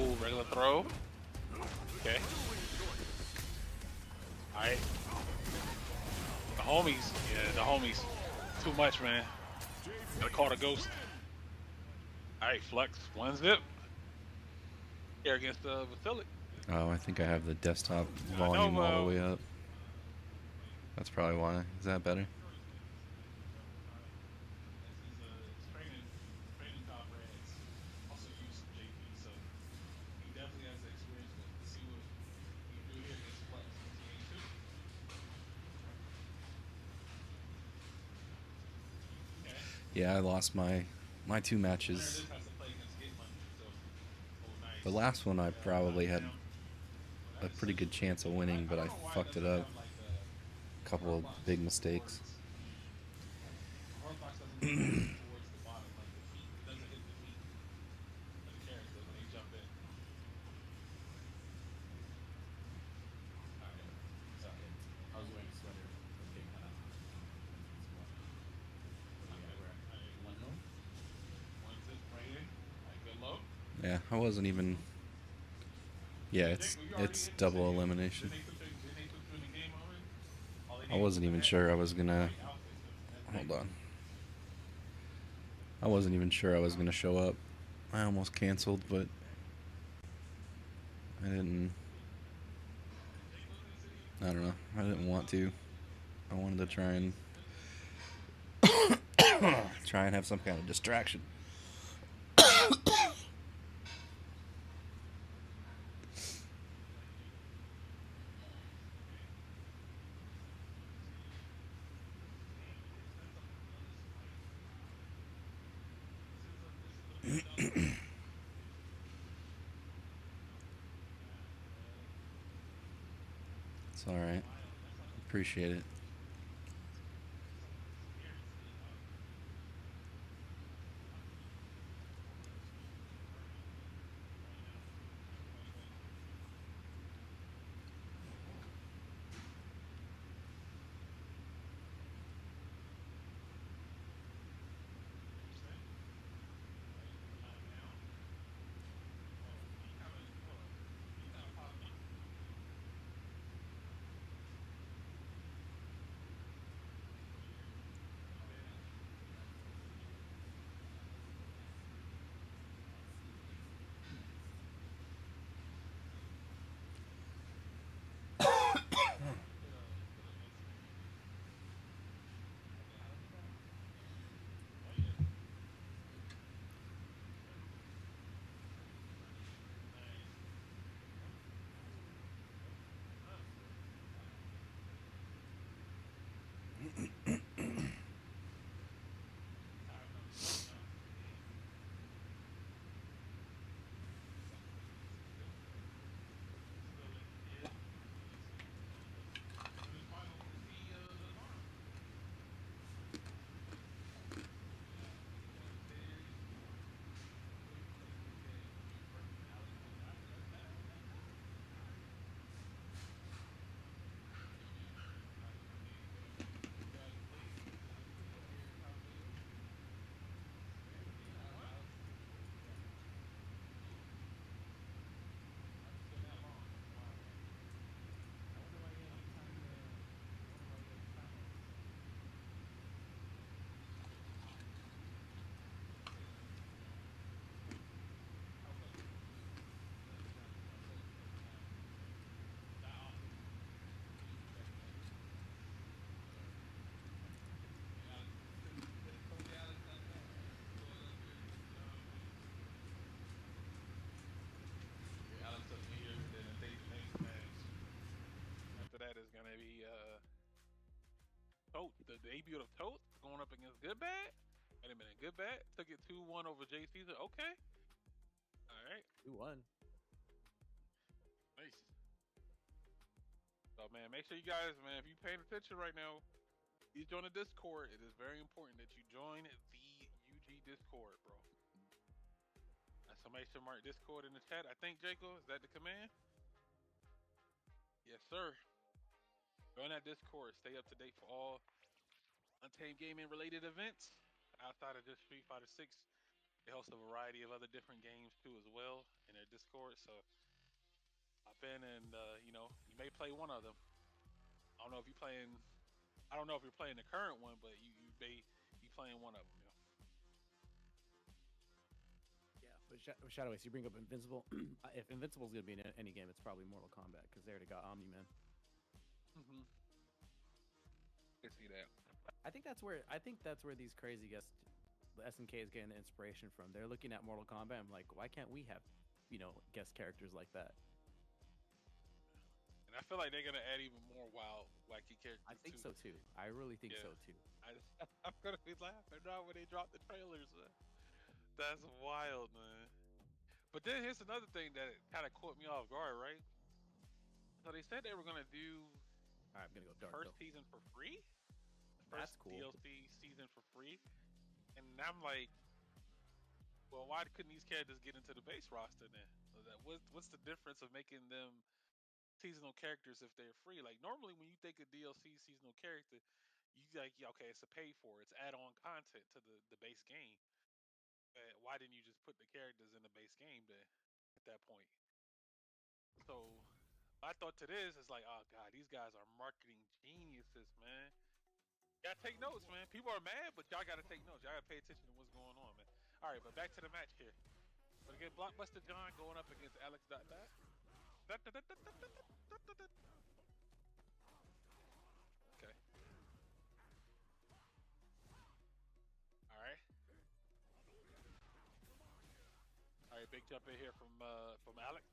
[SPEAKER 11] Ooh, regular throw. Okay. Alright. The homies. Yeah, the homies. Too much, man. Gotta call the ghost. Alright, Flux. 1-zip. Here against Vasilic.
[SPEAKER 1] Oh, I think I have the desktop volume all the way up. That's probably why. Is that better? Yeah, I lost my 2 matches. The last one I probably had a pretty good chance of winning, but I fucked it up. A couple of big mistakes. Yeah, I wasn't even. Yeah, it's double elimination. I wasn't even sure I was gonna. Hold on. I wasn't even sure I was gonna show up. I almost canceled, but I I don't know. I didn't want to. I wanted to try and have some kind of distraction. It's all right. Appreciate it.
[SPEAKER 11] After that is gonna be Tote, the debut of Tote going up against Good Bad. Wait a minute, Good Bad took it 2-1 over Jay Caesar. Okay, all right,
[SPEAKER 6] 2-1.
[SPEAKER 11] nice. So man, make sure you guys, man, if you paying attention right now, you join the Discord. It is very important that you join the UG Discord, bro. Exclamation mark Discord in the chat. I think Jacob, is that the command? Yes, sir. Join that Discord. Stay up to date for all Untamed Gaming related events. Outside of just Street Fighter 6, they host a variety of other different games too as well in their Discord. So hop in and you know, you may play one of them. I don't know if you're playing the current one, but you may be playing one of them. You know?
[SPEAKER 6] Yeah, but Shadow Ace, you bring up Invincible. If Invincible's gonna be in any game, it's probably Mortal Kombat because they already got Omni-Man.
[SPEAKER 11] Mm-hmm. I see that.
[SPEAKER 6] I think that's where these crazy guests, the SNK is getting the inspiration from. They're looking at Mortal Kombat. I'm like, why can't we have, guest characters like that?
[SPEAKER 11] And I feel like they're gonna add even more wild, wacky characters.
[SPEAKER 6] I think so too. I really think so too.
[SPEAKER 11] I'm gonna be laughing now when they drop the trailers. Man. That's wild, man. But then here's another thing that kind of caught me off guard, right? So they said they were gonna do.
[SPEAKER 6] All right, I'm gonna go dark.
[SPEAKER 11] First season for free.
[SPEAKER 6] That's cool.
[SPEAKER 11] DLC season for free, and I'm like, well, why couldn't these characters get into the base roster then? So what's the difference of making them seasonal characters if they're free? Like normally when you think of DLC seasonal character, you like, yeah, okay, it's a pay for, it's add-on content to the base game. But why didn't you just put the characters in the base game then at that point? So my thought to this is like, oh god, these guys are marketing geniuses, man. You gotta take notes, man. People are mad, but y'all gotta take notes. Y'all gotta pay attention to what's going on, man. All right, but back to the match here. But again, Blockbuster John going up against Alex. right, big jump in here from Alex.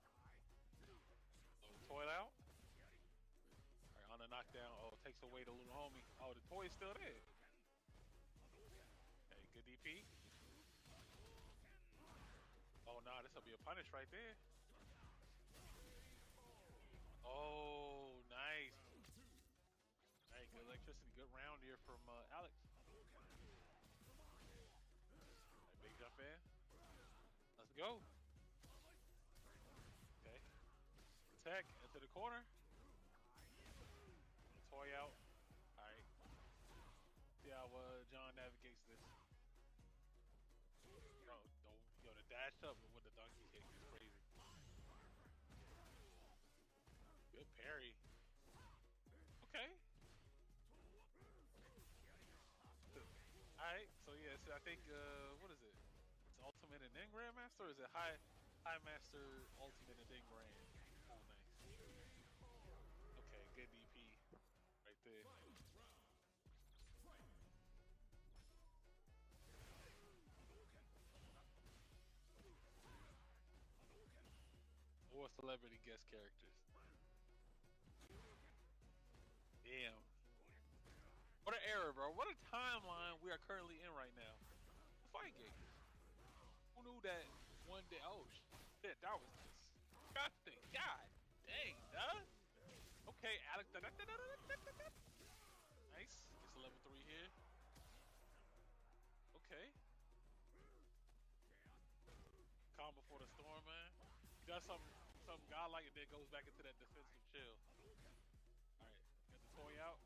[SPEAKER 11] Toy out. All right, on the knockdown. Oh, takes away the little homie. Oh, the toy is still there. Okay, good DP. Oh, nah, this will be a punish right there. Oh, nice. All right, good electricity. Good round here from Alex. Right, big jump in. Let's go. Okay. Attack into the corner. Toy out. All right. See how John navigates this. Yo, the dash up with the donkey kick is crazy. Good parry. Okay. All right. So yeah, so I think what is it? It's Ultimate and then Grandmaster, or is it High Master, Ultimate, and then Grand? Oh, nice. Okay, good DP right there. Or celebrity guest characters. Damn. What an era, bro. What a timeline we are currently in right now. The fight game. Who knew that one day? Oh, shit. That was disgusting. God dang, dog. Okay, Alex. Nice. Gets a level 3 here. Okay. Calm before the storm, man. He does something godlike and then goes back into that defensive chill. Alright, get the toy out.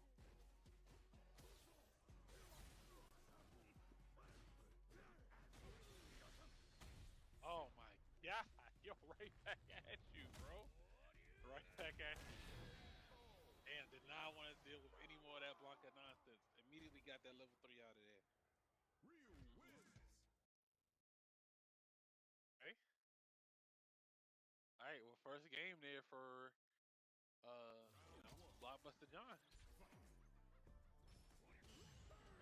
[SPEAKER 11] Oh my god, yo, right back at you, bro. Right back at you. Damn, did not want to deal with any more of that Blanca nonsense. Immediately got that level 3 out of there. Okay. All right, well, first game there for Blockbuster John.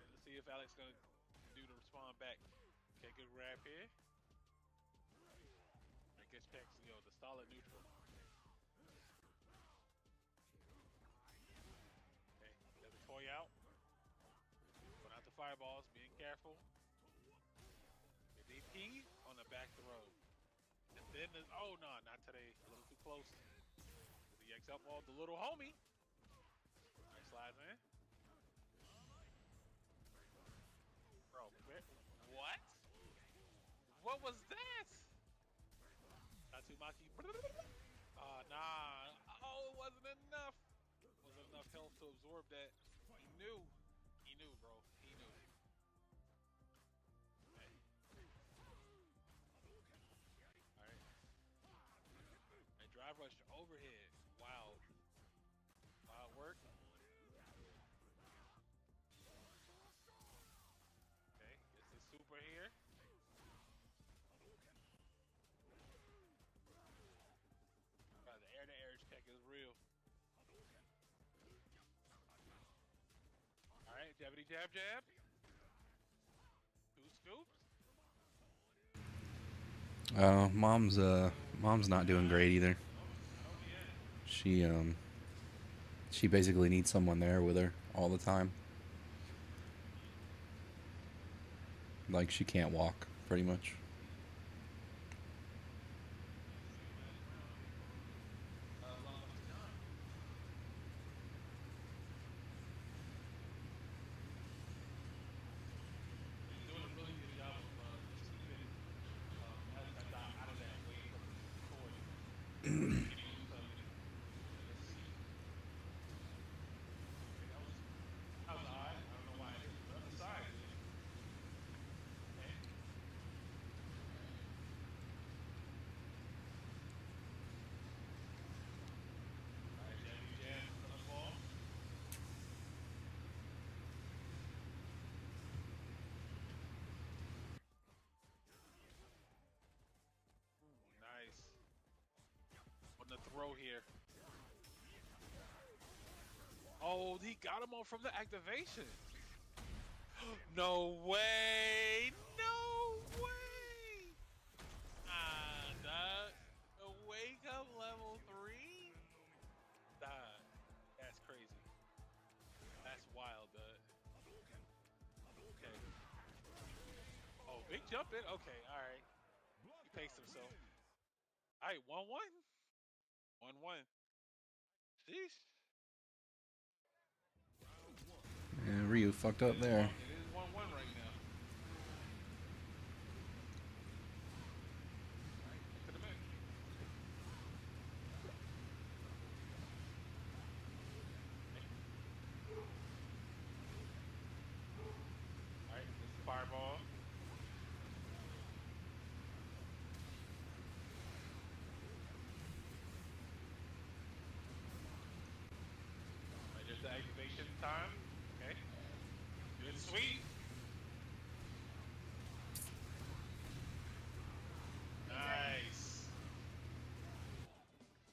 [SPEAKER 11] And let's see if Alex gonna do the respond back. Okay, good grab here. And gets checks, the solid neutral. Okay, get the toy out. Going out the fireballs, being careful. The DP on the back throw. And then there's, oh no, not today. A little too close. The X up ball, the little homie. Alright, slides in. Bro, what? What was that? Tatsumaki. Nah. Oh, it wasn't enough. Wasn't enough health to absorb that. He knew. He knew, bro. He knew. Drive rush overhead. Wow. Wild work. Okay, this is super here. The air-to-air check is real. All right, jabbity jab jab. 2 scoops.
[SPEAKER 1] Mom's not doing great either. She basically needs someone there with her all the time. Like she can't walk, pretty much.
[SPEAKER 11] Nice. On the throw here. Oh, he got him on from the activation. No way. No way. Ah. jump in? Okay, alright. He paced himself. Alright, 1-1. 1-1. Sheesh.
[SPEAKER 1] And Ryu fucked up there.
[SPEAKER 11] It is 1-1 right now. Alright, to the back. Alright, this is fireball. Alright, there's the activation time. Okay. Good and sweet. Nice.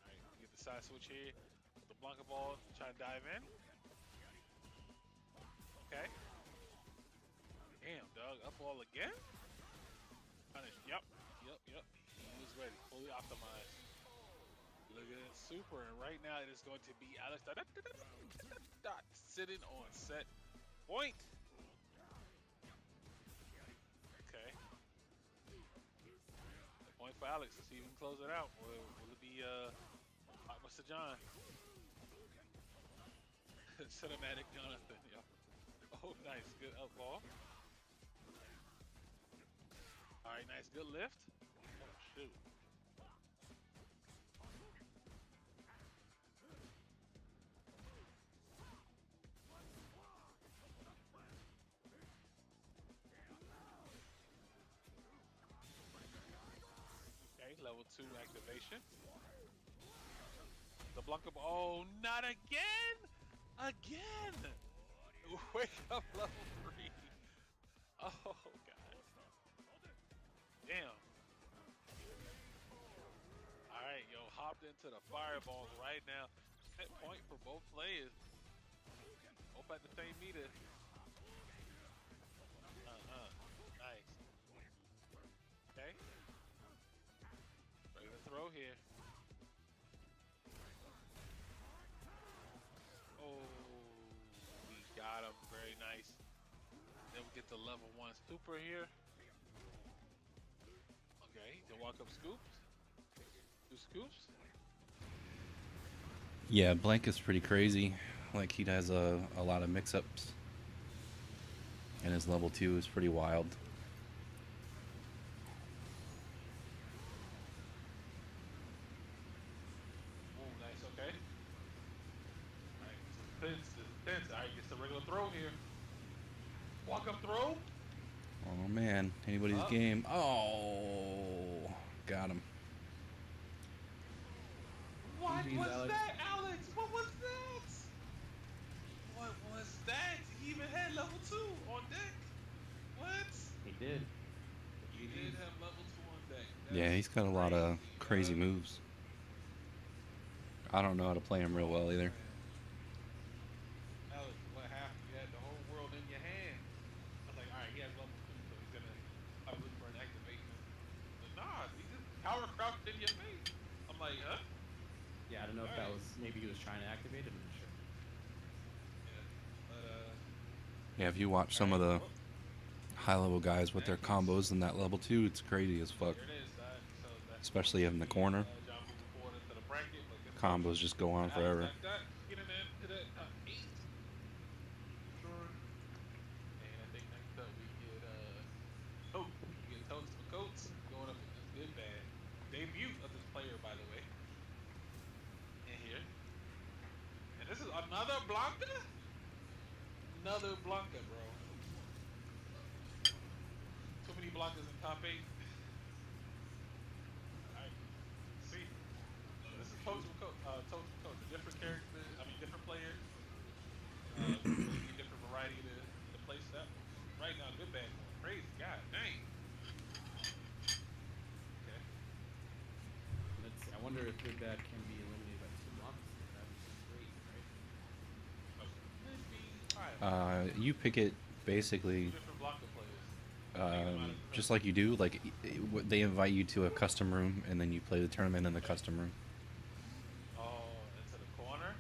[SPEAKER 11] Alright, get the side switch here. With the Blanca ball, try to dive in. Okay. Damn, dog. Up ball again? Punish. Yep. He was ready. Fully optimized. Look at it. Super. And right now it is going to be Alex sitting on set point. Okay. The point for Alex. Let's see if we can close it out. Will it be Mr. John? Cinematic Jonathan. Yep. Oh, nice. Good up ball. All right, nice. Good lift. Oh, shoot. Okay, level 2 activation. The Blanca. Oh, not again! Again! Wake up, level 3. Oh, God. Damn. Alright, yo, hopped into the fireballs right now. Set point for both players. Both at the same meter. Nice. Okay. Ready to throw here. Oh, we got him. Very nice. Then we get the level 1 super here. Okay, to walk up scoops. 2 scoops.
[SPEAKER 1] Yeah, Blanca's pretty crazy. Like, he has a lot of mix-ups. And his level 2 is pretty wild.
[SPEAKER 11] Oh, nice, okay. Alright, this is tense. Alright, gets the regular throw here. Walk up throw.
[SPEAKER 1] Oh, man. Anybody's game. Oh, got him.
[SPEAKER 11] What
[SPEAKER 6] GG's,
[SPEAKER 11] was
[SPEAKER 6] Alex.
[SPEAKER 11] that, Alex? What was that? What was that? He even had level 2 on deck. What?
[SPEAKER 6] He did.
[SPEAKER 11] He did have level 2 on deck.
[SPEAKER 1] Yeah, he's got a lot of crazy moves. I don't know how to play him real well either.
[SPEAKER 11] Alex, what happened? You had the whole world in your hand. I was like, alright, he has level 2, so he's gonna probably look for an activation. But nah, he just power crouched in your face. I'm like, huh?
[SPEAKER 6] Yeah, I don't know if that was, maybe he was trying to activate it, I'm not sure.
[SPEAKER 11] Yeah, but
[SPEAKER 1] Yeah, if you watch some of the high-level guys with their combos in that level 2, it's crazy as fuck.
[SPEAKER 11] there it is. So that's
[SPEAKER 1] Especially in the corner.
[SPEAKER 11] John moving forward into the bracket, but good
[SPEAKER 1] Combos just go on forever.
[SPEAKER 11] Getting into that 8. Sure. And I think next up we get Totes for Coats going up against Good Bad. Debut of this player, by the way. In here. And this is another Blanca? Another Blanca, bro. Too many Blancas in top 8. Alright. See. This is Totes for Coats. A different character, different player. Different variety to play set. Right now, Good Bad going crazy. God dang. Okay.
[SPEAKER 6] Let's see. I wonder if Good Bad can be eliminated by 2 blocks. That would be great, right?
[SPEAKER 1] You pick it basically
[SPEAKER 11] Different Blanca players.
[SPEAKER 1] just like you do. Like, they invite you to a custom room, and then you play the tournament in the custom room.
[SPEAKER 11] Oh, into the corner?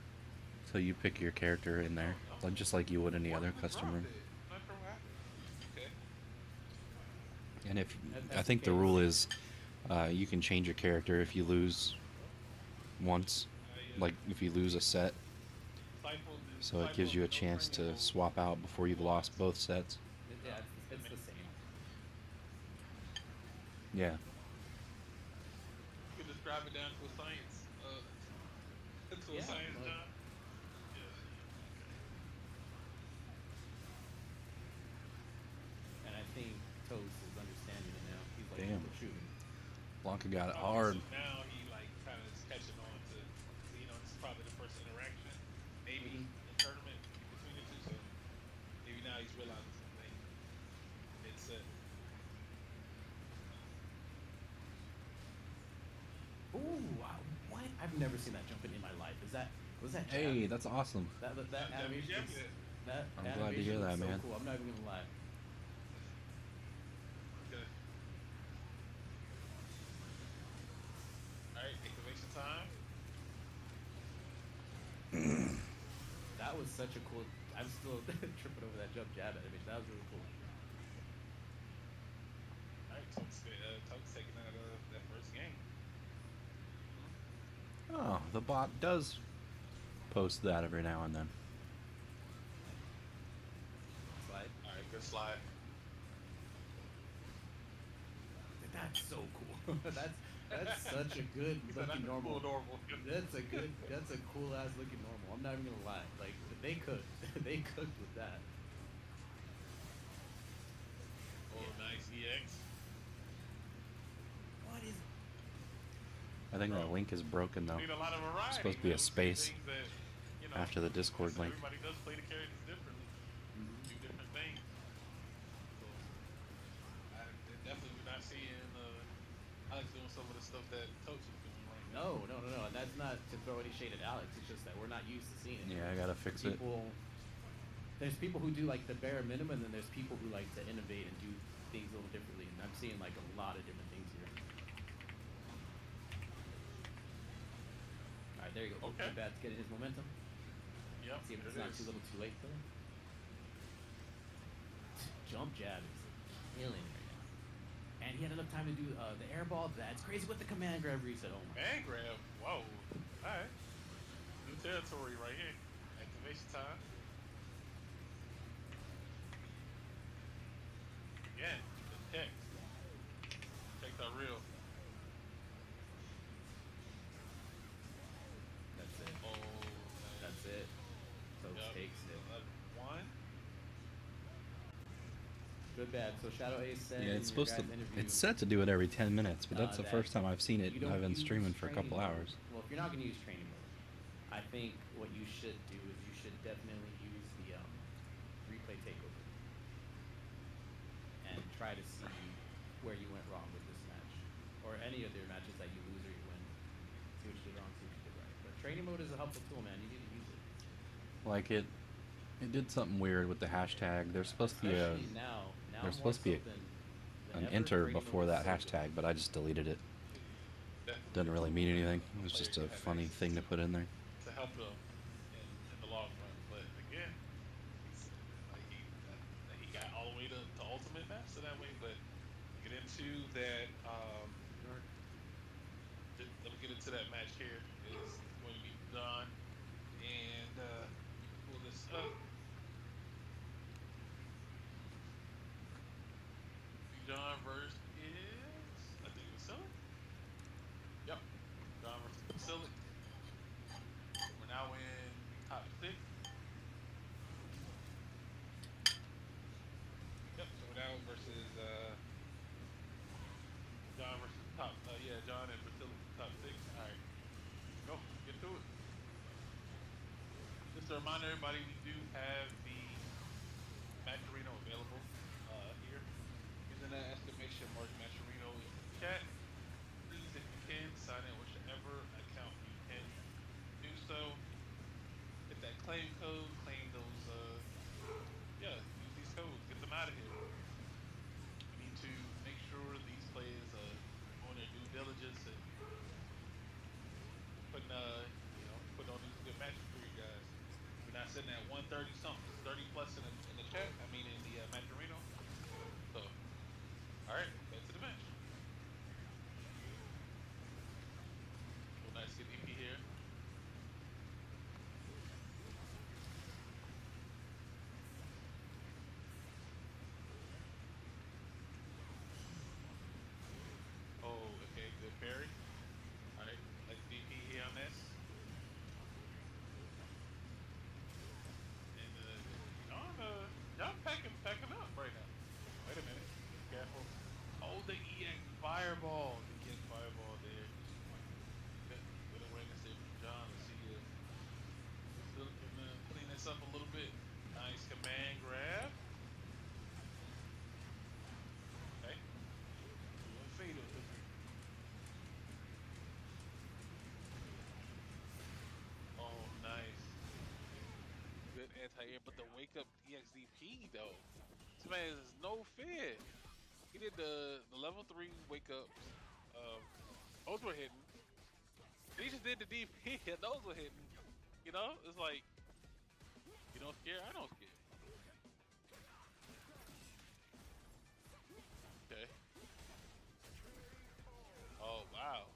[SPEAKER 1] So you pick your character in there, like just like you would any other custom room.
[SPEAKER 11] Not from what happened. Okay.
[SPEAKER 1] And if
[SPEAKER 6] That's
[SPEAKER 1] I think the rule is, you can change your character if you lose once, like if you lose a set. So it gives you a chance to swap out before you've lost both sets.
[SPEAKER 6] Yeah, it's the same.
[SPEAKER 1] Yeah.
[SPEAKER 5] You could describe it down to a science. To a
[SPEAKER 6] Yeah,
[SPEAKER 5] science,
[SPEAKER 6] like-
[SPEAKER 5] John.
[SPEAKER 6] And I think Toast is understanding it now. He's like,
[SPEAKER 1] Damn.
[SPEAKER 6] "We're shooting."
[SPEAKER 1] Blanca got it
[SPEAKER 5] So
[SPEAKER 1] hard.
[SPEAKER 5] now he like kind of is catching on to, you know, this is probably the first interaction, maybe in tournament between the two. So maybe now he's realizing something. It's
[SPEAKER 6] Ooh, wow, what? I've never seen that jump in my life. Was that jab?
[SPEAKER 1] Hey, that's awesome.
[SPEAKER 6] That animation is, that
[SPEAKER 1] I'm glad to hear
[SPEAKER 6] animation
[SPEAKER 1] that,
[SPEAKER 6] is so
[SPEAKER 1] man.
[SPEAKER 6] cool. I'm not even gonna lie.
[SPEAKER 5] good. All right, activation time.
[SPEAKER 6] That was such a cool. I'm still tripping over that jump jab animation. That was really cool.
[SPEAKER 5] All right, Toad's taking out that first game.
[SPEAKER 1] Oh, the bot does post that every now and then.
[SPEAKER 6] Slide.
[SPEAKER 5] All right, good slide.
[SPEAKER 6] That's so cool. that's such a good
[SPEAKER 5] He said that's
[SPEAKER 6] looking
[SPEAKER 5] a
[SPEAKER 6] normal.
[SPEAKER 5] cool normal.
[SPEAKER 6] That's a cool ass looking normal. I'm not even gonna lie. Like they cooked. They cooked with that.
[SPEAKER 5] Oh, nice EX.
[SPEAKER 6] What is?
[SPEAKER 1] I think that link is broken though.
[SPEAKER 5] Need a lot of variety.
[SPEAKER 1] It's supposed to be
[SPEAKER 5] man.
[SPEAKER 1] a space
[SPEAKER 5] Things that, you know,
[SPEAKER 1] after the Discord link.
[SPEAKER 5] everybody does play the characters differently. Do different things. So, I definitely we're not seeing Alex doing some of the stuff that Toach is doing right now.
[SPEAKER 6] No. And that's not to throw any shade at Alex. It's just that we're not used to seeing it.
[SPEAKER 1] Yeah, I gotta fix it.
[SPEAKER 6] There's people who do like the bare minimum, and then there's people who like to innovate and do things a little differently. And I'm seeing like a lot of different things here. All right, there you go.
[SPEAKER 5] Okay.
[SPEAKER 6] Bad's getting his momentum.
[SPEAKER 5] Yep.
[SPEAKER 6] See if it's
[SPEAKER 5] it
[SPEAKER 6] not
[SPEAKER 5] is.
[SPEAKER 6] too little, too late for him. Jump jab is killing it right now. And he had enough time to do the air ball. That's crazy with the command grab reset. Oh my.
[SPEAKER 5] Man grab. Whoa. Alright. New territory right here. Activation time. Again, the text. Text are real.
[SPEAKER 6] That's it.
[SPEAKER 5] Oh,
[SPEAKER 6] That's it. Toast takes it.
[SPEAKER 5] One.
[SPEAKER 6] Good bad. So Shadow Ace said.
[SPEAKER 1] Yeah,
[SPEAKER 6] in
[SPEAKER 1] it's supposed to.
[SPEAKER 6] your guys' interview,
[SPEAKER 1] It's set to do it every 10 minutes, but that's the
[SPEAKER 6] that
[SPEAKER 1] first time I've seen it.
[SPEAKER 6] you don't
[SPEAKER 1] I've been
[SPEAKER 6] use
[SPEAKER 1] streaming for a couple
[SPEAKER 6] training mode.
[SPEAKER 1] hours.
[SPEAKER 6] Well, if you're not going to use training mode, I think what you should do is you should definitely use the replay takeover and try to see where you went wrong with this match, or any of your matches that you lose or you win. See what you did wrong, see what you did right. But training mode is a helpful tool, man. You need to use it.
[SPEAKER 1] Like it did something weird with the hashtag. There's supposed to be a
[SPEAKER 6] Especially now
[SPEAKER 1] there's
[SPEAKER 6] more
[SPEAKER 1] supposed to be
[SPEAKER 6] so
[SPEAKER 1] an
[SPEAKER 6] than ever,
[SPEAKER 1] enter
[SPEAKER 6] training
[SPEAKER 1] before
[SPEAKER 6] mode
[SPEAKER 1] that
[SPEAKER 6] is so
[SPEAKER 1] hashtag, but I just deleted it. Doesn't really mean anything. It was just a funny thing to put in there.
[SPEAKER 5] To help them in the long run. But again, like he got all the way to Ultimate Master that way, but get into that let me get into that match here. Is going to be done and pull this up. John versus I think it was Silly. Yep. John versus Silly. We're now in top 6. Yep, so we're now versus John versus top John and Basilic top 6. Alright. Go, get to it. Just to remind everybody, we do have the Matcherino available here. Using that exclamation mark Matcherino in the chat. Please, if you can, sign in whichever account you can do so. Hit that claim code, claim those use these codes, get them out of here. We need to make sure these players are on their due diligence and putting on these good matches for you guys. We're not sitting at 130 something, 30 plus in the chat. I mean in the Matcherino. So, all right.
[SPEAKER 11] anti-air, but the wake up EXDP though. This man has no fear. He did the level 3 wake ups. Those were hitting. He just did the DP and those were hitting. You know, it's like, you don't scare, I don't scare. Okay. Oh wow.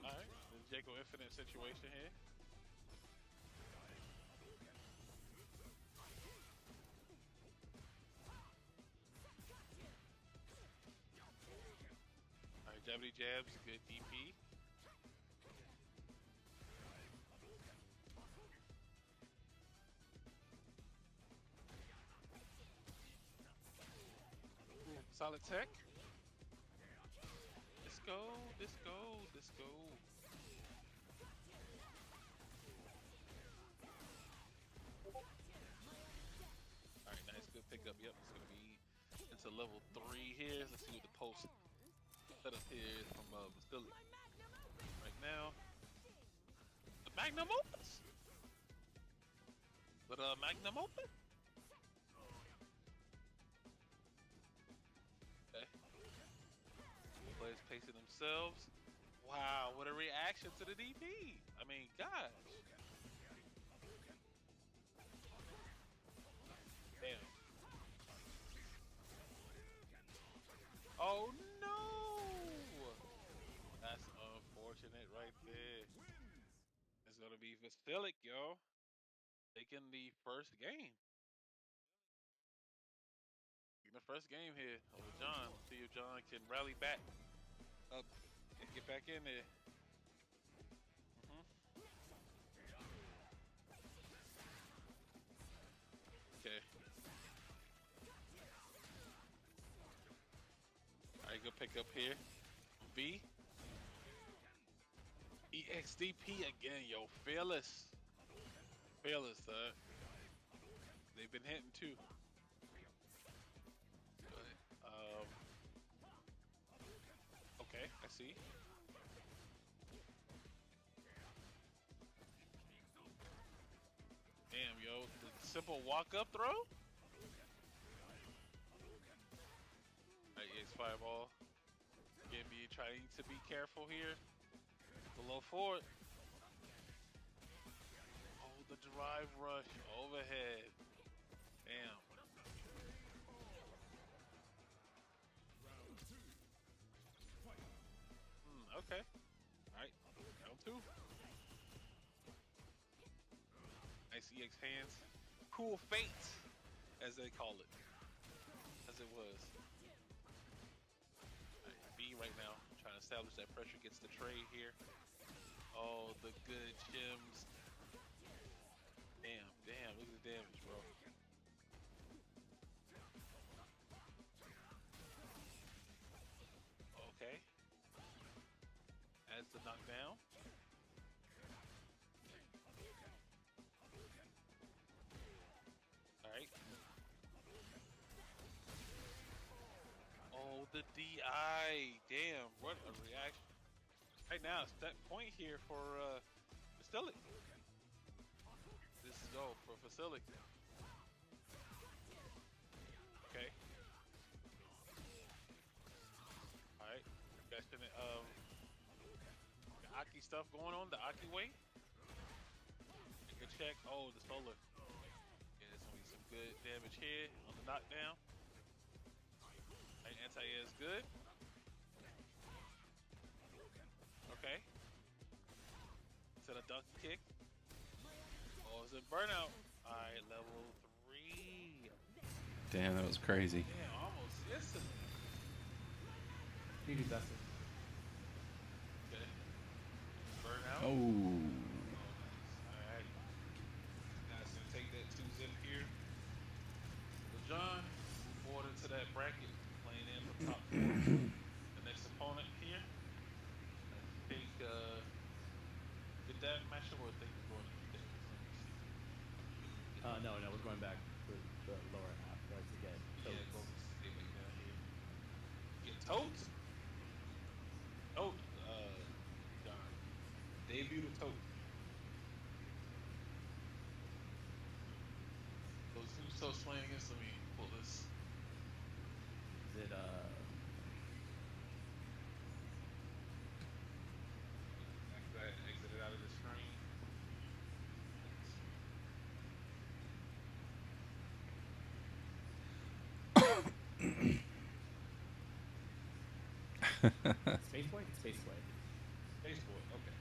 [SPEAKER 11] Alright, the Jaco Infinite situation here. Alright, jabbity jabs, good DP. Solid tech. Let's go, let's go, let's go. Alright, nice, good pickup. Yep, it's gonna be into level 3 here. Let's see what the post setup here is from Bastille. Right now. The Magnum opens? But Magnum open? Okay. Players pacing themselves. Wow, what a reaction to the DP. I mean, gosh. Damn. Oh no! That's unfortunate right there. It's gonna be Vasilic, yo. Taking the first game. The first game here over John. See if John can rally back up and get back in there. Okay. Alright, good pick up here. V. EXDP again, yo. Fearless. Fearless, they've been hitting too. Okay, I see. Damn, yo, the simple walk-up throw? Alright, EX Fireball. Again, be trying to be careful here. Below forward. Oh, the drive rush overhead. Damn. Okay. Alright. Round 2. Nice EX hands. Cool fate, as they call it. As it was. Right, B right now. Trying to establish that pressure. Gets the trade here. Oh, the good gems. Damn, damn. Look at the damage, bro. Okay. As the knockdown. Alright. Oh, the DI. Damn, what a reaction. Right now, it's that point here for Vasilic. This is go for Vasilic. Okay. Alright. Investing it. The Aki stuff going on, the Aki way. Good check. Oh, the solar. Yeah, there's gonna be some good damage here on the knockdown. Anti-air is good. Okay. To the dunk kick. Oh, it's a burnout. Alright, level 3.
[SPEAKER 1] Damn, that was crazy.
[SPEAKER 11] Damn, almost instantly.
[SPEAKER 6] You do best.
[SPEAKER 11] Okay. Burnout.
[SPEAKER 1] Oh.
[SPEAKER 11] Alright. Guys, gonna take that 2 zip here. So John, move forward into that bracket, playing in the top 4. The next opponent here. I think did that matchup or think we're going to things?
[SPEAKER 6] No, we're going back to the lower half, right, to get
[SPEAKER 11] Yeah,
[SPEAKER 6] totes.
[SPEAKER 11] go stay way down here. Get totes? Tote, John. Debut to tote.
[SPEAKER 5] Comatose playing against? Let me pull this.
[SPEAKER 6] Is it
[SPEAKER 5] Exited out of the screen.
[SPEAKER 6] Space Boy? Space Boy.
[SPEAKER 5] Space Boy, okay.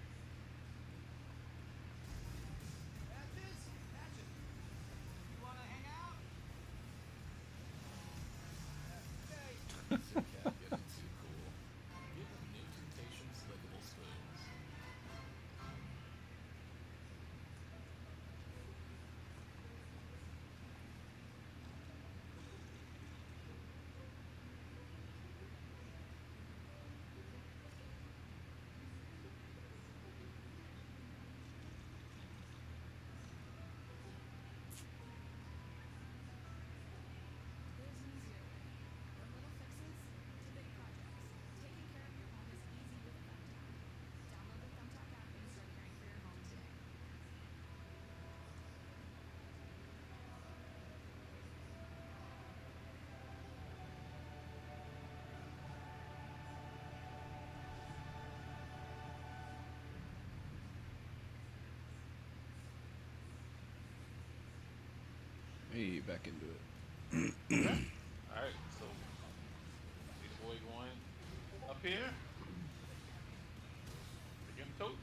[SPEAKER 1] Hey, back into it.
[SPEAKER 5] Alright, so Space Boy going up here. Again, coach.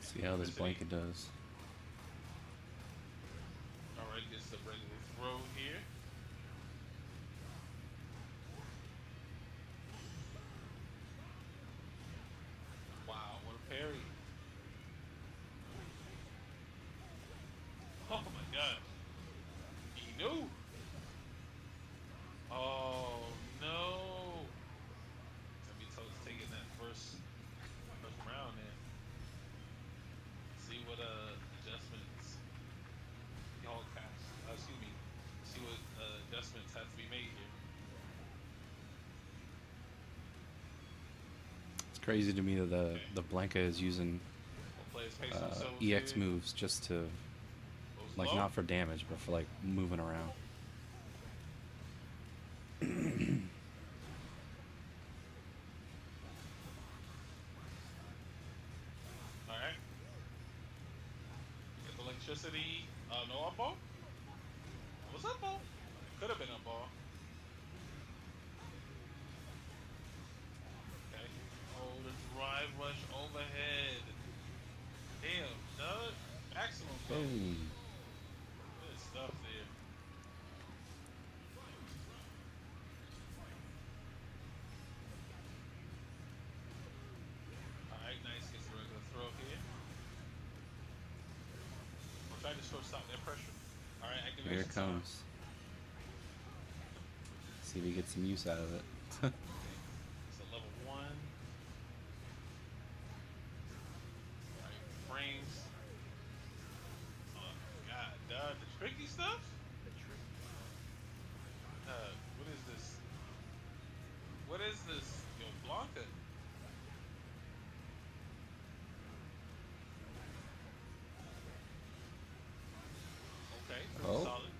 [SPEAKER 1] See how this blanket does.
[SPEAKER 5] Alright, gets the regular throw here. Wow, what a parry. Oh my god. He knew. Oh no. Tomito's taking that first round in. See what adjustments y'all cast. Excuse me. See what adjustments have to be made here.
[SPEAKER 1] It's crazy to me that the Blanca is using
[SPEAKER 5] We'll play his pace on themselves
[SPEAKER 1] EX
[SPEAKER 5] here.
[SPEAKER 1] moves just to,
[SPEAKER 5] Goes
[SPEAKER 1] like,
[SPEAKER 5] low.
[SPEAKER 1] not for damage, but for like moving around.
[SPEAKER 5] Alright. Get the electricity. No up ball? It was up ball. Could have been up ball. Okay. Oh, the drive rush overhead. Damn, Doug. Maximum.
[SPEAKER 1] Boom.
[SPEAKER 5] Good stuff there. Alright, nice. Gets the regular throw here. We'll try to stop that pressure. Alright, activation.
[SPEAKER 1] Here it comes. See if he gets some use out of it.
[SPEAKER 5] It's a level 1. Alright, frames. Oh god, duh, the tricky stuff?
[SPEAKER 6] the trick.
[SPEAKER 5] What is this? What is this? Yo, Blanca. Okay, pretty
[SPEAKER 1] Oh.
[SPEAKER 5] solid.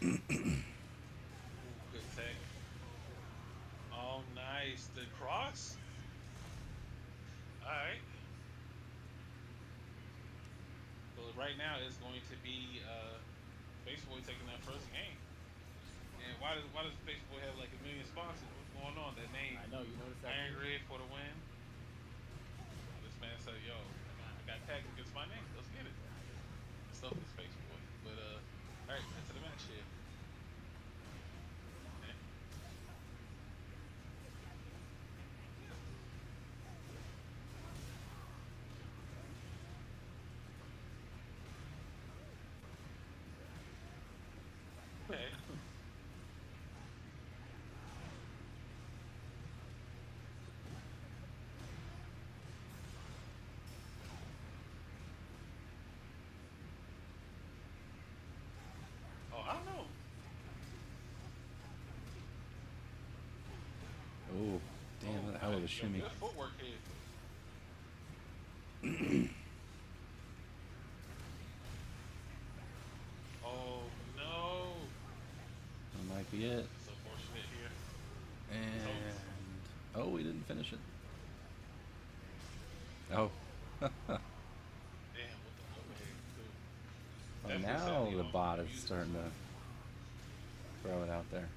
[SPEAKER 5] Ooh, good tech. Oh, nice. The cross. Alright. So right now it's going to be Space Boy taking that first game. And why does Space Boy have like a million sponsors? What's going on? That name
[SPEAKER 6] I know, you noticed that?
[SPEAKER 5] Iron Grid for the win. This man said, yo, I got tagged against my name. Let's get it. Stuff is Space Boy. But alright, into the match here. Okay. Okay.
[SPEAKER 1] shimmy.
[SPEAKER 5] Good footwork here. Oh no!
[SPEAKER 1] That might be it.
[SPEAKER 5] It's unfortunate here.
[SPEAKER 1] And oh, we didn't finish it. Oh.
[SPEAKER 5] Damn, what the overhead too.
[SPEAKER 1] Well,
[SPEAKER 5] Definitely
[SPEAKER 1] now
[SPEAKER 5] setting
[SPEAKER 1] the
[SPEAKER 5] on
[SPEAKER 1] bot is
[SPEAKER 5] music.
[SPEAKER 1] starting to throw it out there.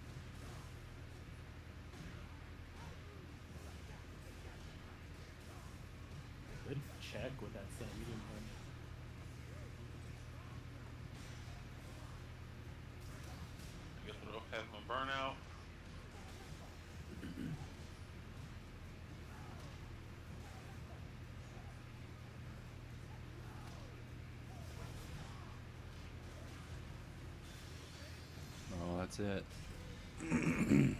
[SPEAKER 15] Good check with that set medium punch.
[SPEAKER 5] Good throw has my burnout.
[SPEAKER 1] Oh, that's it.
[SPEAKER 5] Ooh,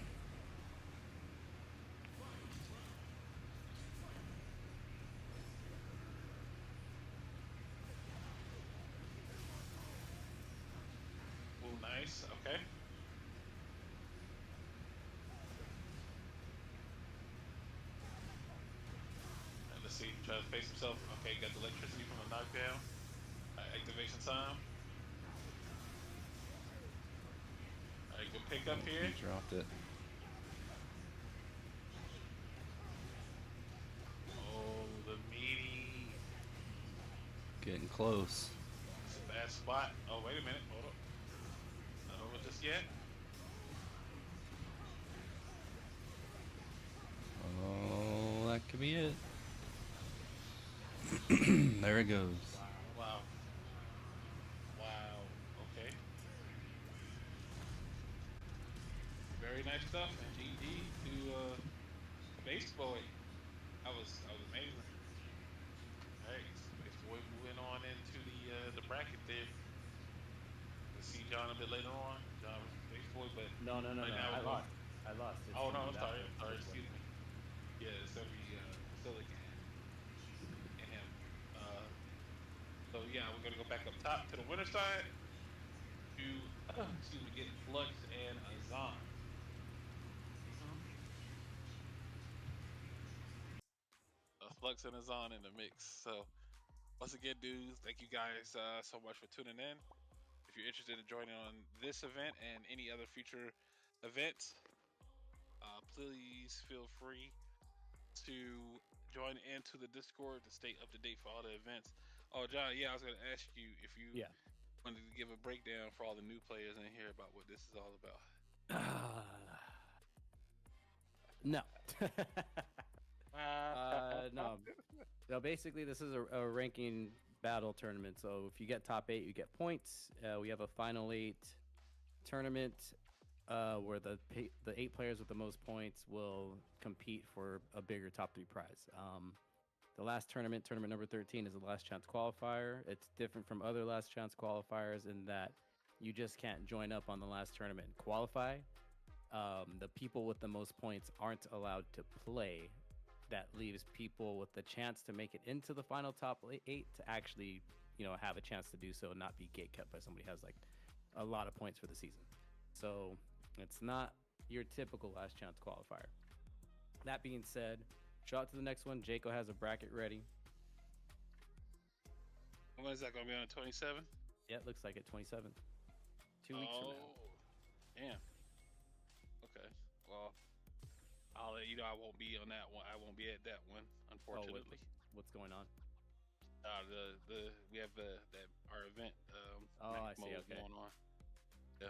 [SPEAKER 5] nice. Okay. And let's see. Try to face himself. Okay, got the electricity from the knockdown. Activation time. Alright, good pick up here.
[SPEAKER 1] He dropped it.
[SPEAKER 5] Oh, the meaty.
[SPEAKER 1] Getting close.
[SPEAKER 5] It's a bad spot. Oh, wait a minute. Hold up. Not over just yet.
[SPEAKER 1] Oh, that could be it. There it goes.
[SPEAKER 5] Wow. Wow. Okay. Very nice stuff, and GD to Base Boy. That was amazing. Alright, Base Boy moving on into the bracket there. We'll see John a bit later on. John versus Base Boy, but
[SPEAKER 6] No.
[SPEAKER 5] right now
[SPEAKER 6] I
[SPEAKER 5] we're
[SPEAKER 6] lost. I lost. It's
[SPEAKER 5] Oh no,
[SPEAKER 6] gonna
[SPEAKER 5] I'm
[SPEAKER 6] be
[SPEAKER 5] sorry.
[SPEAKER 6] that
[SPEAKER 5] I'm sorry.
[SPEAKER 6] one.
[SPEAKER 5] Excuse me. Yeah, it's every Silicon and him. So yeah, we're gonna go back up top to the winner side to excuse me, get Flux and Azan. Flux and Azan in the mix. So once again, dudes, thank you guys so much for tuning in. If you're interested in joining on this event and any other future events, please feel free to join into the Discord to stay up to date for all the events. Oh, John, yeah, I was going to ask you if you wanted to give a breakdown for all the new players in here about what this is all about.
[SPEAKER 6] No. No. So basically, this is a ranking battle tournament. So if you get top 8, you get points. We have a final 8 tournament where the 8 players with the most points will compete for a bigger top 3 prize. The last tournament number 13, is the last chance qualifier. It's different from other last chance qualifiers in that you just can't join up on the last tournament and qualify. The people with the most points aren't allowed to play. That leaves people with the chance to make it into the final top 8 to actually, have a chance to do so and not be gatekept by somebody who has like a lot of points for the season. So it's not your typical last chance qualifier. That being said, shout out to the next one. Jaco has a bracket ready.
[SPEAKER 5] When is that going to be on the 27th?
[SPEAKER 6] Yeah, it looks like it, 27th. 2 weeks from now.
[SPEAKER 5] Damn. Okay. Well, I'll let you know I won't be on that one. I won't be at that one, unfortunately.
[SPEAKER 6] What's going on?
[SPEAKER 5] We have our event.
[SPEAKER 6] I see. Okay.
[SPEAKER 5] Going on. Yeah.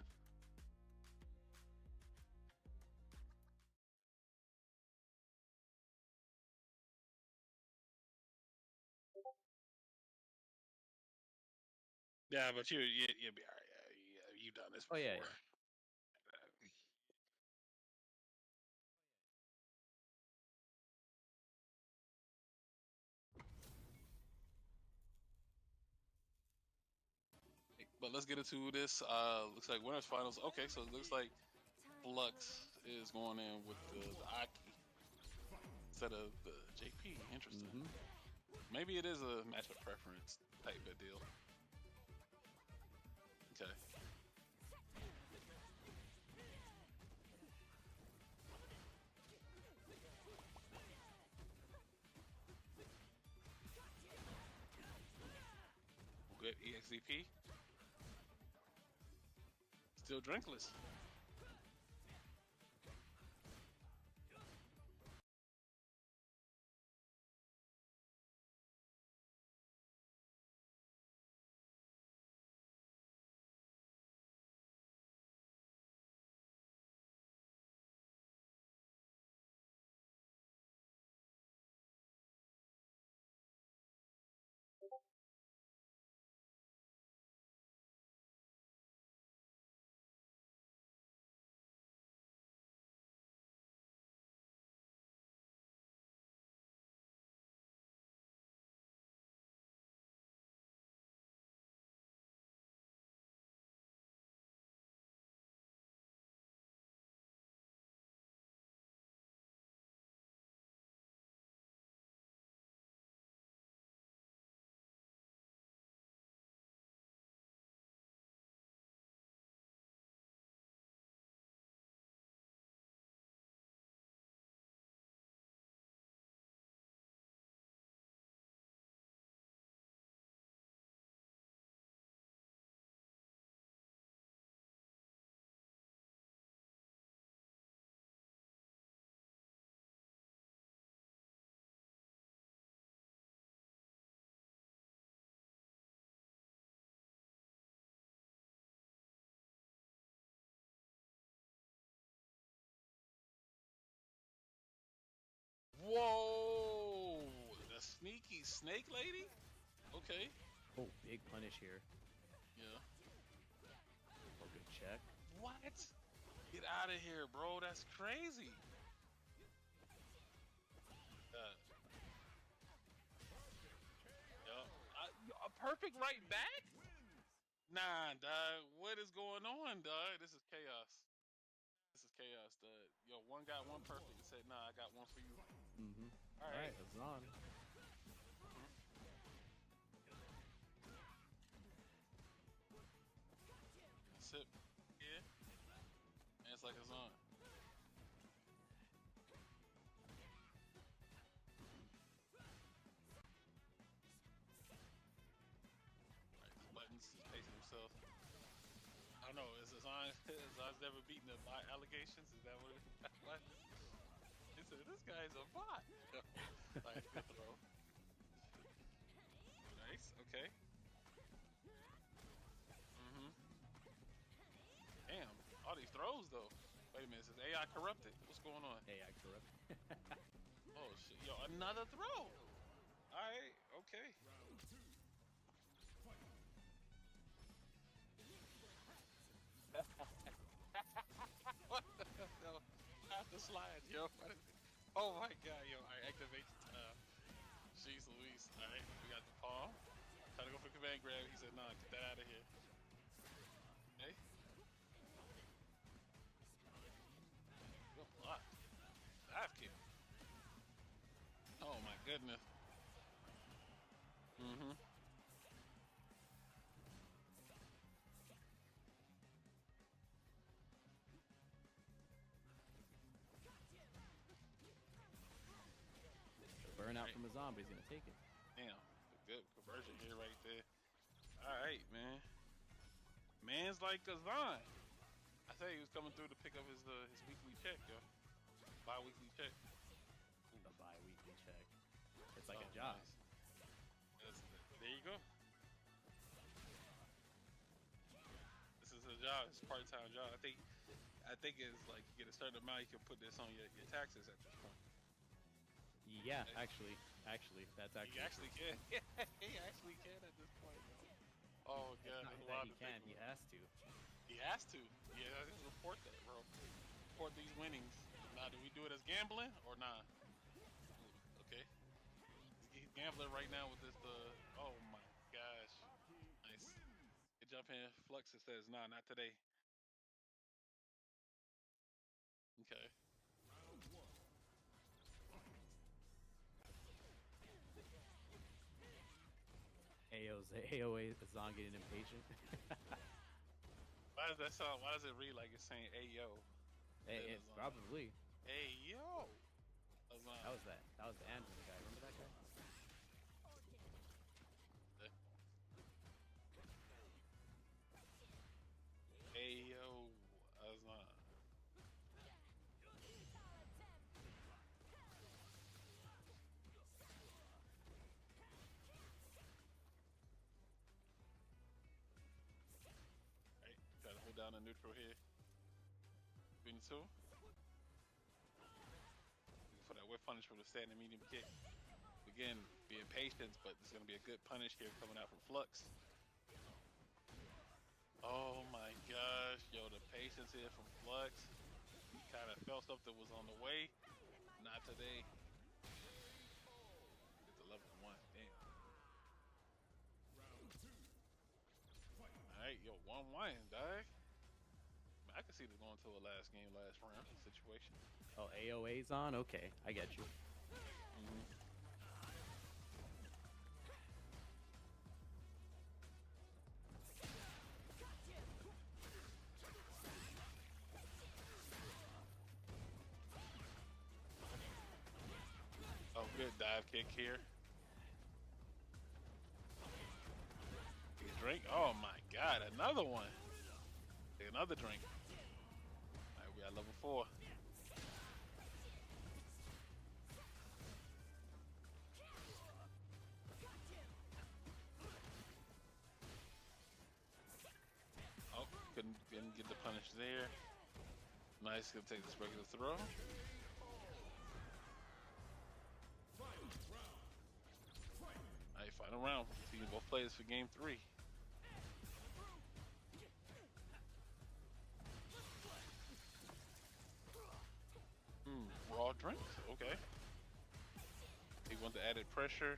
[SPEAKER 5] Yeah, but you'll be all right. Yeah, you've done this before.
[SPEAKER 6] Oh yeah.
[SPEAKER 5] But let's get into this. Looks like winners finals. Okay, so it looks like Flux is going in with the Aki instead of the JP. Interesting. Maybe it is a matchup preference type of deal. Okay.
[SPEAKER 11] EXDP. Still drinkless. Whoa! The sneaky snake lady? Okay.
[SPEAKER 6] Oh, big punish here.
[SPEAKER 11] Yeah.
[SPEAKER 6] Oh, good check.
[SPEAKER 11] What? Get out of here, bro. That's crazy. Yo, a perfect right back? Nah, dog. What is going on, dog? This is chaos. This is chaos, dog. Yo, one got one perfect and said, nah, I got one for you.
[SPEAKER 6] Mm-hmm.
[SPEAKER 11] All right.
[SPEAKER 6] It's on.
[SPEAKER 11] Sip. Yeah. And it's like it's on. Alright, Buttons, he's pacing himself. I don't know, is Azan's never beaten the bot allegations? Is that what it is? He said, this guy's a bot. Like, good throw. Nice, okay. Mm-hmm. Damn, all these throws though. Wait a minute, is AI corrupted? What's going on?
[SPEAKER 6] AI corrupted.
[SPEAKER 11] Oh shit, yo, another throw! Alright, okay. What the hell? Not the slide, yo. Oh my god, yo. Alright, activate Jeez Louise. Alright, we got the palm. Trying to go for command grab. He said, nah, get that out of here. Okay. Good block. Dive kick. Oh my goodness. Mm-hmm.
[SPEAKER 6] Burnout from a zombie is gonna take it.
[SPEAKER 11] Damn, good conversion here right there. Alright, man. Man's like Azan. I said he was coming through to pick up his weekly check, yo. Bi-weekly check.
[SPEAKER 6] The bi-weekly check. It's like a job.
[SPEAKER 11] Nice. There you go. This is a job. It's a part-time job. I think it's like you get a certain amount, you can put this on your taxes at this point.
[SPEAKER 6] Yeah, actually, that's actually.
[SPEAKER 11] He actually can. He actually can at this point. Oh god,
[SPEAKER 6] Not that he can. He has to.
[SPEAKER 11] He has to. Yeah, let's report that, bro. Report these winnings. Now, do we do it as gambling or not? Okay. He's gambling right now with this. Oh my gosh. Nice. Good jump in. Flux it says, nah, not today. Okay.
[SPEAKER 6] AOA Azan getting impatient.
[SPEAKER 11] Why does that sound? Why does it read like it's saying "Ayo"?
[SPEAKER 6] It's probably.
[SPEAKER 11] Hey yo. Azan.
[SPEAKER 6] That was the Andrew guy. Remember that guy?
[SPEAKER 11] on neutral here. Between the two. For that whip punish for the standing medium kick. Again, being patient, but there's going to be a good punish here coming out from Flux. Oh my gosh, yo, the patience here from Flux. He kind of felt something was on the way. Not today. Get to level 1. Damn. Alright, yo, 1-1, dog. I can see this going to a last game, last round situation.
[SPEAKER 6] Oh, AOA's on? Okay, I get you.
[SPEAKER 11] Oh, good dive kick here. Take a drink. Oh my god, another one. Take another drink. Alright, we at level 4. Oh, didn't get the punish there. Nice, gonna take this regular throw. Alright, final round. See both players for game 3. Raw drinks, okay. He want the added pressure.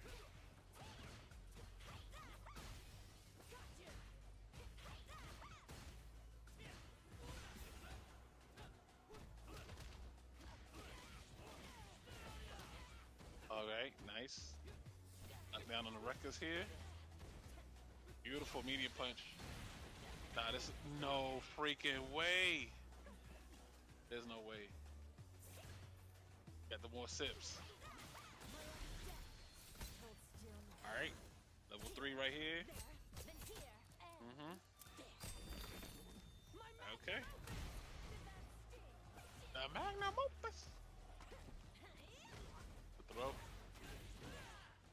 [SPEAKER 11] Alright, nice. Knock down on the records here. Beautiful medium punch. Nah, this is no freaking way. There's no way. Got the more sips. Alright. Level 3 right here. Okay. The magnum opus. The throw.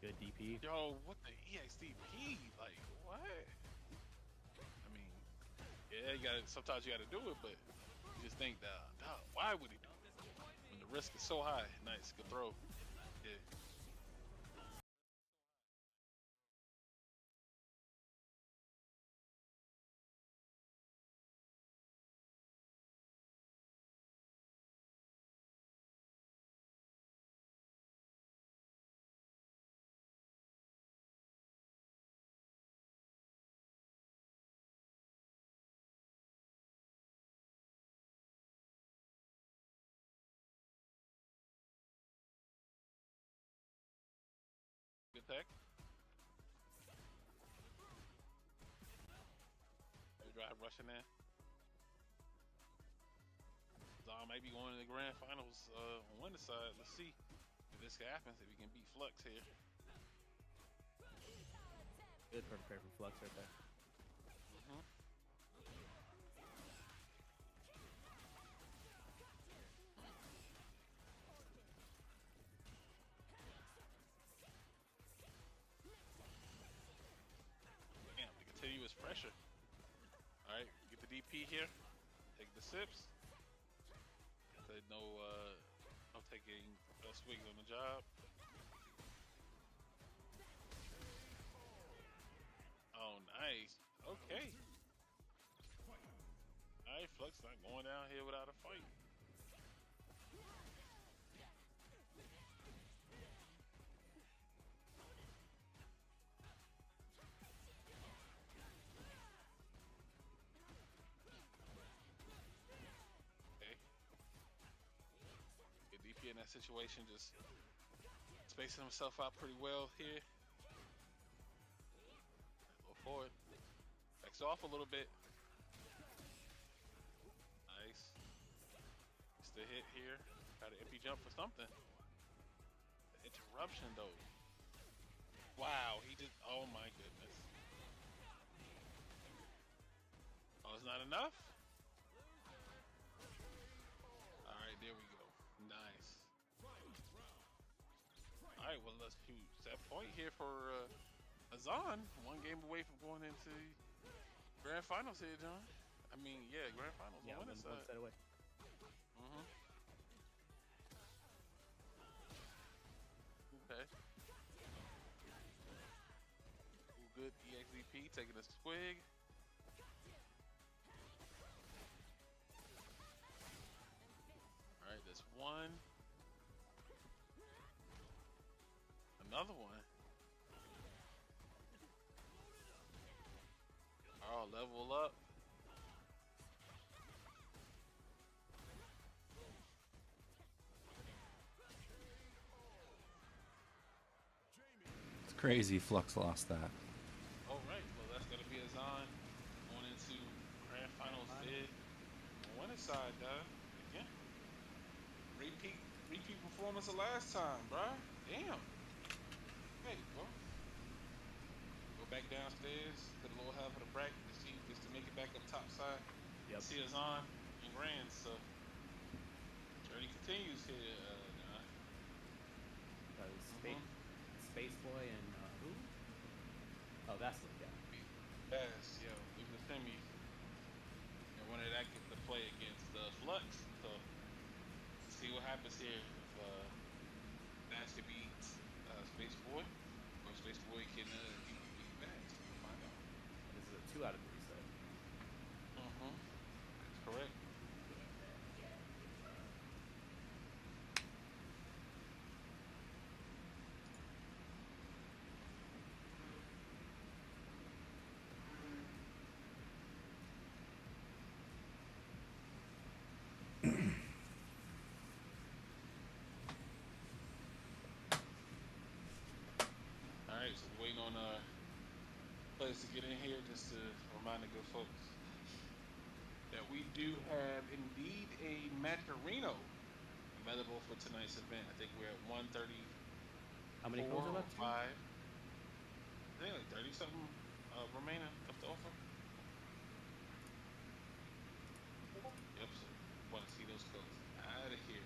[SPEAKER 6] Good DP.
[SPEAKER 11] Yo, what the EXDP? Like, what? I mean, yeah, you gotta, sometimes you gotta do it, but you just think, why would he do it? When the risk is so high. Nice, good throw. Yeah. Good tech. Good drive rushing in. Zon might be going to the grand finals on winner's side. Let's see if this happens, if he can beat Flux here.
[SPEAKER 6] Good for prepare for Flux right there.
[SPEAKER 11] Damn, the continuous pressure. Alright, get the DP here. Take the sips. No taking swigs on the job. Oh, nice. Okay. Alright, Flux not going down here without a fight. Okay. Get DP in that situation, just spacing himself out pretty well here. Go forward. Backs off a little bit. Nice. It's the hit here. Got an MP jump for something. The interruption though. Wow, he just, oh my goodness. Oh, it's not enough? Alright, there we go. Nice. Alright, well let's shoot that point here for Azan. 1 game away from going into grand finals here, John. I mean, yeah, grand finals.
[SPEAKER 6] Yeah,
[SPEAKER 11] on
[SPEAKER 6] one
[SPEAKER 11] winning side.
[SPEAKER 6] set away.
[SPEAKER 11] Mm-hmm. Okay. Ooh, good EXVP taking a squig. All right, that's one. Another one. Oh, level up.
[SPEAKER 1] It's crazy Flux lost that.
[SPEAKER 11] All right, well that's gonna be a Zon going into grand finals bid on winning side, dog. Again, repeat performance of last time, bruh. Damn. Hey, bro. Go back downstairs to the lower half of the bracket to see just to make it back up top side.
[SPEAKER 6] Yep.
[SPEAKER 11] See us on in grand, so journey continues here, John.
[SPEAKER 6] Space Boy and who? Oh, that's what. Yeah.
[SPEAKER 11] Yes, yo, in the semis. And one of that gets to play against Flux. So see what happens here if Bash can beat Space Boy, or Space Boy can beat Bash. We'll find out.
[SPEAKER 6] This is a 2 out of 3 set.
[SPEAKER 11] That's correct. Alright, so waiting on players to get in here just to remind the good folks that we do have indeed a Macarino available for tonight's event. I think we're at 130.
[SPEAKER 6] How many codes are left?
[SPEAKER 11] 5. I think like 30 something remaining left to offer. Yep, so want to see those codes out of here.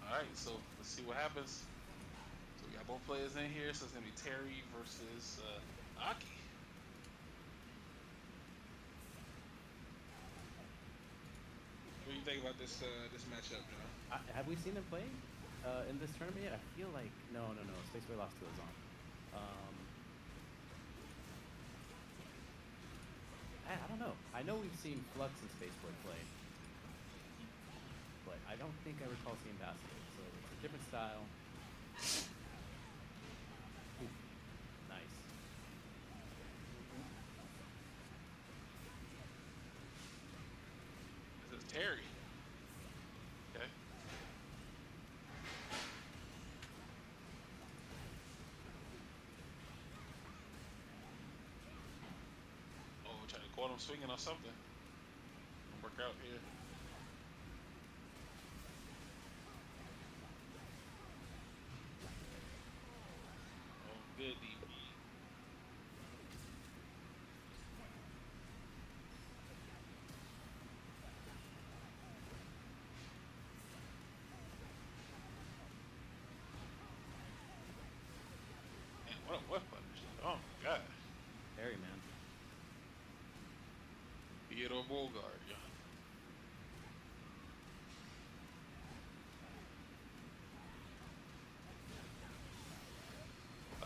[SPEAKER 11] Alright, so let's see what happens. So we got both players in here, so it's gonna be Terry versus Aki. What do you think about this this matchup, John?
[SPEAKER 6] Have we seen them play in this tournament yet? I feel like no. Space Boy lost to Azon. I don't know. I know we've seen Flux and Space Boy play, but I don't think I recall seeing Basket. So it's a different style. Ooh, nice.
[SPEAKER 11] This is Terry. Okay. Oh, we're trying to caught him swinging on something. Work out here. Oh, good DP. Man, what a whiff punish. Oh my god.
[SPEAKER 6] Terry, man.
[SPEAKER 11] Theodore Bulgard, yeah.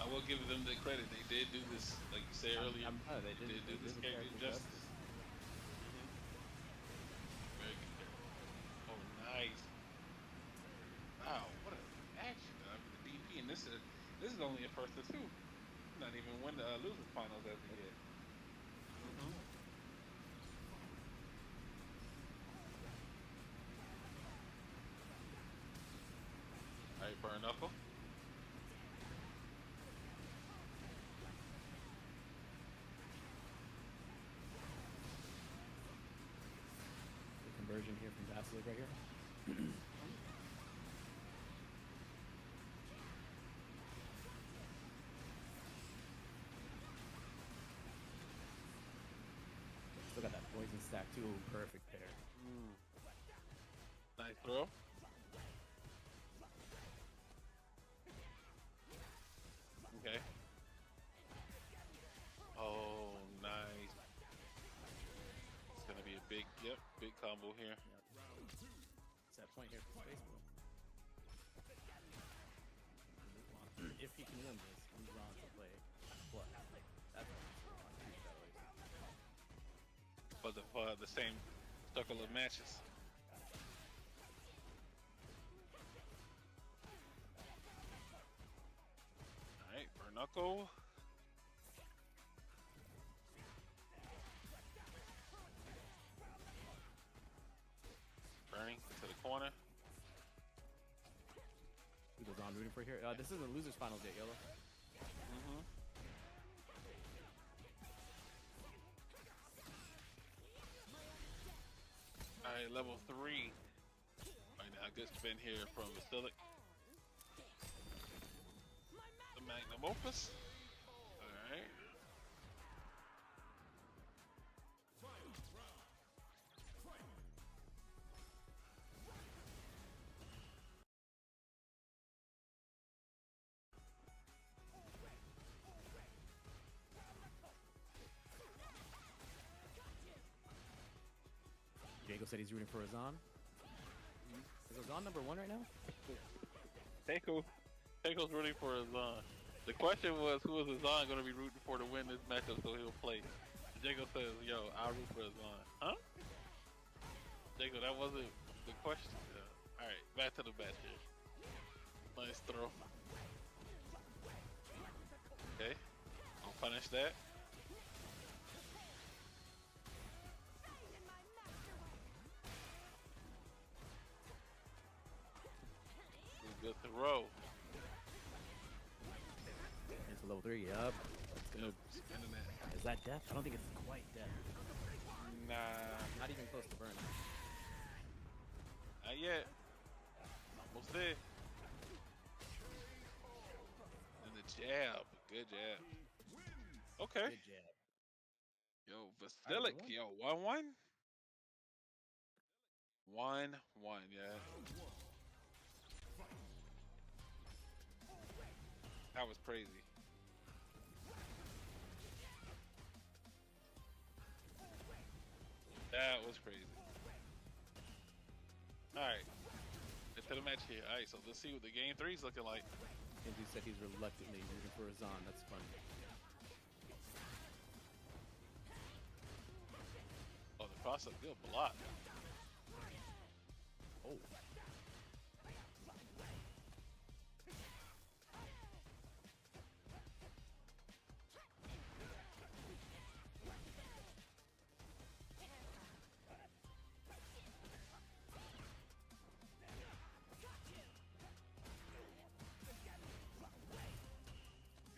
[SPEAKER 11] I will give them the credit. They did do this, like you said earlier.
[SPEAKER 6] They did
[SPEAKER 11] do this
[SPEAKER 6] the
[SPEAKER 11] character
[SPEAKER 6] character
[SPEAKER 11] justice. Very good character. Oh, nice. Wow, what an action! I mean, the DP, and this is only a first or two. Not even win the losers finals as of yet. All right, burn knuckle.
[SPEAKER 6] The conversion here from Basilic right here. Still got that poison stack too. Perfect pair.
[SPEAKER 11] Nice throw. Okay. Oh, nice. It's gonna be a big, big combo here.
[SPEAKER 6] It's that point here for Space Boy. If he can win this, he moves on to play what? That's
[SPEAKER 11] For the same circle of matches. All right, Burnuckle. Burning to the corner.
[SPEAKER 6] Who goes on rooting for here? This isn't losers finals yet, Yellow.
[SPEAKER 11] All right, level 3. Right now, good spin here from Basilic. The Magnum Opus. All right.
[SPEAKER 6] Diego said he's rooting for Azan. Is Azan number 1 right now?
[SPEAKER 11] Keiko's rooting for Azan. The question was, who is Azan going to be rooting for to win this matchup so he'll play? Jacob says, yo, I'll root for Azan. Huh? Jacob, that wasn't the question. Alright, back to the match here. Nice throw. Okay, I'll punish that. Good throw.
[SPEAKER 6] Into level 3, yup. Is that death? I don't think it's quite death.
[SPEAKER 11] Nah.
[SPEAKER 6] Not even close to burn.
[SPEAKER 11] Not yet. Almost there. And the jab. Good jab. Okay.
[SPEAKER 6] Good jab.
[SPEAKER 11] Yo, Basilic. Yo, 1-1? 1-1, yeah. That was crazy. That was crazy. Alright. Get to the match here. Alright, so let's see what the game 3 is looking like.
[SPEAKER 6] Kenji said he's reluctantly rooting for Azan. That's funny.
[SPEAKER 11] Oh, the cross-up, good block.
[SPEAKER 6] Oh.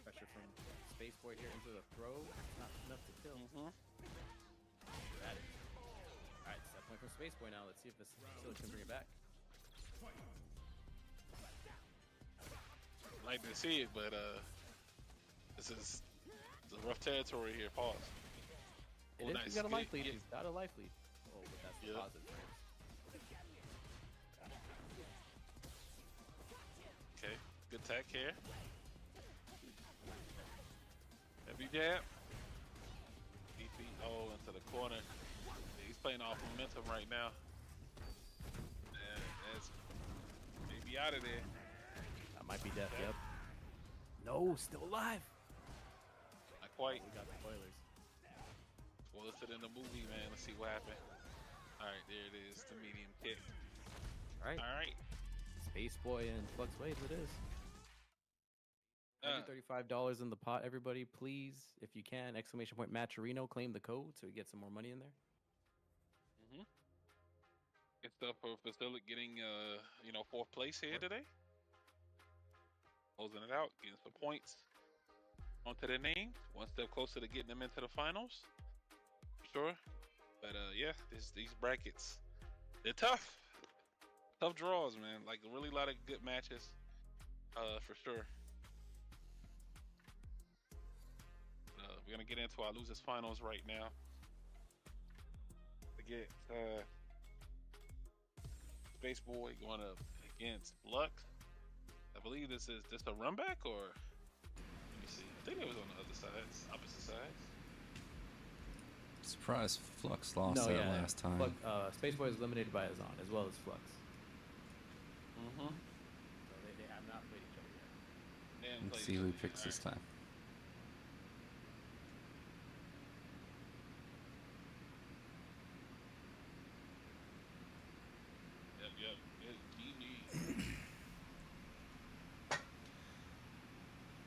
[SPEAKER 6] Pressure from Space Boy here into the throw. Not enough to kill. Got it. Alright, set point from Space Boy now. Let's see if this Basilic can bring it back.
[SPEAKER 11] Like to see it, but this is the rough territory here. Pause.
[SPEAKER 6] It is, he's got a life lead. He's got a life lead. Oh, but that's the positive frames.
[SPEAKER 11] Okay, good tech here. Heavy jab. DP, oh, into the corner. He's playing off momentum right now. And that's maybe out of there.
[SPEAKER 6] That might be death, yep. No, still alive.
[SPEAKER 11] Not quite.
[SPEAKER 6] We got spoilers.
[SPEAKER 11] Well, it's in the movie, man. Let's see what happened. All right, there it is. The medium kick.
[SPEAKER 6] All right.
[SPEAKER 11] All right.
[SPEAKER 6] Space Boy and Flux Waves it is. $135 in the pot, everybody. Please, if you can, exclamation point Matcherino, claim the code so we get some more money in there.
[SPEAKER 11] Good stuff for Basilic getting, 4th place here today. Closing it out, getting some points onto their name. One step closer to getting them into the finals. For sure. But, yeah, these brackets, they're tough. Tough draws, man. Like, really a lot of good matches, for sure. We're going to get into our losers finals right now. To get Space Boy going up against Lux. I believe this is just a run back, or
[SPEAKER 5] think it was on the other sides, opposite sides.
[SPEAKER 1] Surprised Flux lost
[SPEAKER 6] No,
[SPEAKER 1] that
[SPEAKER 6] yeah.
[SPEAKER 1] last time.
[SPEAKER 6] Flux, Space Boy is eliminated by Azan as well as Flux.
[SPEAKER 5] Mm-hmm.
[SPEAKER 6] So they have not played each other yet.
[SPEAKER 1] Let's see who he picks this time.
[SPEAKER 5] Yep. GG.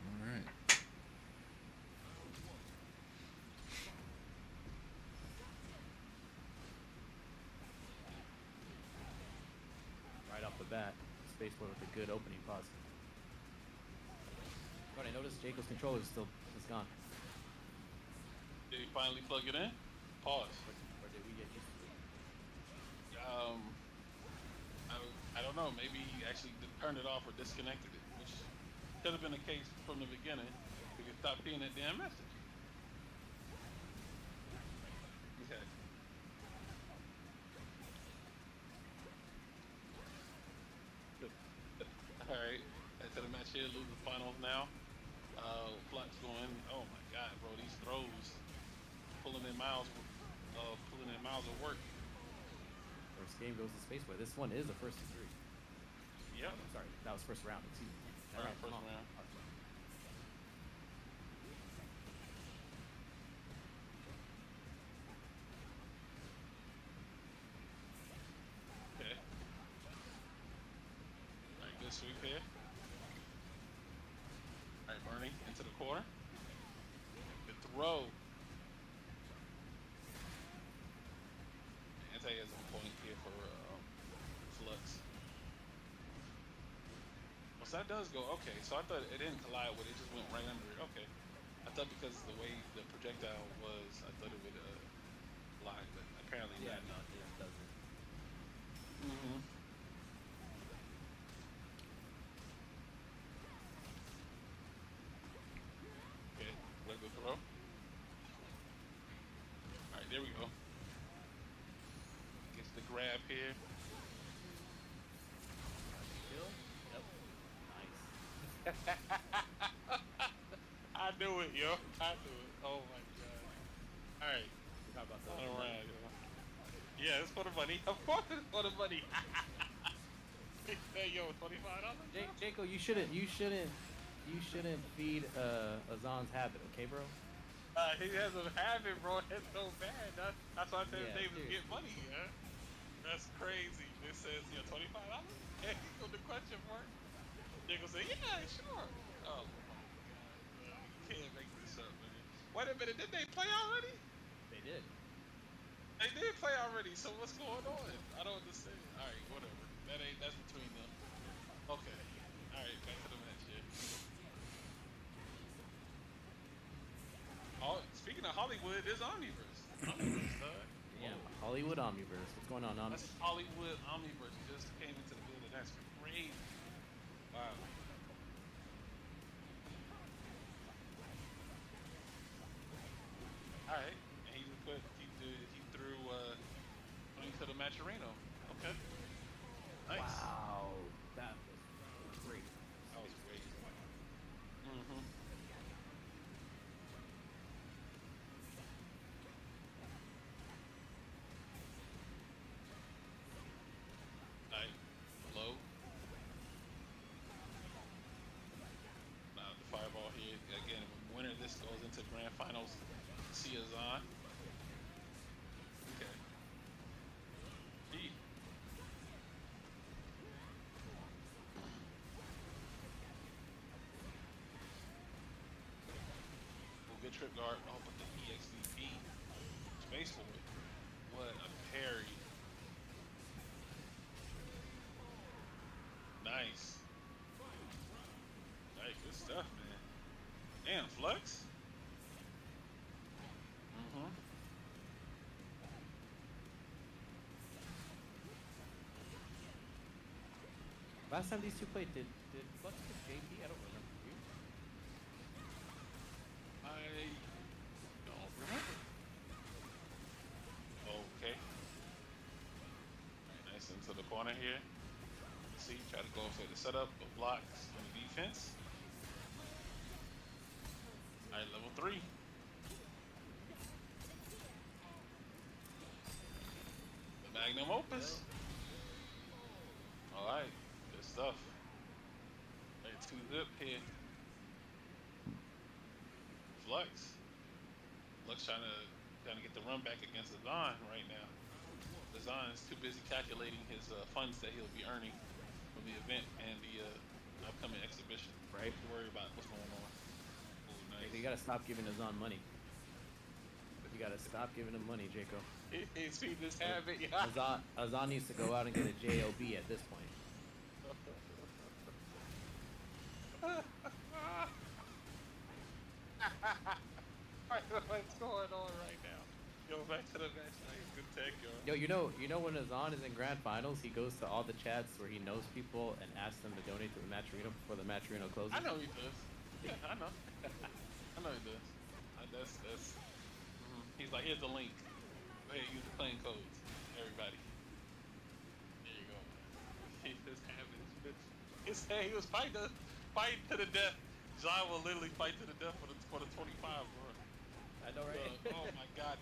[SPEAKER 1] All right.
[SPEAKER 6] Right off the bat, Space Boy with a good opening pause. But I noticed Jaco's controller is gone.
[SPEAKER 5] Did he finally plug it in? Pause.
[SPEAKER 6] Or did we get used to it?
[SPEAKER 5] I don't know. Maybe he actually turned it off or disconnected it, which could have been the case from the beginning. We could stop seeing that damn message. Okay. All right. Into the match here, losing finals now. Flux going. Oh my God, bro! These throws, pulling in miles of work.
[SPEAKER 6] First game goes to Space Boy. This one is a first to 3.
[SPEAKER 5] Yep.
[SPEAKER 6] I'm sorry, that was first round. Excuse me.
[SPEAKER 5] First round. Okay. Alright, good sweep here. Alright, Bernie into the corner. Good throw. Ante is on point here for Flux. So that does go, okay, so I thought it didn't collide with it, just went right under it, okay. I thought because the way the projectile was, I thought it would lie, but apparently
[SPEAKER 6] Yeah,
[SPEAKER 5] not.
[SPEAKER 6] no, it doesn't.
[SPEAKER 5] Mm-hmm. Okay, let go throw. Alright, there we go. Gets the grab here.
[SPEAKER 6] Kill? Yep. Nice.
[SPEAKER 5] I knew it, yo. I knew it. Oh my God. Alright.
[SPEAKER 6] How about that?
[SPEAKER 5] All right, yo. Yeah, it's for the money. Of course it's for the money. Hey, yo, $25?
[SPEAKER 6] Jaco, you shouldn't feed Azan's habit, okay, bro?
[SPEAKER 5] He has a habit, bro. It's so bad. That's why I said his name is Get Money, yeah. That's crazy. It says, $25? Hey, the question mark. Jaco say, yeah, sure. Oh, my God. You can't make this up, man. Wait a minute, did they play already?
[SPEAKER 6] They did.
[SPEAKER 5] They did play already, so what's going on? I don't understand. Alright, whatever. That's between them. Okay. Alright, back to the match here. Oh, speaking of Hollywood, there's Omniverse. Omniverse,
[SPEAKER 6] Yeah, Hollywood Omniverse. What's going on,
[SPEAKER 5] That's Hollywood Omniverse just came into the building. That's crazy. Wow. Alright. And he threw to the Maturino. Okay. Nice.
[SPEAKER 6] Wow, that was great.
[SPEAKER 5] That was great. Mm-hmm. Alright. Low. Now the fireball here. Again, winner this goes into grand finals. See Azan. Okay. Gee. Good trip guard. Oh, but the EXVP. Space Boy. What a parry. Nice. Nice, good stuff, man. Damn, Flux. Mm-hmm.
[SPEAKER 6] Last time these two played, did Flux get JP? I don't remember. Do you?
[SPEAKER 5] I don't remember. Okay. Alright, nice into the corner here. See, try to go for the setup, but blocks on the defense. Alright, level 3. Magnum Opus. Alright, good stuff. Hey, 2-zip here. Flux. Flux trying to get the run back against Azan right now. Azan is too busy calculating his funds that he'll be earning from the event and the upcoming exhibition.
[SPEAKER 6] Right.
[SPEAKER 5] To worry about what's going on. Ooh, nice.
[SPEAKER 6] You gotta stop giving Azan money. You gotta stop giving him money, Jaco.
[SPEAKER 5] He's seen this habit, yeah.
[SPEAKER 6] Azan needs to go out and get a JOB at this point.
[SPEAKER 5] What's going on right now? Go back to the match. Good tech, yo.
[SPEAKER 6] Yo, you know when Azan is in grand finals, he goes to all the chats where he knows people and asks them to donate to the match arena before the match arena closes.
[SPEAKER 5] I know he does. Yeah, I know. I know he does. That's. He's like, here's the link. Go ahead, use the playing codes, everybody. There you go. He just having this bitch. He was fighting to the death. John will literally fight to the death for the 25, bro.
[SPEAKER 6] I know, right?
[SPEAKER 5] Oh my god.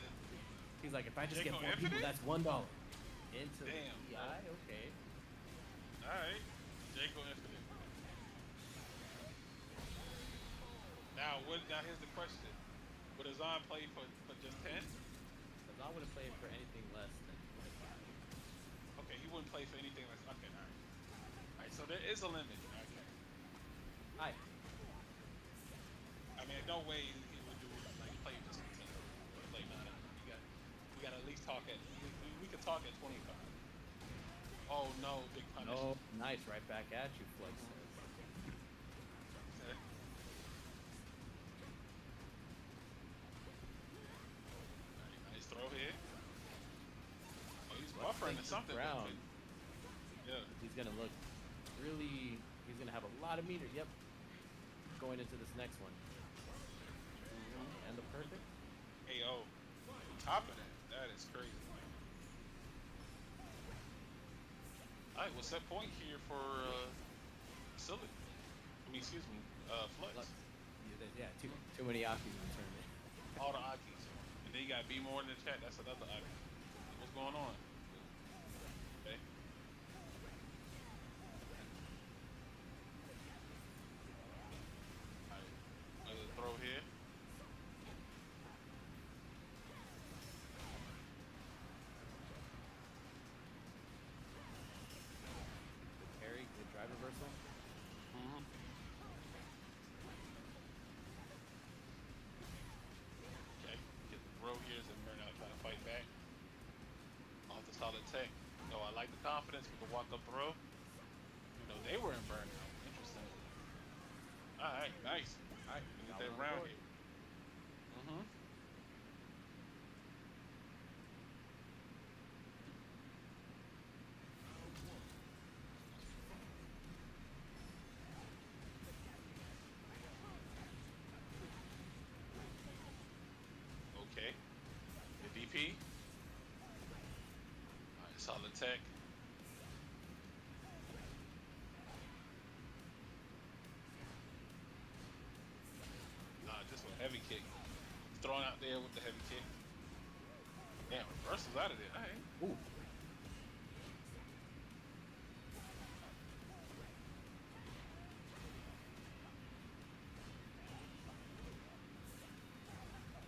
[SPEAKER 6] He's like, if I just
[SPEAKER 5] Jaco
[SPEAKER 6] get 4 people,
[SPEAKER 5] Infinite?
[SPEAKER 6] that's $1. Into
[SPEAKER 5] Damn,
[SPEAKER 6] the PI, okay.
[SPEAKER 5] Alright. Jaco Infinite. Now here's the question. Would Azan play for just 10?
[SPEAKER 6] Azan wouldn't play for anything less than 25.
[SPEAKER 5] Okay, he wouldn't play for anything less. Okay, alright. Alright, so there is a limit. Okay.
[SPEAKER 6] Hi.
[SPEAKER 5] I mean, no way he would do it like play just for 10. Play 9. We got to at least talk at. We could talk at 25. Oh no, big punish.
[SPEAKER 6] Oh, nice, right back at you, Flex says.
[SPEAKER 5] Okay. Nice throw here. Oh, he's buffering or something.
[SPEAKER 6] Ground.
[SPEAKER 5] Yeah.
[SPEAKER 6] He's gonna look really. He's gonna have a lot of meter. Yep. Going into this next one. And the perfect.
[SPEAKER 5] AO. On top of that, that is crazy. Alright, we'll set point here for Silly. I mean, excuse me, Flux.
[SPEAKER 6] Yeah, too many Akis in the tournament.
[SPEAKER 5] All the Akis. And then you got B more in the chat, that's another Aki. What's going on? Okay. Alright, another throw here.
[SPEAKER 6] Harry, good drive reversal.
[SPEAKER 5] Okay, get the throw here and burn out trying to fight back. Off the solid tech. So I like the confidence with the walk up throw. You know, they were in burnout. Interesting. Alright, nice. Alright, we get that round here. Okay. The DP. Alright, solid tech. Just a heavy kick. Thrown out there with the heavy kick. Damn, reversal's out of there. Alright.
[SPEAKER 6] Ooh.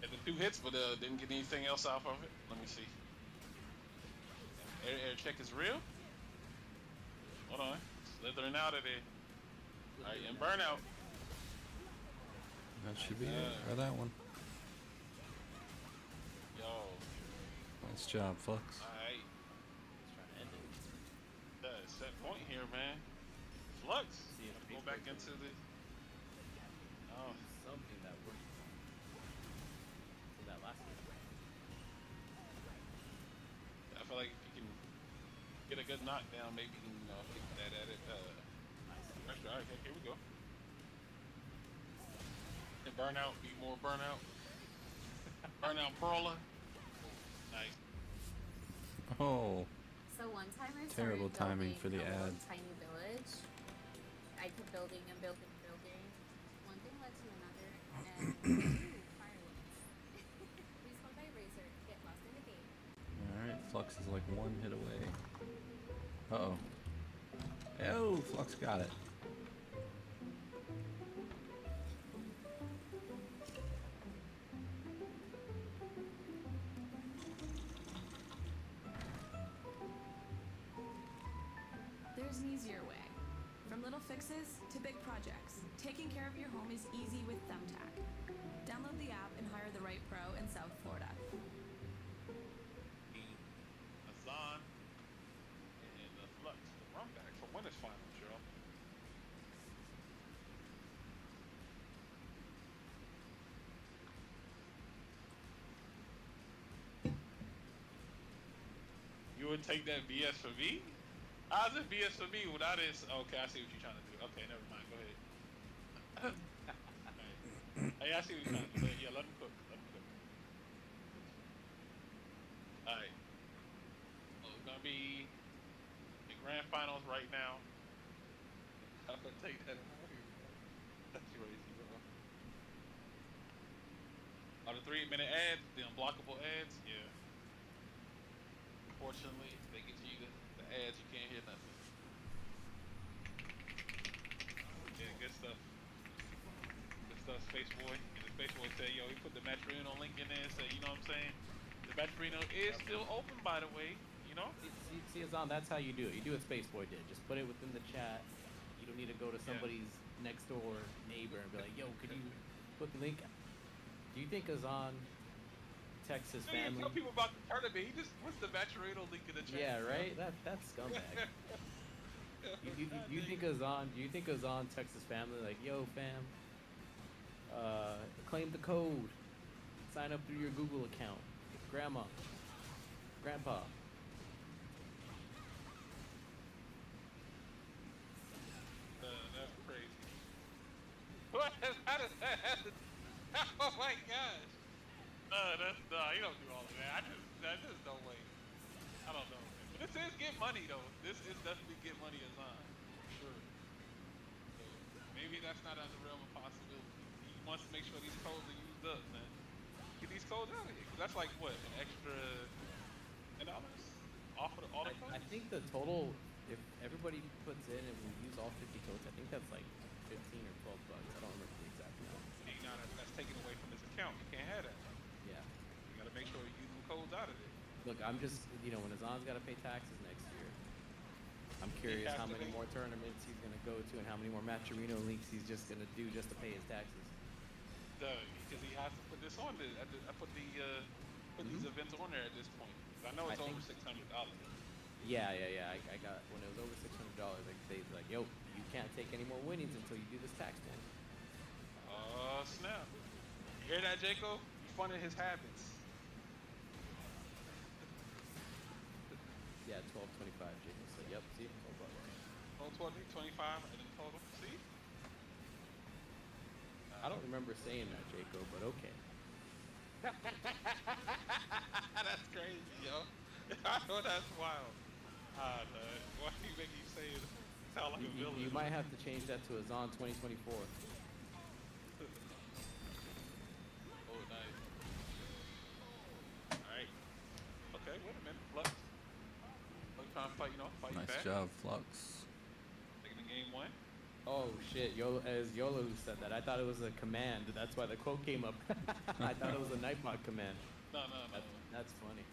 [SPEAKER 5] Had the 2 hits, but didn't get anything else off of it. Let me see. Air check is real. Hold on. Slithering out of there. Alright, and burnout.
[SPEAKER 1] That should be it for that one.
[SPEAKER 5] Yo.
[SPEAKER 1] Nice job, Flux.
[SPEAKER 5] Alright.
[SPEAKER 6] Trying to end it.
[SPEAKER 5] Set point here, man. Flux.
[SPEAKER 6] See if
[SPEAKER 5] Go back into the. Oh.
[SPEAKER 6] Something that worked in that last game.
[SPEAKER 5] I feel like if you can get a good knockdown, maybe you can get that at it. Pressure. Alright, here we go. And burnout, be more burnout. Burnout brawler. Nice.
[SPEAKER 1] Oh.
[SPEAKER 16] So one time I
[SPEAKER 1] Terrible
[SPEAKER 16] started
[SPEAKER 1] timing
[SPEAKER 16] building
[SPEAKER 1] for the
[SPEAKER 16] a little
[SPEAKER 1] ad.
[SPEAKER 16] tiny village. I kept building and building and building. One thing led to another, and
[SPEAKER 1] Alright, Flux is like one hit away. Uh-oh. Oh, Flux got it.
[SPEAKER 16] There's an easier way. From little fixes to big projects, taking care of your home is easy with Thumbtack. Download the app and hire the right pro in South Florida.
[SPEAKER 5] Azan and Flux, the run back for winners final, Cheryl. You would take that BS for me? How's it BS for me without this? Okay, I see what you're trying to do. Okay, never mind. Go ahead. Hey, I see what you're trying to do. Yeah, let him cook. Let him cook. Alright. Well, it's gonna be the grand finals right now. I'm gonna take that out here. That's crazy, bro. Are the 3-minute ads, the unblockable ads? Yeah. Unfortunately, they get to you the ads, you can't hear nothing. Yeah, good stuff. Good stuff, Space Boy. And the Space Boy said, yo, he put the Matcherino link in there and said, you know what I'm saying? The Matcherino is still open, by the way, you know?
[SPEAKER 6] See, Azan, that's how you do it. You do what Space Boy did. Just put it within the chat. You don't need to go to somebody's next door neighbor and be like, yo, could you put the link? Do you think Azan texts his family?
[SPEAKER 5] Tell people about the tournament. He just puts the Matcherino link in the chat.
[SPEAKER 6] Yeah, right? That's scumbag. You think Azan? Do you think Azan texts his family like, "Yo, fam, claim the code, sign up through your Google account, grandma, grandpa."
[SPEAKER 5] That's crazy. What? How does that happen? Oh my gosh. You don't do all of that. That's just no way. I don't know. But this is get money though. This is definitely get money as on. Sure. So maybe that's not out of the realm of possibility. He wants to make sure these codes are used up, man. Get these codes out of here. 'Cause that's like what, an extra $10 off of all the codes?
[SPEAKER 6] I think the total, if everybody puts in and we use all 50 codes, I think that's like 15 or 12 bucks. I don't remember the exact amount.
[SPEAKER 5] See, now that's taken away from his account. You can't have that.
[SPEAKER 6] Yeah.
[SPEAKER 5] You gotta make sure you use the codes out of it.
[SPEAKER 6] Look, I'm just, when Azan's got to pay taxes next year, I'm curious how many more tournaments he's going to go to and how many more Matcherino links he's just going to do just to pay his taxes.
[SPEAKER 5] Because he has to put this on there. I put these events on there at this point. 'Cause I know it's over $600.
[SPEAKER 6] Yeah. I got, when it was over $600, they like, yo, you can't take any more winnings until you do this tax thing.
[SPEAKER 5] Snap. You hear that, Jacob? You funded his habits.
[SPEAKER 6] Yeah, 12.25, Jacob said. Yep, see? 12 bucks.
[SPEAKER 5] 12, 20, 25 in total. See?
[SPEAKER 6] I don't remember saying that, Jacob, but okay.
[SPEAKER 5] That's crazy, yo. I know that's wild. Why do you make you say it? Sound like a villain.
[SPEAKER 6] You might have to change that to Azan 2024.
[SPEAKER 5] Oh, nice. Alright. Okay, wait a minute. Flux. Trying to fight, fight
[SPEAKER 1] Nice
[SPEAKER 5] back.
[SPEAKER 1] job, Flux.
[SPEAKER 5] Taking the game one.
[SPEAKER 6] Oh shit, as Yolo who said that. I thought it was a command. That's why the quote came up. I thought it was a Nightbot command.
[SPEAKER 5] No.
[SPEAKER 6] That's funny.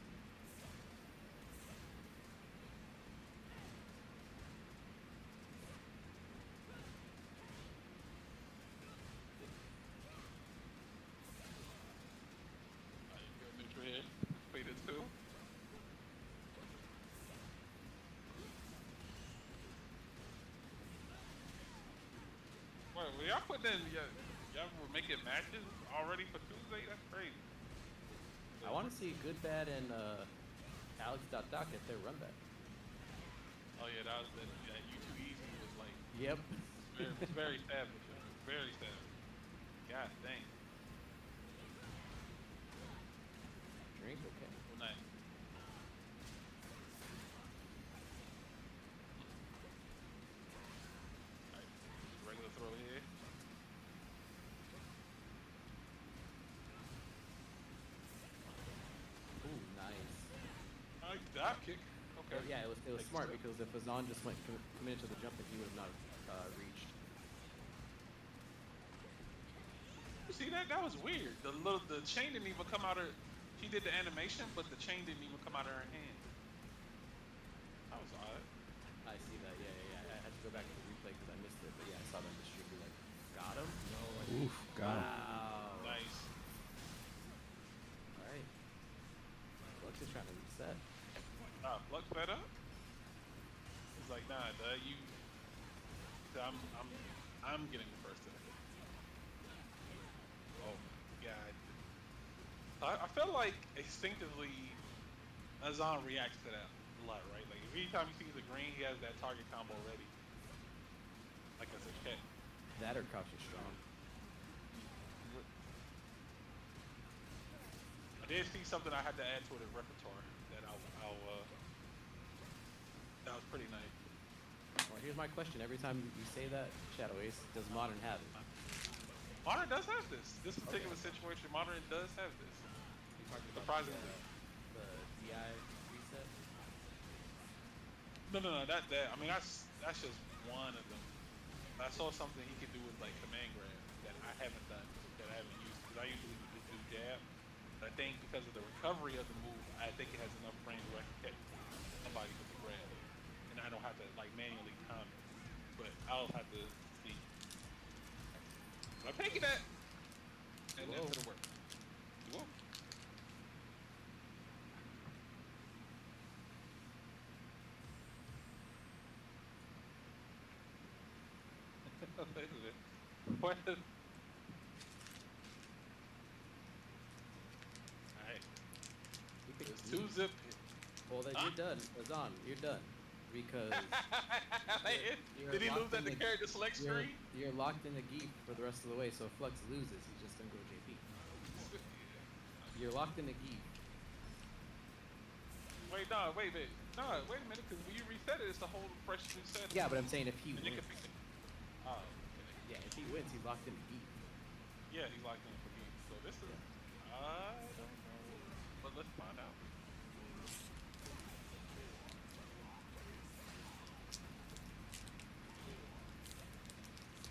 [SPEAKER 5] Neutral here. Faded too. Wait, were y'all putting in, y'all were making matches already for Tuesday? That's crazy.
[SPEAKER 6] I want to see Good Bad and Alex.Doc at their run back.
[SPEAKER 5] Oh yeah, that was that U2 Easy was like.
[SPEAKER 6] Yep.
[SPEAKER 5] It's very savage. Very savage. God dang.
[SPEAKER 6] Drink, okay.
[SPEAKER 5] Well, nice. Alright, regular throw here.
[SPEAKER 11] dive kick. Okay.
[SPEAKER 6] Yeah, it was
[SPEAKER 11] Makes
[SPEAKER 6] smart
[SPEAKER 11] sense.
[SPEAKER 6] because if Azan just went committed to the jumping, he would have not reached.
[SPEAKER 11] You see that? That was weird. The chain didn't even come out of. She did the animation, but the chain didn't even come out of her hand. That was odd.
[SPEAKER 6] I see that. Yeah. I had to go back to the replay because I missed it. But yeah, I saw them distribute like, got him. No. Like,
[SPEAKER 1] Oof, got him.
[SPEAKER 6] wow.
[SPEAKER 11] Nice.
[SPEAKER 6] All right. Flux is trying to reset.
[SPEAKER 11] Flux fed up. He's like, nah, duh, you. I'm getting the first today. Oh my god. I feel like instinctively Azan reacts to that a lot, right? Like every time he sees the green, he has that target combo ready. Like as a cat.
[SPEAKER 6] That or crouch is strong.
[SPEAKER 11] I did see something I had to add to the repertoire that that was pretty nice.
[SPEAKER 6] Well, here's my question. Every time you say that, Shadow Ace, does Modern have it?
[SPEAKER 11] Modern does have this. This particular situation, Modern does have this.
[SPEAKER 6] You talking about
[SPEAKER 11] Surprisingly.
[SPEAKER 6] the DI reset?
[SPEAKER 11] No. That I mean that's just one of them. I saw something he could do with like command grab that I haven't done, that I haven't used, because I usually just do jab. But I think because of the recovery of the move, I think it has enough range where I can catch somebody with the grab, and I don't have to like manually time it. But I'll have to see. But I'm taking that, and that's gonna work. Whoa. What is it? Alright. It's 2-zip.
[SPEAKER 6] Well, then you're done. Azan, you're done. Because you're
[SPEAKER 11] Did he
[SPEAKER 6] locked
[SPEAKER 11] lose at
[SPEAKER 6] in
[SPEAKER 11] the character select screen?
[SPEAKER 6] You're locked in the geek for the rest of the way, so if Flux loses, he's just gonna go JP. You're locked in the geek.
[SPEAKER 11] Wait a minute, because when you reset it, it's the whole fresh reset.
[SPEAKER 6] Yeah, but I'm saying if he
[SPEAKER 11] And it
[SPEAKER 6] wins.
[SPEAKER 11] could be- Oh, okay.
[SPEAKER 6] Yeah, if he wins, he's locked in the geek.
[SPEAKER 11] Yeah, he's locked in for me. So this is, I don't know, but let's find out.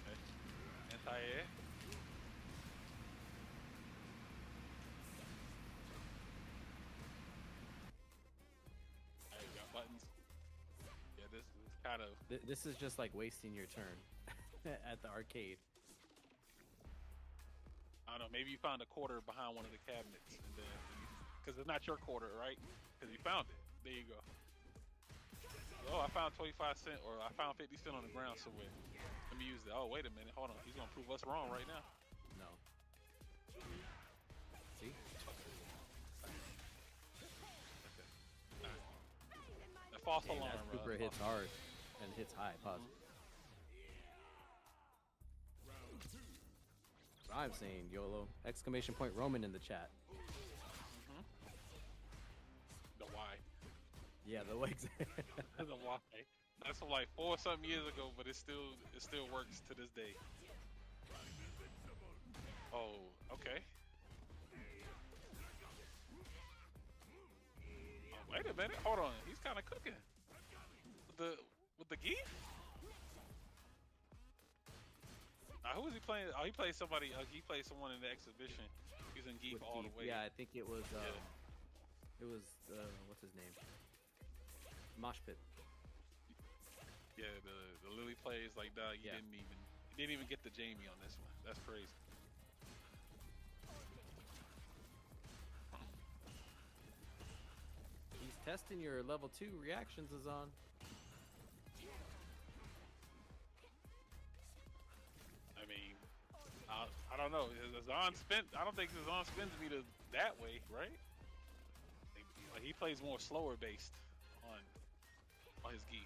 [SPEAKER 11] Okay. Anti-air. Alright, we got buttons. Yeah, this is kind of.
[SPEAKER 6] This is just like wasting your turn at the arcade.
[SPEAKER 11] I don't know, maybe you found a quarter behind one of the cabinets, and then because it's not your quarter, right? Because you found it. There you go. Oh, I found 25 cents, or I found 50 cents on the ground somewhere. Let me use it. Oh, wait a minute. Hold on. He's gonna prove us wrong right now.
[SPEAKER 6] No. See?
[SPEAKER 11] That false
[SPEAKER 6] Dang,
[SPEAKER 11] alarm.
[SPEAKER 6] that super hits hard and hits high. Pause. I'm saying YOLO! Exclamation point Roman in the chat.
[SPEAKER 11] The why.
[SPEAKER 6] Yeah, the legs.
[SPEAKER 11] The why. That's from like 4-something years ago, but it still works to this day. Oh, okay. Oh, wait a minute. Hold on. He's kind of cooking. With the gi? Who was he playing? Oh, he played somebody. He played someone in the exhibition using gi all the way.
[SPEAKER 6] Yeah, I think it was. It was what's his name? Mosh Pit.
[SPEAKER 11] Yeah, the Lily plays like dog. He didn't even get the Jamie on this one. That's crazy.
[SPEAKER 6] He's testing your level 2 reactions, Azan.
[SPEAKER 11] I mean, I don't know. Azan I don't think Azan spins me that way, right? Like he plays more slower based on his gi.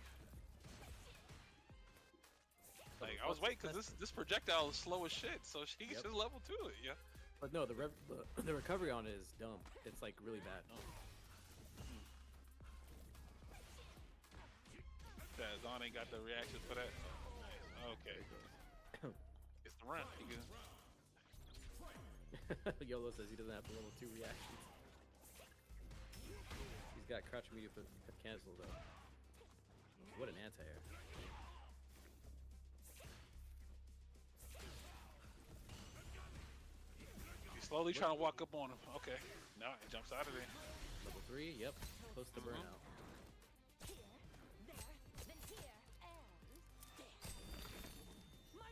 [SPEAKER 11] Like I was waiting because this projectile is slow as shit, so she's just level 2 it, yeah.
[SPEAKER 6] But no, the recovery on it is dumb. It's like really bad.
[SPEAKER 11] Yeah, Azan ain't got the reactions for that. Oh, nice. Okay. It's the round.
[SPEAKER 6] YOLO says he doesn't have the level 2 reactions. He's got crouch media for canceled though. What an anti-air.
[SPEAKER 11] He's slowly trying to walk up on him. Okay. Now he jumps out of there.
[SPEAKER 6] Level 3, yep. Close to burnout.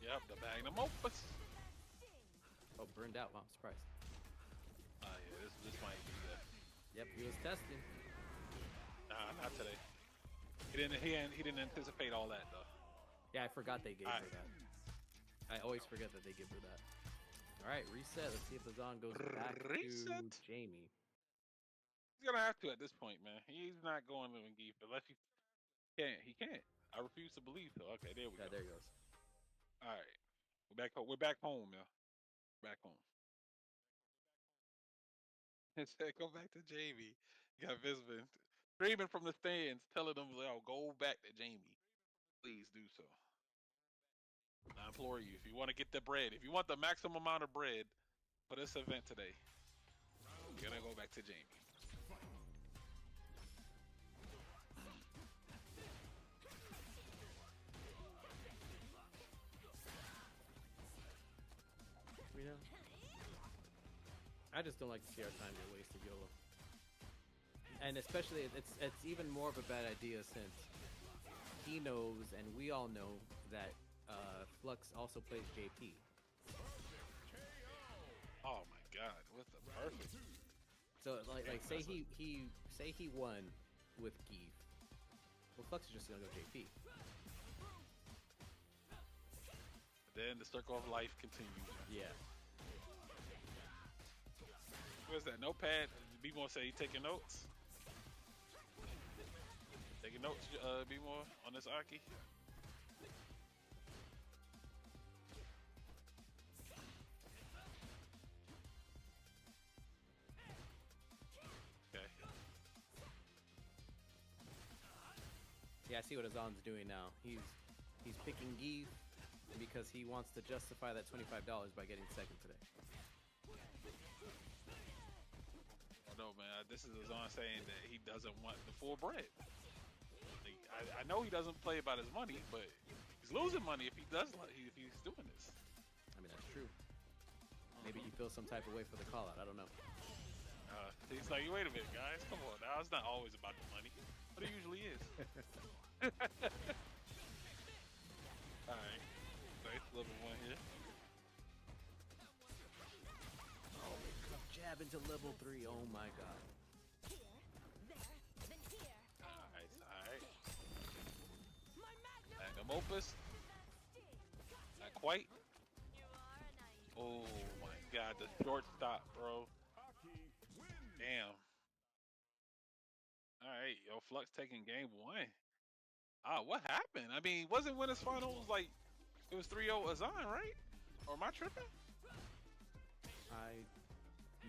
[SPEAKER 11] Yep, the magnum opus.
[SPEAKER 6] Oh, burned out. Wow, I'm surprised.
[SPEAKER 11] Yeah, this might be the.
[SPEAKER 6] Yep, he was testing.
[SPEAKER 11] Nah, not today. He didn't anticipate all that though.
[SPEAKER 6] Yeah, I forgot they gave her that. I always forget that they give her that. All right, reset. Let's see if Azan goes back to Jamie.
[SPEAKER 11] He's gonna have to at this point, man. He's not going to Zangief unless he can't. He can't. I refuse to believe so. Okay, there we go.
[SPEAKER 6] There he goes.
[SPEAKER 11] All right, we're back home. We're back home now. Back home. It said, go back to Jamie. You got Visman screaming from the stands, telling them, "Oh, go back to Jamie. Please do so." I implore you, if you want to get the bread, if you want the maximum amount of bread for this event today, you're gonna go back to Jamie.
[SPEAKER 6] You know, I just don't like to see our time get wasted, YOLO. And especially, it's even more of a bad idea since he knows, and we all know, that Flux also plays JP.
[SPEAKER 11] Oh my God, what the perfect.
[SPEAKER 6] So like say he won with Geef. Well, Flux is just gonna go JP.
[SPEAKER 11] Then the circle of life continues.
[SPEAKER 6] Yeah.
[SPEAKER 11] What's that? Notepad? B-More say he taking notes. Taking notes, B-More, on this Aki. Okay.
[SPEAKER 6] Yeah, I see what Azan's doing now. He's picking Geef because he wants to justify that $25 by getting second today.
[SPEAKER 11] Oh no, man, this is Azan saying that he doesn't want the full bread. Like, I know he doesn't play about his money, but he's losing money if he does if he's doing this.
[SPEAKER 6] I mean, that's true. Maybe he feels some type of way for the call out. I don't know.
[SPEAKER 11] He's like, wait a minute, guys, come on now. It's not always about the money, but it usually is. All right, nice level 1 here.
[SPEAKER 6] Oh, jab into level 3. Oh my God.
[SPEAKER 11] Alright. Magnum opus. Not quite. Oh my God, the short stop, bro. Damn. Alright, yo, Flux taking game 1. What happened? I mean, wasn't winners finals like it was 3-0 Azan, right? Or am I tripping?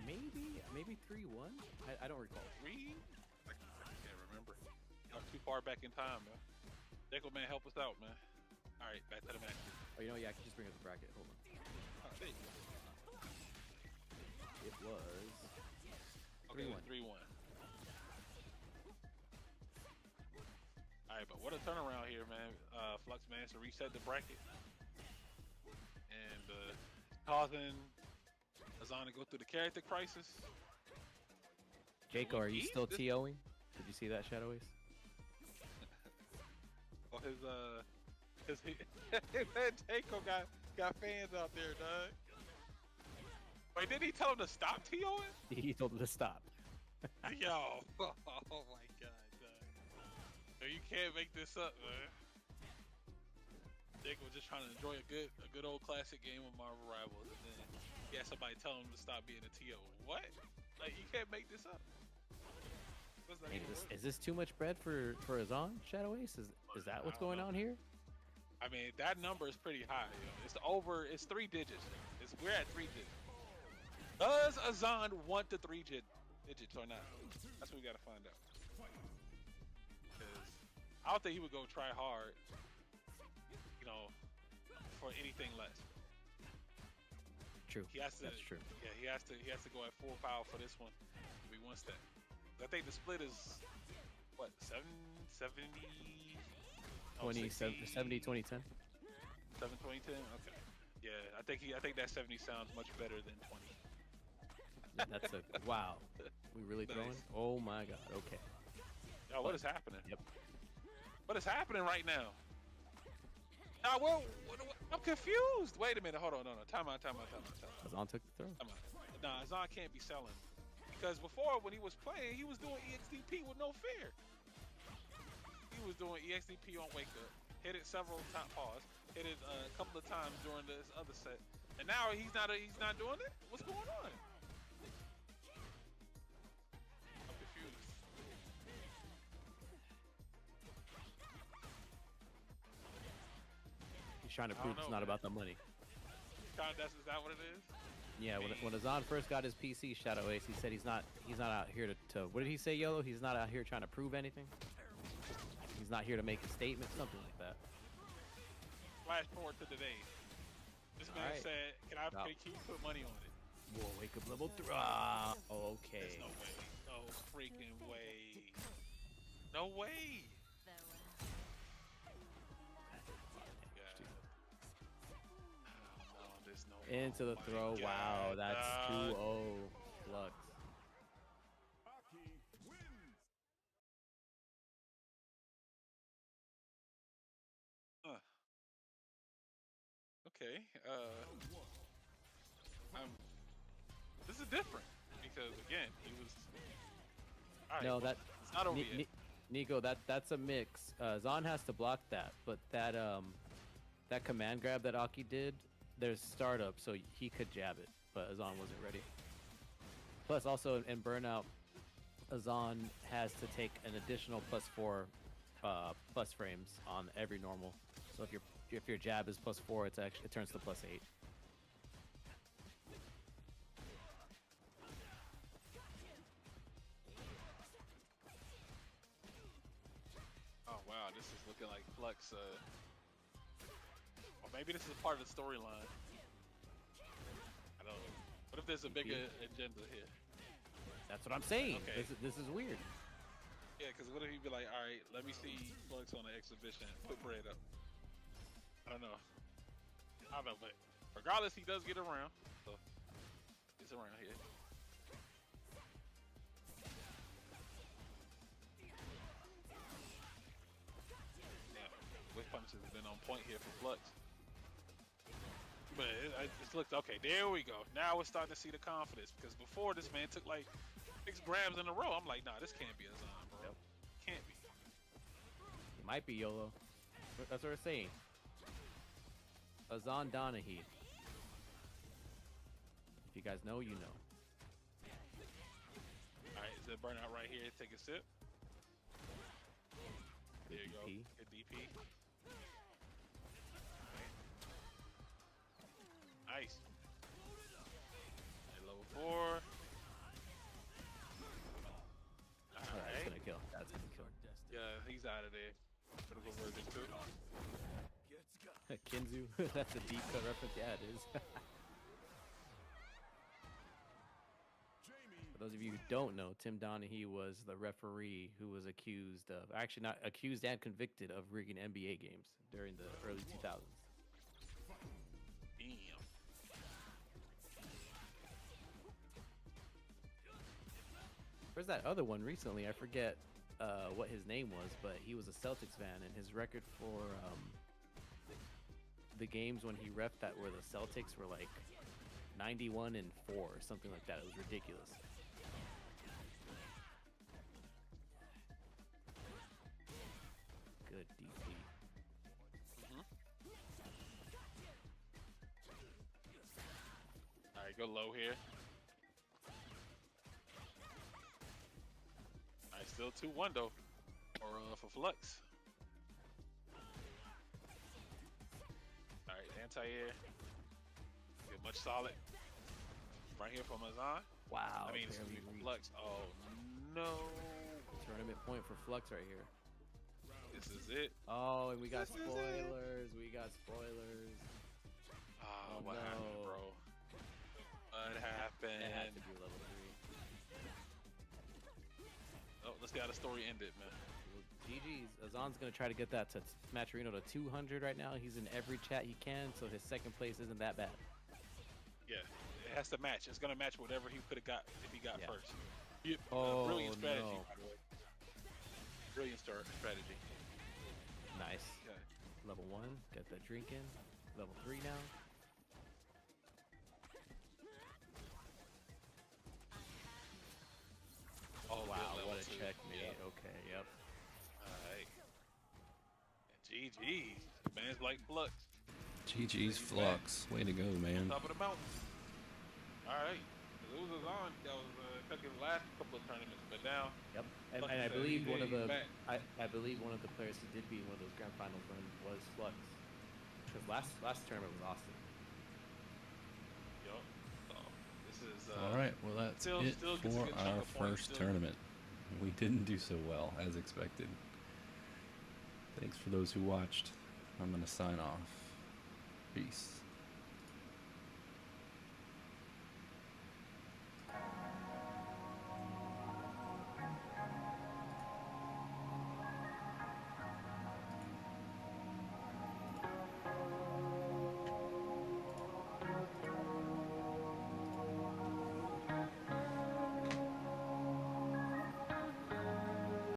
[SPEAKER 6] Maybe 3-1. I don't recall.
[SPEAKER 11] 3? I can't remember. I'm too far back in time, man. Jekyll, man, help us out, man. All right, back to the match.
[SPEAKER 6] Oh, you know, yeah, I can just bring up the bracket. Hold on.
[SPEAKER 11] There you go.
[SPEAKER 6] It was
[SPEAKER 11] 3-1. 3-1. All right, but what a turnaround here, man. Flux managed to reset the bracket and causing Azan to go through the character crisis.
[SPEAKER 6] Jaco, are you still TOing? Did you see that, Shadow Ace?
[SPEAKER 11] Oh, his Jaco got fans out there, dog. Wait, didn't he tell him to stop TOing?
[SPEAKER 6] He told him to stop.
[SPEAKER 11] Yo, oh my God, dog. Yo, you can't make this up, man. Jacob was just trying to enjoy a good old classic game of Marvel Rivals, and then he had somebody tell him to stop being a TO. What? Like, you can't make this up.
[SPEAKER 6] Hey, is this too much bread for Azan, Shadow Ace? Is that what's going on here?
[SPEAKER 11] I mean, that number is pretty high. Yo. It's 3 digits. We're at 3 digits. Does Azan want the 3 digits or not? That's what we gotta find out. Because I don't think he would go try hard, you know, for anything less.
[SPEAKER 6] True.
[SPEAKER 11] He has to,
[SPEAKER 6] That's true.
[SPEAKER 11] Yeah, he has to go at full power for this one. If he wants that. I think the split is what 70.
[SPEAKER 6] 70, 2010.
[SPEAKER 11] 7, 20, 10? Okay. Yeah, I think that 70 sounds much better than 20.
[SPEAKER 6] Yeah, that's a wow. We really
[SPEAKER 11] Nice.
[SPEAKER 6] throwing? Oh my god. Okay.
[SPEAKER 11] Oh, what is happening?
[SPEAKER 6] Yep.
[SPEAKER 11] What is happening right now? Nah, what, I'm confused. Wait a minute. Hold on. No. Time out.
[SPEAKER 6] Azan took the throw.
[SPEAKER 11] Time out. Nah, Azan can't be selling. Because before, when he was playing, he was doing EXDP with no fear. He was doing EXDP on Wake Up. Hit it several times. Pause. Hit it a couple of times during this other set. And now he's not doing it? What's going on? I'm confused.
[SPEAKER 6] He's trying to
[SPEAKER 11] I don't
[SPEAKER 6] prove it's
[SPEAKER 11] know,
[SPEAKER 6] not
[SPEAKER 11] man.
[SPEAKER 6] about the money.
[SPEAKER 11] Is that what it is?
[SPEAKER 6] Yeah, when Azan first got his PC, Shadow Ace, he said he's not out here to what did he say, Yellow? He's not out here trying to prove anything. He's not here to make a statement, something like that.
[SPEAKER 11] Flash forward to today. This man
[SPEAKER 6] Alright.
[SPEAKER 11] said, can you put money on it?
[SPEAKER 6] Whoa, wake up level 3. Ah, okay.
[SPEAKER 11] There's no way. No freaking way. No way. No, there's no way.
[SPEAKER 6] Into the
[SPEAKER 11] Oh
[SPEAKER 6] throw.
[SPEAKER 11] my
[SPEAKER 6] Wow,
[SPEAKER 11] God,
[SPEAKER 6] that's
[SPEAKER 11] dog.
[SPEAKER 6] 2-0 Flux.
[SPEAKER 11] Huh. Okay. This is different because again, he was. All right,
[SPEAKER 6] No,
[SPEAKER 11] well,
[SPEAKER 6] that
[SPEAKER 11] it's not over yet.
[SPEAKER 6] Nico, that's a mix. Zahn has to block that, but that command grab that Aki did, there's startup, so he could jab it, but Azan wasn't ready. Plus, also in Burnout, Azan has to take an additional +4 plus frames on every normal. So if your jab is +4, it turns to +8.
[SPEAKER 11] Oh wow, this is looking like Flux. Or maybe this is a part of the storyline. I don't know. What if there's a bigger agenda here?
[SPEAKER 6] That's what I'm saying.
[SPEAKER 11] Okay.
[SPEAKER 6] This is weird.
[SPEAKER 11] Yeah, because what if he be like, all right, let me see Flux on the exhibition, put bread up. I don't know, but regardless, he does get around. So he's around here. Yeah, whip punches have been on point here for Flux. But it looks okay. There we go. Now we're starting to see the confidence because before this man took like 6 grabs in a row. I'm like, nah, this can't be Azan, bro. Can't be.
[SPEAKER 6] It might be YOLO. That's what we're saying. Azan Donahue. If you guys know, you know.
[SPEAKER 11] All right, is it burnout right here? Take a sip. There you go.
[SPEAKER 6] DP.
[SPEAKER 11] Good DP. Nice. And level 4.
[SPEAKER 6] Oh,
[SPEAKER 11] All
[SPEAKER 6] that's
[SPEAKER 11] right.
[SPEAKER 6] gonna kill. That's gonna kill.
[SPEAKER 11] Yeah, he's out of there. Critical version 2.
[SPEAKER 6] Kinzu. That's a deep cut reference. Yeah, it is. For those of you who don't know, Tim Donahue was the referee who was accused of, actually not accused and convicted of rigging NBA games during the early 2000s.
[SPEAKER 11] Damn.
[SPEAKER 6] Where's that other one recently? I forget what his name was, but he was a Celtics fan, and his record for the games when he reffed that were the Celtics were like 91-4 or something like that. It was ridiculous. Good DP.
[SPEAKER 11] All right, go low here. All right, still 2-1 though, for Flux. All right, anti-air. Get much solid. Right here from Azan.
[SPEAKER 6] Wow.
[SPEAKER 11] I mean, it's gonna be
[SPEAKER 6] barely
[SPEAKER 11] from Flux. Oh no.
[SPEAKER 6] Tournament point for Flux right here.
[SPEAKER 11] This is it.
[SPEAKER 6] Oh, and we got
[SPEAKER 11] This is it.
[SPEAKER 6] spoilers. We got spoilers.
[SPEAKER 11] Oh,
[SPEAKER 6] Oh,
[SPEAKER 11] what
[SPEAKER 6] no.
[SPEAKER 11] happened, bro? What happened?
[SPEAKER 6] It had to be level 3.
[SPEAKER 11] Oh, let's see how the story ended, man.
[SPEAKER 6] GG's. Azan's gonna try to get that to Matcherino to 200 right now. He's in every chat he can, so his second place isn't that bad.
[SPEAKER 11] Yeah, it has to match. It's gonna match whatever he could have got if he got first.
[SPEAKER 6] Oh,
[SPEAKER 11] brilliant strategy,
[SPEAKER 6] no.
[SPEAKER 11] by the way. Brilliant strategy.
[SPEAKER 6] Nice.
[SPEAKER 11] Okay.
[SPEAKER 6] Level 1, get that drink in. Level 3 now.
[SPEAKER 11] Oh
[SPEAKER 6] wow,
[SPEAKER 11] good,
[SPEAKER 6] what
[SPEAKER 11] level
[SPEAKER 6] a
[SPEAKER 11] 2.
[SPEAKER 6] checkmate.
[SPEAKER 11] Yeah.
[SPEAKER 6] Okay, yep.
[SPEAKER 11] Alright. GG. Man's like Flux.
[SPEAKER 1] GG's Flux. Way to go, man.
[SPEAKER 11] Top of the mountain. Alright. It was on. That was took his last couple of tournaments, but now.
[SPEAKER 6] Yep. And
[SPEAKER 11] like
[SPEAKER 6] I
[SPEAKER 11] said,
[SPEAKER 6] believe one of
[SPEAKER 11] he's
[SPEAKER 6] the
[SPEAKER 11] back.
[SPEAKER 6] I believe one of the players who did beat one of those grand finals runs was Flux. Because last tournament was awesome.
[SPEAKER 11] Yup. So this is
[SPEAKER 1] All right, well that's
[SPEAKER 11] still
[SPEAKER 1] it
[SPEAKER 11] gets a
[SPEAKER 1] for
[SPEAKER 11] good chunk
[SPEAKER 1] our
[SPEAKER 11] of points,
[SPEAKER 1] first tournament. We didn't do so well as expected. Thanks for those who watched. I'm gonna sign off. Peace.